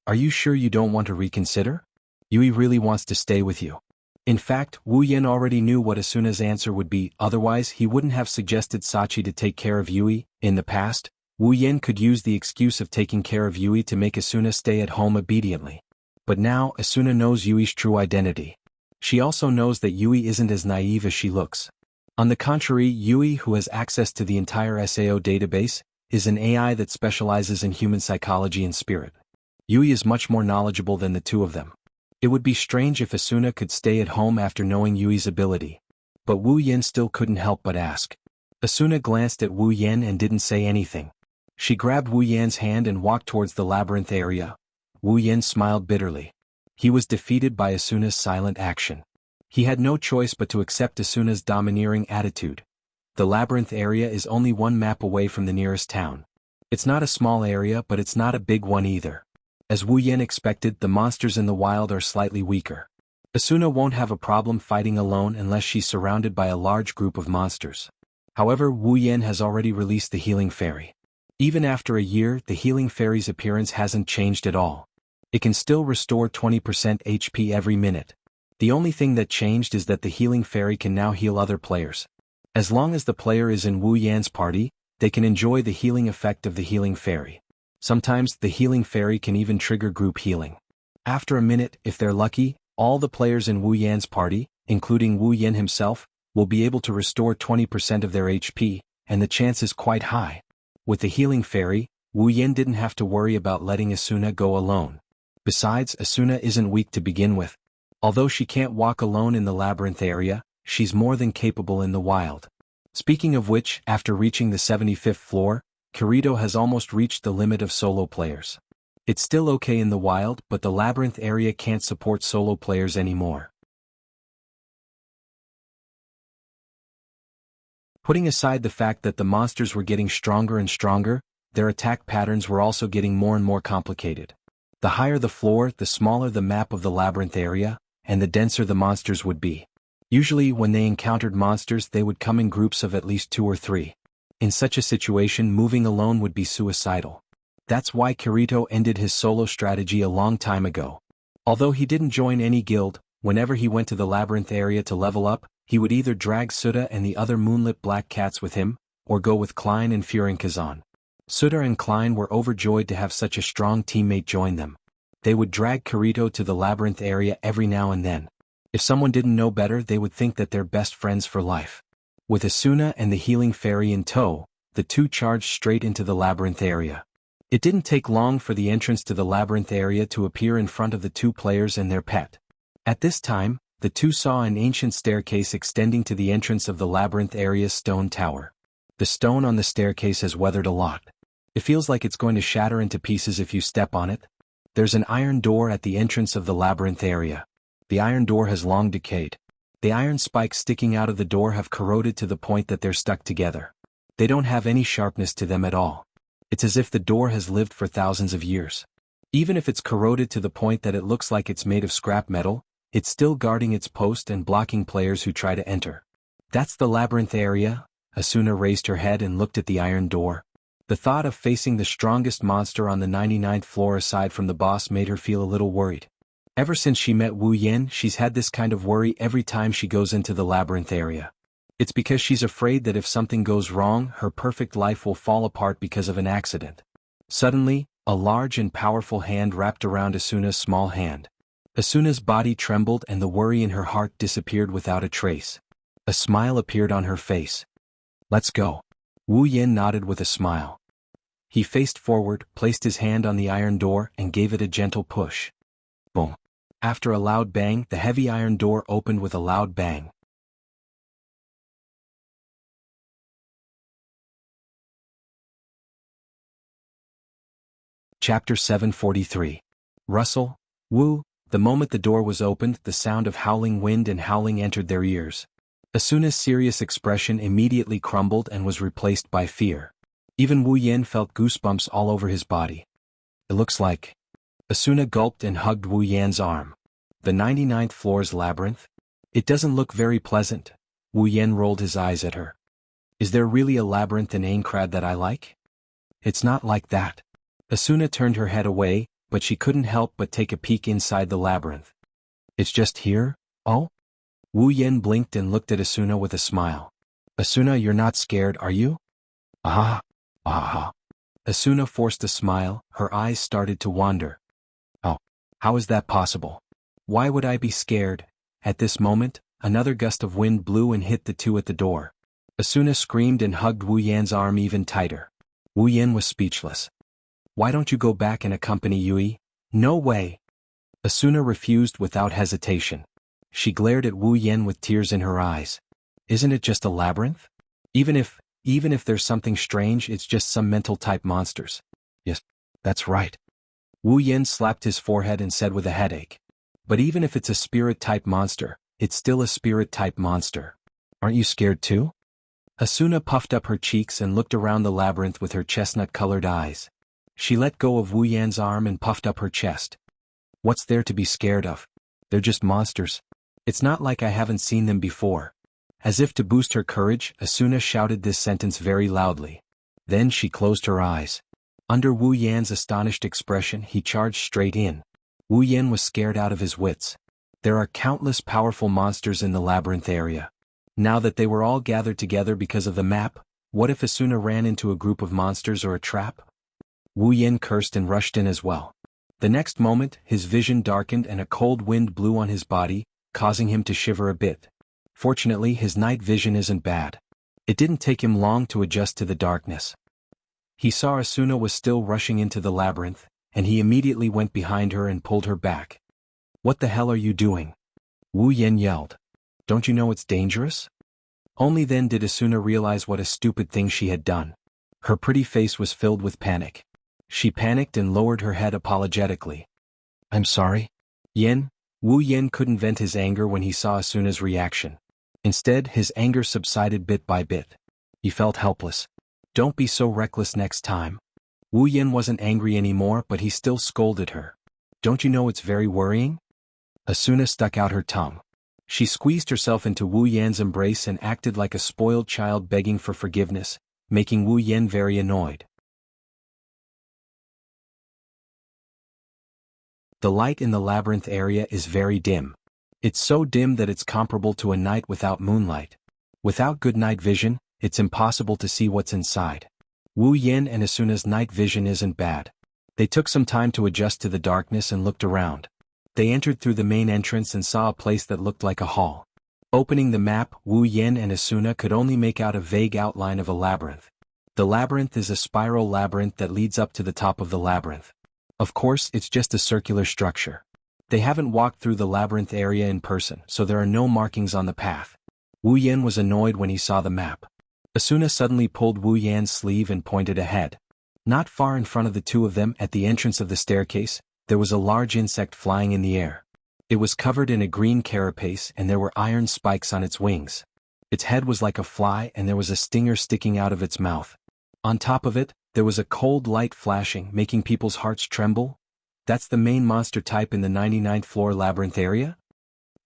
Are you sure you don't want to reconsider? Yui really wants to stay with you. In fact, Wu Yin already knew what Asuna's answer would be, otherwise he wouldn't have suggested Sachi to take care of Yui. In the past, Wu Yin could use the excuse of taking care of Yui to make Asuna stay at home obediently. But now Asuna knows Yui's true identity. She also knows that Yui isn't as naive as she looks. On the contrary, Yui, who has access to the entire SAO database, is an AI that specializes in human psychology and spirit. Yui is much more knowledgeable than the two of them. It would be strange if Asuna could stay at home after knowing Yui's ability. But Wu Yin still couldn't help but ask. Asuna glanced at Wu Yin and didn't say anything. She grabbed Wu Yin's hand and walked towards the labyrinth area. Wu Yin smiled bitterly. He was defeated by Asuna's silent action. He had no choice but to accept Asuna's domineering attitude. The labyrinth area is only 1 map away from the nearest town. It's not a small area, but it's not a big one either. As Wu Yin expected, the monsters in the wild are slightly weaker. Asuna won't have a problem fighting alone unless she's surrounded by a large group of monsters. However, Wu Yin has already released the healing fairy. Even after a year, the healing fairy's appearance hasn't changed at all. It can still restore 20% HP every minute. The only thing that changed is that the healing fairy can now heal other players. As long as the player is in Wu Yan's party, they can enjoy the healing effect of the healing fairy. Sometimes, the healing fairy can even trigger group healing. After a minute, if they're lucky, all the players in Wu Yan's party, including Wu Yan himself, will be able to restore 20% of their HP, and the chance is quite high. With the healing fairy, Wu Yan didn't have to worry about letting Asuna go alone. Besides, Asuna isn't weak to begin with. Although she can't walk alone in the labyrinth area, she's more than capable in the wild. Speaking of which, after reaching the 75th floor, Kirito has almost reached the limit of solo players. It's still okay in the wild, but the labyrinth area can't support solo players anymore. Putting aside the fact that the monsters were getting stronger and stronger, their attack patterns were also getting more and more complicated. The higher the floor, the smaller the map of the labyrinth area, and the denser the monsters would be. Usually when they encountered monsters, they would come in groups of at least 2 or 3. In such a situation, moving alone would be suicidal. That's why Kirito ended his solo strategy a long time ago. Although he didn't join any guild, whenever he went to the labyrinth area to level up, he would either drag Suda and the other moonlit black cats with him, or go with Klein and Furinkazan. Suda and Klein were overjoyed to have such a strong teammate join them. They would drag Kirito to the labyrinth area every now and then. If someone didn't know better, they would think that they're best friends for life. With Asuna and the healing fairy in tow, the two charged straight into the labyrinth area. It didn't take long for the entrance to the labyrinth area to appear in front of the two players and their pet. At this time, the two saw an ancient staircase extending to the entrance of the labyrinth area's stone tower. The stone on the staircase has weathered a lot. It feels like it's going to shatter into pieces if you step on it. There's an iron door at the entrance of the labyrinth area. The iron door has long decayed. The iron spikes sticking out of the door have corroded to the point that they're stuck together. They don't have any sharpness to them at all. It's as if the door has lived for thousands of years. Even if it's corroded to the point that it looks like it's made of scrap metal, it's still guarding its post and blocking players who try to enter. That's the labyrinth area. Asuna raised her head and looked at the iron door. The thought of facing the strongest monster on the 99th floor aside from the boss made her feel a little worried. Ever since she met Wu Yen, she's had this kind of worry every time she goes into the labyrinth area. It's because she's afraid that if something goes wrong, her perfect life will fall apart because of an accident. Suddenly, a large and powerful hand wrapped around Asuna's small hand. Asuna's body trembled and the worry in her heart disappeared without a trace. A smile appeared on her face. "Let's go." Wu Yen nodded with a smile. He faced forward, placed his hand on the iron door, and gave it a gentle push. Boom. After a loud bang, the heavy iron door opened with a loud bang. Chapter 743. Russell, Wu. The moment the door was opened, the sound of howling wind and howling entered their ears. Asuna's serious expression immediately crumbled and was replaced by fear. Even Wu Yen felt goosebumps all over his body. "It looks like..." Asuna gulped and hugged Wu Yan's arm. "The 99th floor's labyrinth? It doesn't look very pleasant." Wu Yen rolled his eyes at her. "Is there really a labyrinth in Aincrad that I like?" "It's not like that." Asuna turned her head away, but she couldn't help but take a peek inside the labyrinth. "It's just here? Oh?" Wu Yen blinked and looked at Asuna with a smile. "Asuna, you're not scared, are you?" "Ah, ah." Asuna forced a smile, her eyes started to wander. "Oh, how is that possible? Why would I be scared?" At this moment, another gust of wind blew and hit the two at the door. Asuna screamed and hugged Wu Yan's arm even tighter. Wu Yan was speechless. "Why don't you go back and accompany Yui?" "No way." Asuna refused without hesitation. She glared at Wu Yen with tears in her eyes. "Isn't it just a labyrinth? Even if there's something strange, it's just some mental-type monsters." "Yes, that's right." Wu Yen slapped his forehead and said with a headache. "But even if it's a spirit-type monster, it's still a spirit-type monster. Aren't you scared too?" Asuna puffed up her cheeks and looked around the labyrinth with her chestnut-colored eyes. She let go of Wu Yan's arm and puffed up her chest. "What's there to be scared of? They're just monsters. It's not like I haven't seen them before." As if to boost her courage, Asuna shouted this sentence very loudly. Then she closed her eyes. Under Wu Yan's astonished expression, he charged straight in. Wu Yan was scared out of his wits. There are countless powerful monsters in the labyrinth area. Now that they were all gathered together because of the map, what if Asuna ran into a group of monsters or a trap? Wu Yan cursed and rushed in as well. The next moment, his vision darkened and a cold wind blew on his body, causing him to shiver a bit. Fortunately, his night vision isn't bad. It didn't take him long to adjust to the darkness. He saw Asuna was still rushing into the labyrinth, and he immediately went behind her and pulled her back. "What the hell are you doing?" Wu Yan yelled. "Don't you know it's dangerous?" Only then did Asuna realize what a stupid thing she had done. Her pretty face was filled with panic. She panicked and lowered her head apologetically. "I'm sorry." Wu Yan couldn't vent his anger when he saw Asuna's reaction. Instead, his anger subsided bit by bit. He felt helpless. "Don't be so reckless next time." Wu Yan wasn't angry anymore, but he still scolded her. "Don't you know it's very worrying?" Asuna stuck out her tongue. She squeezed herself into Wu Yan's embrace and acted like a spoiled child begging for forgiveness, making Wu Yan very annoyed. The light in the labyrinth area is very dim. It's so dim that it's comparable to a night without moonlight. Without good night vision, it's impossible to see what's inside. Wu Yin and Asuna's night vision isn't bad. They took some time to adjust to the darkness and looked around. They entered through the main entrance and saw a place that looked like a hall. Opening the map, Wu Yin and Asuna could only make out a vague outline of a labyrinth. The labyrinth is a spiral labyrinth that leads up to the top of the labyrinth. Of course, it's just a circular structure. They haven't walked through the labyrinth area in person, so there are no markings on the path. Wu Yin was annoyed when he saw the map. Asuna suddenly pulled Wu Yan's sleeve and pointed ahead. Not far in front of the two of them, at the entrance of the staircase, there was a large insect flying in the air. It was covered in a green carapace and there were iron spikes on its wings. Its head was like a fly and there was a stinger sticking out of its mouth. On top of it, there was a cold light flashing, making people's hearts tremble. That's the main monster type in the 99th floor labyrinth area?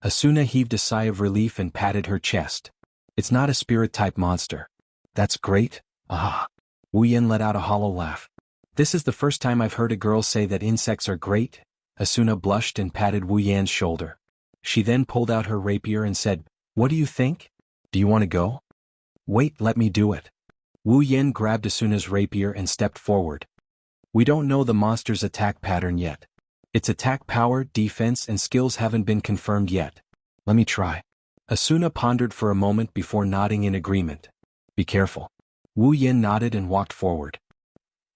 Asuna heaved a sigh of relief and patted her chest. It's not a spirit-type monster. That's great. Ah. Wu Yin let out a hollow laugh. This is the first time I've heard a girl say that insects are great. Asuna blushed and patted Wu Yan's shoulder. She then pulled out her rapier and said, "What do you think? Do you want to go?" "Wait, let me do it." Wu Yin grabbed Asuna's rapier and stepped forward. "We don't know the monster's attack pattern yet. Its attack power, defense and skills haven't been confirmed yet. Let me try." Asuna pondered for a moment before nodding in agreement. "Be careful." Wu Yin nodded and walked forward.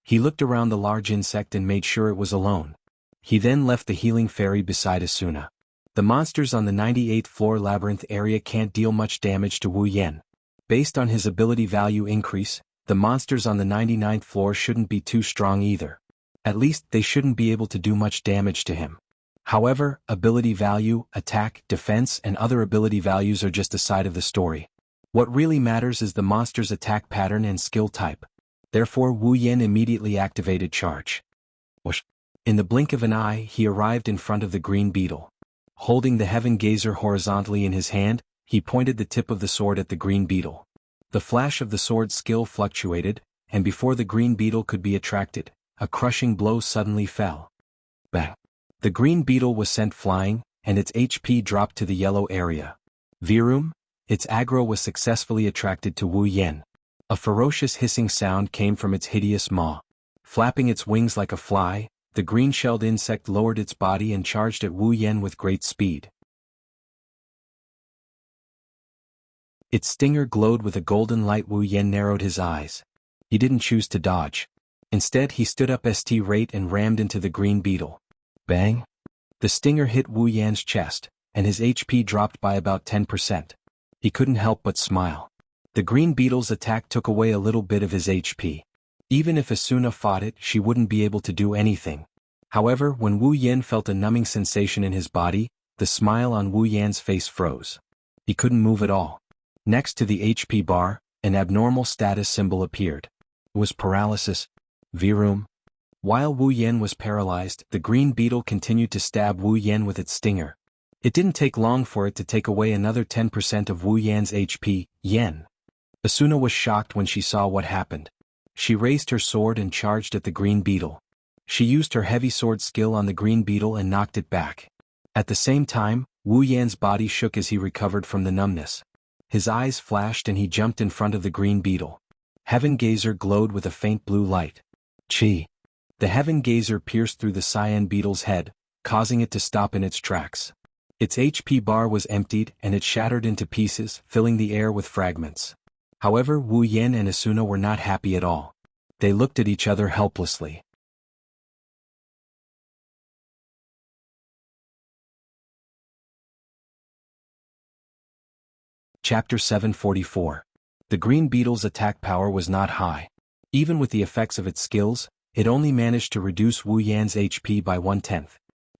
He looked around the large insect and made sure it was alone. He then left the healing fairy beside Asuna. The monsters on the 98th floor labyrinth area can't deal much damage to Wu Yin. Based on his ability value increase, the monsters on the 99th floor shouldn't be too strong either. At least, they shouldn't be able to do much damage to him. However, ability value, attack, defense and other ability values are just a side of the story. What really matters is the monster's attack pattern and skill type. Therefore Wu Yin immediately activated charge. Whoosh. In the blink of an eye, he arrived in front of the green beetle. Holding the heaven gazer horizontally in his hand, he pointed the tip of the sword at the green beetle. The flash of the sword's skill fluctuated, and before the green beetle could be attracted, a crushing blow suddenly fell. Bang! The green beetle was sent flying, and its HP dropped to the yellow area. Virum, its aggro was successfully attracted to Wu Yin. A ferocious hissing sound came from its hideous maw. Flapping its wings like a fly, the green-shelled insect lowered its body and charged at Wu Yin with great speed. Its stinger glowed with a golden light. Wu Yin narrowed his eyes. He didn't choose to dodge. Instead he stood up straight and rammed into the green beetle. Bang! The stinger hit Wu Yan's chest, and his HP dropped by about 10%. He couldn't help but smile. The green beetle's attack took away a little bit of his HP. Even if Asuna fought it, she wouldn't be able to do anything. However, when Wu Yin felt a numbing sensation in his body, the smile on Wu Yan's face froze. He couldn't move at all. Next to the HP bar, an abnormal status symbol appeared. It was paralysis. Virum. While Wu Yin was paralyzed, the green beetle continued to stab Wu Yin with its stinger. It didn't take long for it to take away another 10% of Wu Yan's HP. Yen. Asuna was shocked when she saw what happened. She raised her sword and charged at the green beetle. She used her heavy sword skill on the green beetle and knocked it back. At the same time, Wu Yan's body shook as he recovered from the numbness. His eyes flashed and he jumped in front of the green beetle. Heaven Gazer glowed with a faint blue light. Chi. The Heaven Gazer pierced through the cyan beetle's head, causing it to stop in its tracks. Its HP bar was emptied and it shattered into pieces, filling the air with fragments. However, Wu Yin and Asuna were not happy at all. They looked at each other helplessly. Chapter 744. The green beetle's attack power was not high. Even with the effects of its skills, it only managed to reduce Wu Yan's HP by 1/10.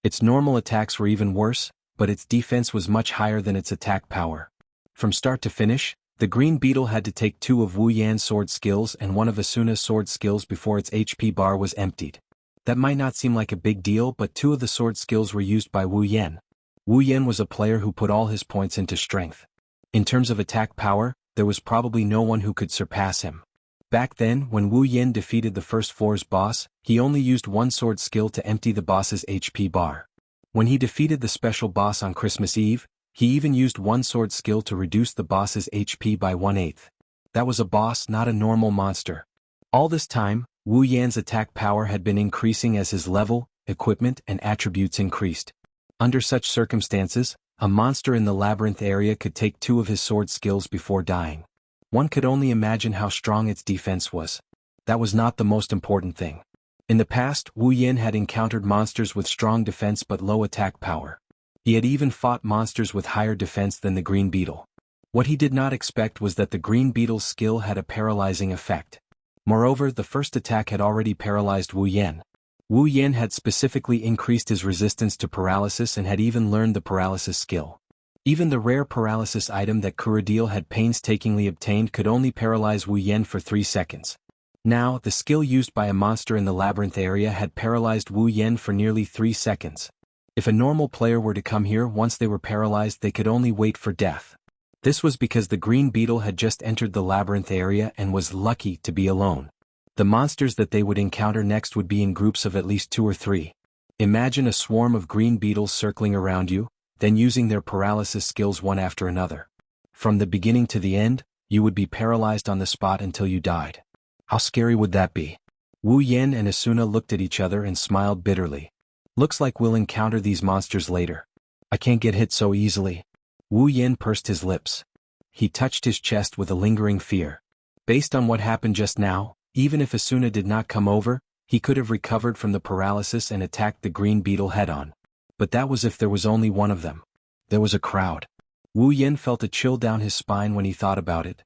Its normal attacks were even worse, but its defense was much higher than its attack power. From start to finish, the green beetle had to take 2 of Wu Yan's sword skills and 1 of Asuna's sword skills before its HP bar was emptied. That might not seem like a big deal, but 2 of the sword skills were used by Wu Yin. Wu Yin was a player who put all his points into strength. In terms of attack power, there was probably no one who could surpass him. Back then, when Wu Yin defeated the first floor's boss, he only used 1 sword skill to empty the boss's HP bar. When he defeated the special boss on Christmas Eve, he even used 1 sword skill to reduce the boss's HP by 1/8. That was a boss, not a normal monster. All this time, Wu Yan's attack power had been increasing as his level, equipment, and attributes increased. Under such circumstances, a monster in the labyrinth area could take 2 of his sword skills before dying. One could only imagine how strong its defense was. That was not the most important thing. In the past, Wu Yan had encountered monsters with strong defense but low attack power. He had even fought monsters with higher defense than the green beetle. What he did not expect was that the green beetle's skill had a paralyzing effect. Moreover, the first attack had already paralyzed Wu Yan. Wu Yan had specifically increased his resistance to paralysis and had even learned the paralysis skill. Even the rare paralysis item that Kuradil had painstakingly obtained could only paralyze Wu Yan for 3 seconds. Now, the skill used by a monster in the labyrinth area had paralyzed Wu Yan for nearly 3 seconds. If a normal player were to come here once they were paralyzed, they could only wait for death. This was because the green beetle had just entered the labyrinth area and was lucky to be alone. The monsters that they would encounter next would be in groups of at least 2 or 3. Imagine a swarm of green beetles circling around you, then using their paralysis skills one after another. From the beginning to the end, you would be paralyzed on the spot until you died. How scary would that be? Wu Yan and Asuna looked at each other and smiled bitterly. Looks like we'll encounter these monsters later. I can't get hit so easily. Wu Yan pursed his lips. He touched his chest with a lingering fear. Based on what happened just now, even if Asuna did not come over, he could have recovered from the paralysis and attacked the green beetle head-on. But that was if there was only one of them. There was a crowd. Wu Yan felt a chill down his spine when he thought about it.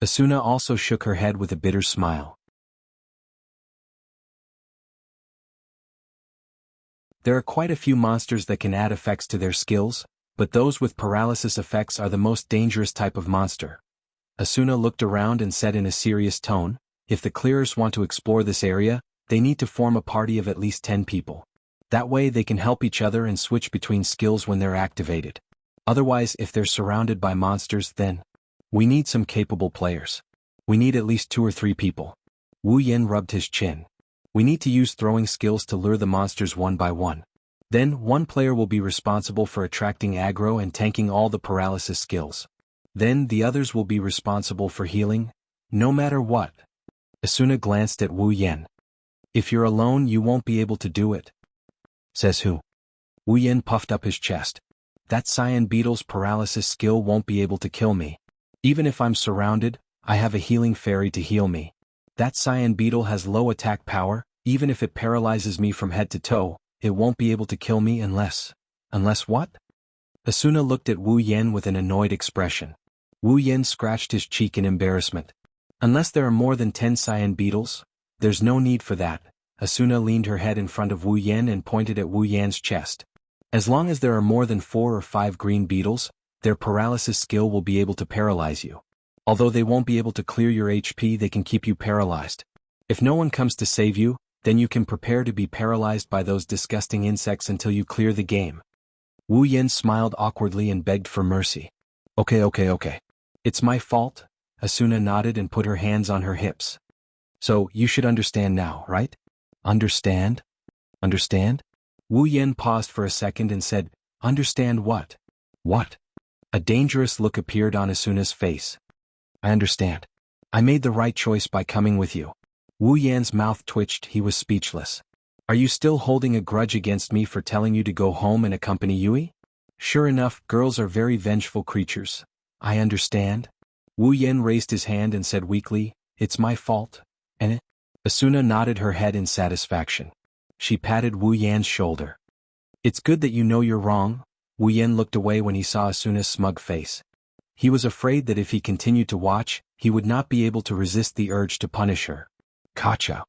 Asuna also shook her head with a bitter smile. There are quite a few monsters that can add effects to their skills, but those with paralysis effects are the most dangerous type of monster. Asuna looked around and said in a serious tone, if the clearers want to explore this area, they need to form a party of at least 10 people. That way they can help each other and switch between skills when they're activated. Otherwise, if they're surrounded by monsters, then we need some capable players. We need at least 2 or 3 people. Wu Yan rubbed his chin. We need to use throwing skills to lure the monsters one by one. Then, one player will be responsible for attracting aggro and tanking all the paralysis skills. Then, the others will be responsible for healing, no matter what. Asuna glanced at Wu Yan. If you're alone, you won't be able to do it. Says who? Wu Yan puffed up his chest. That cyan beetle's paralysis skill won't be able to kill me. Even if I'm surrounded, I have a healing fairy to heal me. That cyan beetle has low attack power, even if it paralyzes me from head to toe, it won't be able to kill me unless what? Asuna looked at Wu Yan with an annoyed expression. Wu Yan scratched his cheek in embarrassment. Unless there are more than 10 cyan beetles, there's no need for that. Asuna leaned her head in front of Wu Yan and pointed at Wu Yan's chest. As long as there are more than 4 or 5 green beetles, their paralysis skill will be able to paralyze you. Although they won't be able to clear your HP, they can keep you paralyzed. If no one comes to save you, then you can prepare to be paralyzed by those disgusting insects until you clear the game. Wu Yan smiled awkwardly and begged for mercy. Okay. It's my fault. Asuna nodded and put her hands on her hips. So, you should understand now, right? Understand? Understand? Wu Yan paused for a second and said, understand what? What? A dangerous look appeared on Asuna's face. I understand. I made the right choice by coming with you. Wu Yan's mouth twitched, he was speechless. Are you still holding a grudge against me for telling you to go home and accompany Yui? Sure enough, girls are very vengeful creatures. I understand. Wu Yan raised his hand and said weakly, it's my fault. And Asuna nodded her head in satisfaction. She patted Wu Yan's shoulder. It's good that you know you're wrong. Wu Yan looked away when he saw Asuna's smug face. He was afraid that if he continued to watch, he would not be able to resist the urge to punish her. Kacha.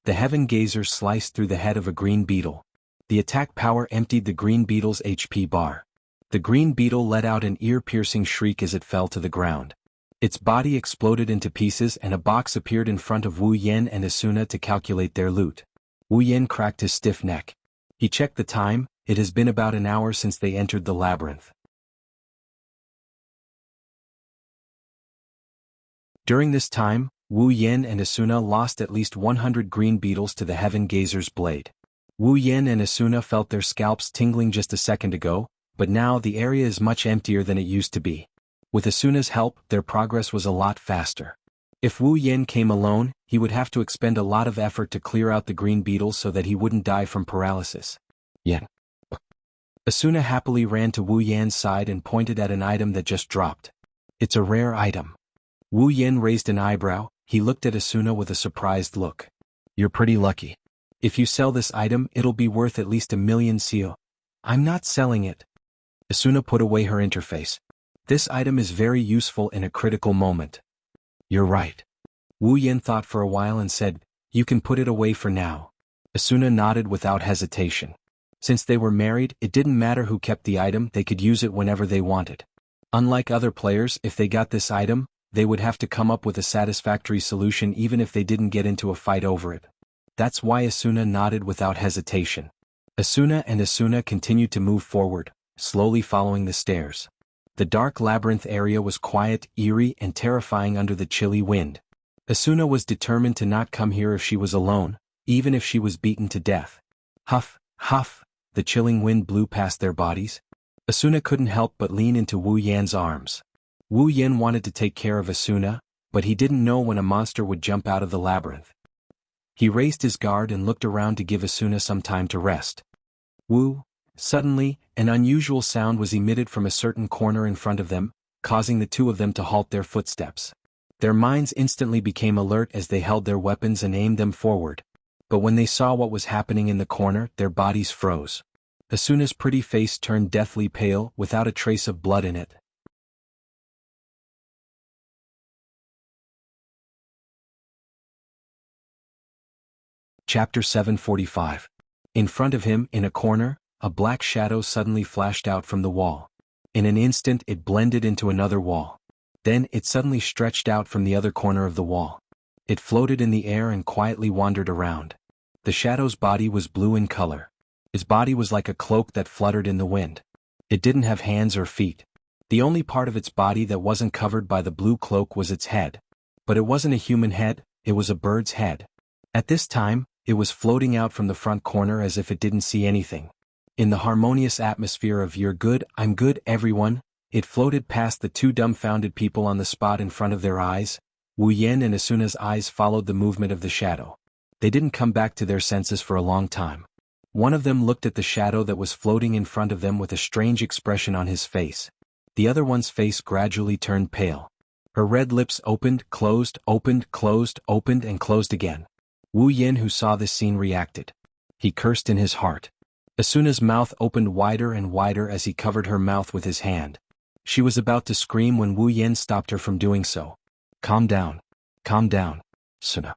The heaven gazer sliced through the head of a green beetle. The attack power emptied the green beetle's HP bar. The green beetle let out an ear-piercing shriek as it fell to the ground. Its body exploded into pieces and a box appeared in front of Wu Yan and Asuna to calculate their loot. Wu Yan cracked his stiff neck. He checked the time, it has been about an hour since they entered the labyrinth. During this time, Wu Yan and Asuna lost at least 100 green beetles to the heaven gazer's blade. Wu Yan and Asuna felt their scalps tingling just a second ago, but now the area is much emptier than it used to be. With Asuna's help, their progress was a lot faster. If Wu Yen came alone, he would have to expend a lot of effort to clear out the green beetles so that he wouldn't die from paralysis. Yen. Asuna happily ran to Wu Yan's side and pointed at an item that just dropped. It's a rare item. Wu Yen raised an eyebrow. He looked at Asuna with a surprised look. You're pretty lucky. If you sell this item, it'll be worth at least 1,000,000 sio. I'm not selling it. Asuna put away her interface. This item is very useful in a critical moment. You're right. Wu Yen thought for a while and said, you can put it away for now. Asuna nodded without hesitation. Since they were married, it didn't matter who kept the item, they could use it whenever they wanted. Unlike other players, if they got this item, they would have to come up with a satisfactory solution even if they didn't get into a fight over it. That's why Asuna nodded without hesitation. Asuna continued to move forward, slowly following the stairs. The dark labyrinth area was quiet, eerie, and terrifying under the chilly wind. Asuna was determined to not come here if she was alone, even if she was beaten to death. Huff, huff, the chilling wind blew past their bodies. Asuna couldn't help but lean into Wu Yan's arms. Wu Yan wanted to take care of Asuna, but he didn't know when a monster would jump out of the labyrinth. He raised his guard and looked around to give Asuna some time to rest. Wu. Suddenly, an unusual sound was emitted from a certain corner in front of them, causing the two of them to halt their footsteps. Their minds instantly became alert as they held their weapons and aimed them forward. But when they saw what was happening in the corner, their bodies froze. Asuna's pretty face turned deathly pale, without a trace of blood in it. Chapter 745. In front of him, in a corner, a black shadow suddenly flashed out from the wall. In an instant it blended into another wall. Then it suddenly stretched out from the other corner of the wall. It floated in the air and quietly wandered around. The shadow's body was blue in color. Its body was like a cloak that fluttered in the wind. It didn't have hands or feet. The only part of its body that wasn't covered by the blue cloak was its head. But it wasn't a human head, it was a bird's head. At this time, it was floating out from the front corner as if it didn't see anything. In the harmonious atmosphere of "You're good, I'm good, everyone," it floated past the two dumbfounded people on the spot in front of their eyes. Wu Yen and Asuna's eyes followed the movement of the shadow. They didn't come back to their senses for a long time. One of them looked at the shadow that was floating in front of them with a strange expression on his face. The other one's face gradually turned pale. Her red lips opened, closed, opened, and closed again. Wu Yen, who saw this scene, reacted. He cursed in his heart. Asuna's mouth opened wider and wider as he covered her mouth with his hand. She was about to scream when Wu Yen stopped her from doing so. Calm down, Asuna.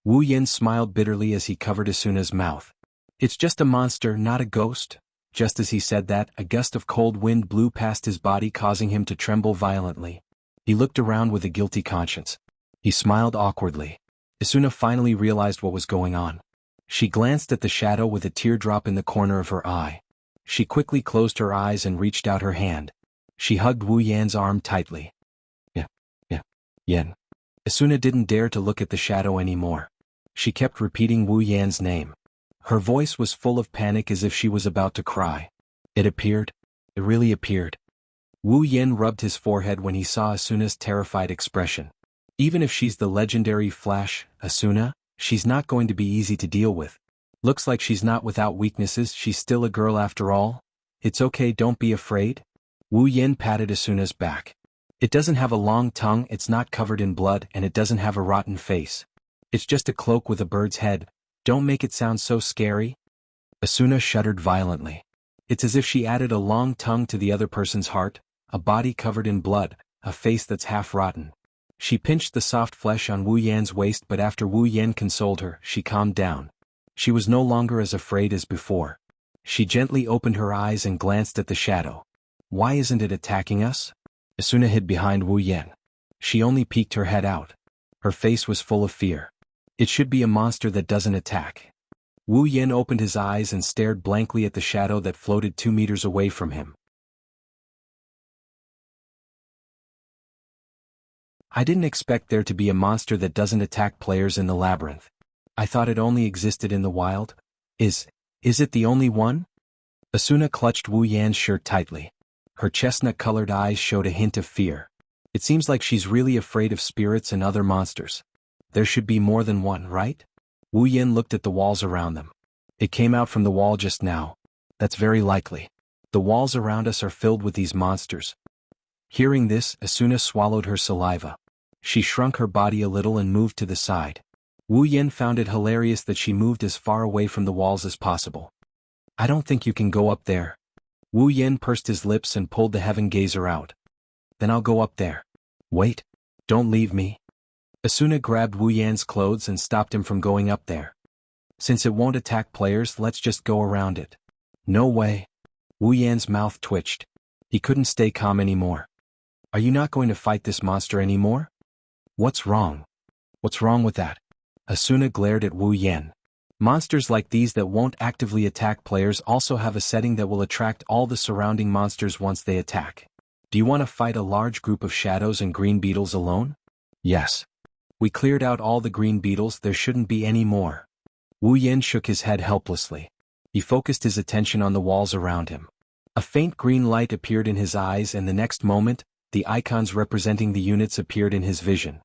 Wu Yen smiled bitterly as he covered Asuna's mouth. It's just a monster, not a ghost. Just as he said that, a gust of cold wind blew past his body, causing him to tremble violently. He looked around with a guilty conscience. He smiled awkwardly. Asuna finally realized what was going on. She glanced at the shadow with a teardrop in the corner of her eye. She quickly closed her eyes and reached out her hand. She hugged Wu Yan's arm tightly. Yen. Asuna didn't dare to look at the shadow anymore. She kept repeating Wu Yan's name. Her voice was full of panic, as if she was about to cry. It appeared. It really appeared. Wu Yen rubbed his forehead when he saw Asuna's terrified expression. Even if she's the legendary Flash, Asuna, she's not going to be easy to deal with. Looks like she's not without weaknesses, she's still a girl after all. It's okay, don't be afraid. Wu Yen patted Asuna's back. It doesn't have a long tongue, it's not covered in blood, and it doesn't have a rotten face. It's just a cloak with a bird's head. Don't make it sound so scary. Asuna shuddered violently. It's as if she added a long tongue to the other person's heart, a body covered in blood, a face that's half rotten. She pinched the soft flesh on Wu Yan's waist, but after Wu Yan consoled her, she calmed down. She was no longer as afraid as before. She gently opened her eyes and glanced at the shadow. Why isn't it attacking us? Asuna hid behind Wu Yan. She only peeked her head out. Her face was full of fear. It should be a monster that doesn't attack. Wu Yan opened his eyes and stared blankly at the shadow that floated 2 meters away from him. I didn't expect there to be a monster that doesn't attack players in the labyrinth. I thought it only existed in the wild. Is it the only one? Asuna clutched Wu Yan's shirt tightly. Her chestnut-colored eyes showed a hint of fear. It seems like she's really afraid of spirits and other monsters. There should be more than one, right? Wu Yin looked at the walls around them. It came out from the wall just now. That's very likely. The walls around us are filled with these monsters. Hearing this, Asuna swallowed her saliva. She shrunk her body a little and moved to the side. Wu Yin found it hilarious that she moved as far away from the walls as possible. I don't think you can go up there. Wu Yin pursed his lips and pulled the heaven gazer out. Then I'll go up there. Wait. Don't leave me. Asuna grabbed Wu Yan's clothes and stopped him from going up there. Since it won't attack players, let's just go around it. No way. Wu Yan's mouth twitched. He couldn't stay calm anymore. Are you not going to fight this monster anymore? What's wrong? What's wrong with that? Asuna glared at Wu Yan. Monsters like these that won't actively attack players also have a setting that will attract all the surrounding monsters once they attack. Do you want to fight a large group of shadows and green beetles alone? Yes. We cleared out all the green beetles, there shouldn't be any more. Wu Yan shook his head helplessly. He focused his attention on the walls around him. A faint green light appeared in his eyes, and the next moment, the icons representing the units appeared in his vision.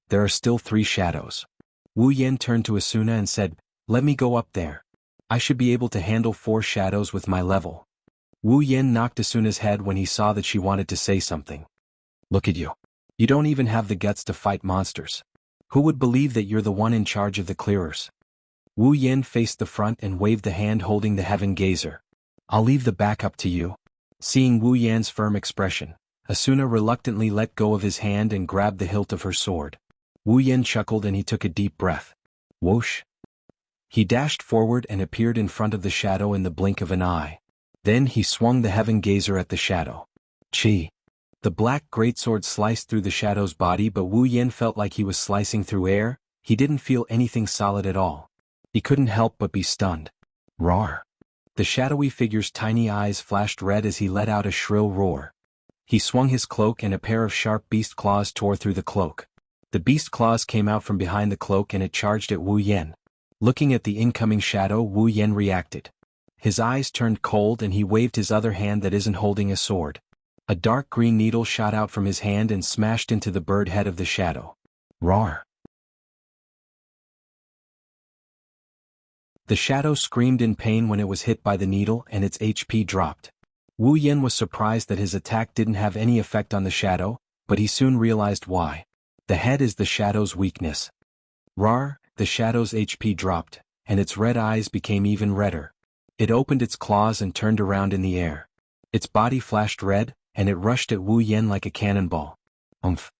There are still 3 shadows. Wu Yan turned to Asuna and said, "Let me go up there. I should be able to handle 4 shadows with my level." Wu Yan knocked Asuna's head when he saw that she wanted to say something. Look at you. You don't even have the guts to fight monsters. Who would believe that you're the one in charge of the clearers? Wu Yan faced the front and waved the hand holding the heaven gazer. I'll leave the back up to you. Seeing Wu Yan's firm expression, Asuna reluctantly let go of his hand and grabbed the hilt of her sword. Wu Yan chuckled and he took a deep breath. Whoosh. He dashed forward and appeared in front of the shadow in the blink of an eye. Then he swung the heaven gazer at the shadow. Chi. The black greatsword sliced through the shadow's body, but Wu Yan felt like he was slicing through air. He didn't feel anything solid at all. He couldn't help but be stunned. Roar. The shadowy figure's tiny eyes flashed red as he let out a shrill roar. He swung his cloak and a pair of sharp beast claws tore through the cloak. The beast claws came out from behind the cloak and it charged at Wu Yan. Looking at the incoming shadow, Wu Yan reacted. His eyes turned cold and he waved his other hand that isn't holding a sword. A dark green needle shot out from his hand and smashed into the bird head of the shadow. Roar. The shadow screamed in pain when it was hit by the needle and its HP dropped. Wu Yan was surprised that his attack didn't have any effect on the shadow, but he soon realized why. The head is the shadow's weakness. Roar, the shadow's HP dropped, and its red eyes became even redder. It opened its claws and turned around in the air. Its body flashed red, and it rushed at Wu Yan like a cannonball. Umph.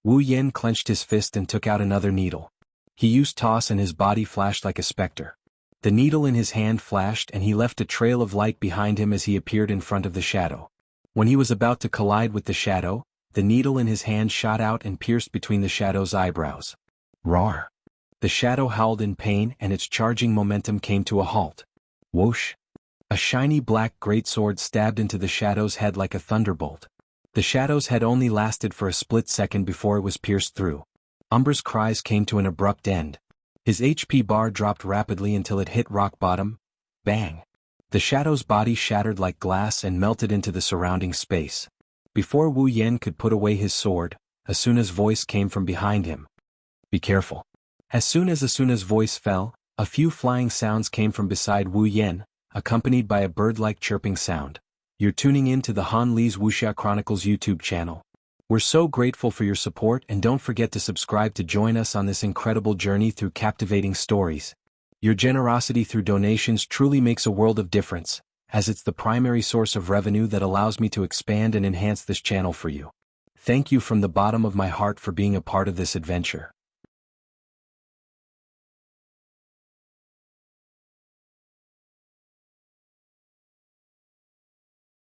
Wu Yan clenched his fist and took out another needle. He used toss and his body flashed like a specter. The needle in his hand flashed and he left a trail of light behind him as he appeared in front of the shadow. When he was about to collide with the shadow, the needle in his hand shot out and pierced between the shadow's eyebrows. Roar. The shadow howled in pain and its charging momentum came to a halt. Whoosh. A shiny black greatsword stabbed into the shadow's head like a thunderbolt. The shadow's head only lasted for a split second before it was pierced through. Umbra's cries came to an abrupt end. His HP bar dropped rapidly until it hit rock bottom. Bang. The shadow's body shattered like glass and melted into the surrounding space. Before Wu Yan could put away his sword, Asuna's voice came from behind him. Be careful. As soon as Asuna's voice fell, a few flying sounds came from beside Wu Yan, accompanied by a bird-like chirping sound. You're tuning in to the Han Li's Wuxia Chronicles YouTube channel. We're so grateful for your support, and don't forget to subscribe to join us on this incredible journey through captivating stories. Your generosity through donations truly makes a world of difference, as it's the primary source of revenue that allows me to expand and enhance this channel for you. Thank you from the bottom of my heart for being a part of this adventure.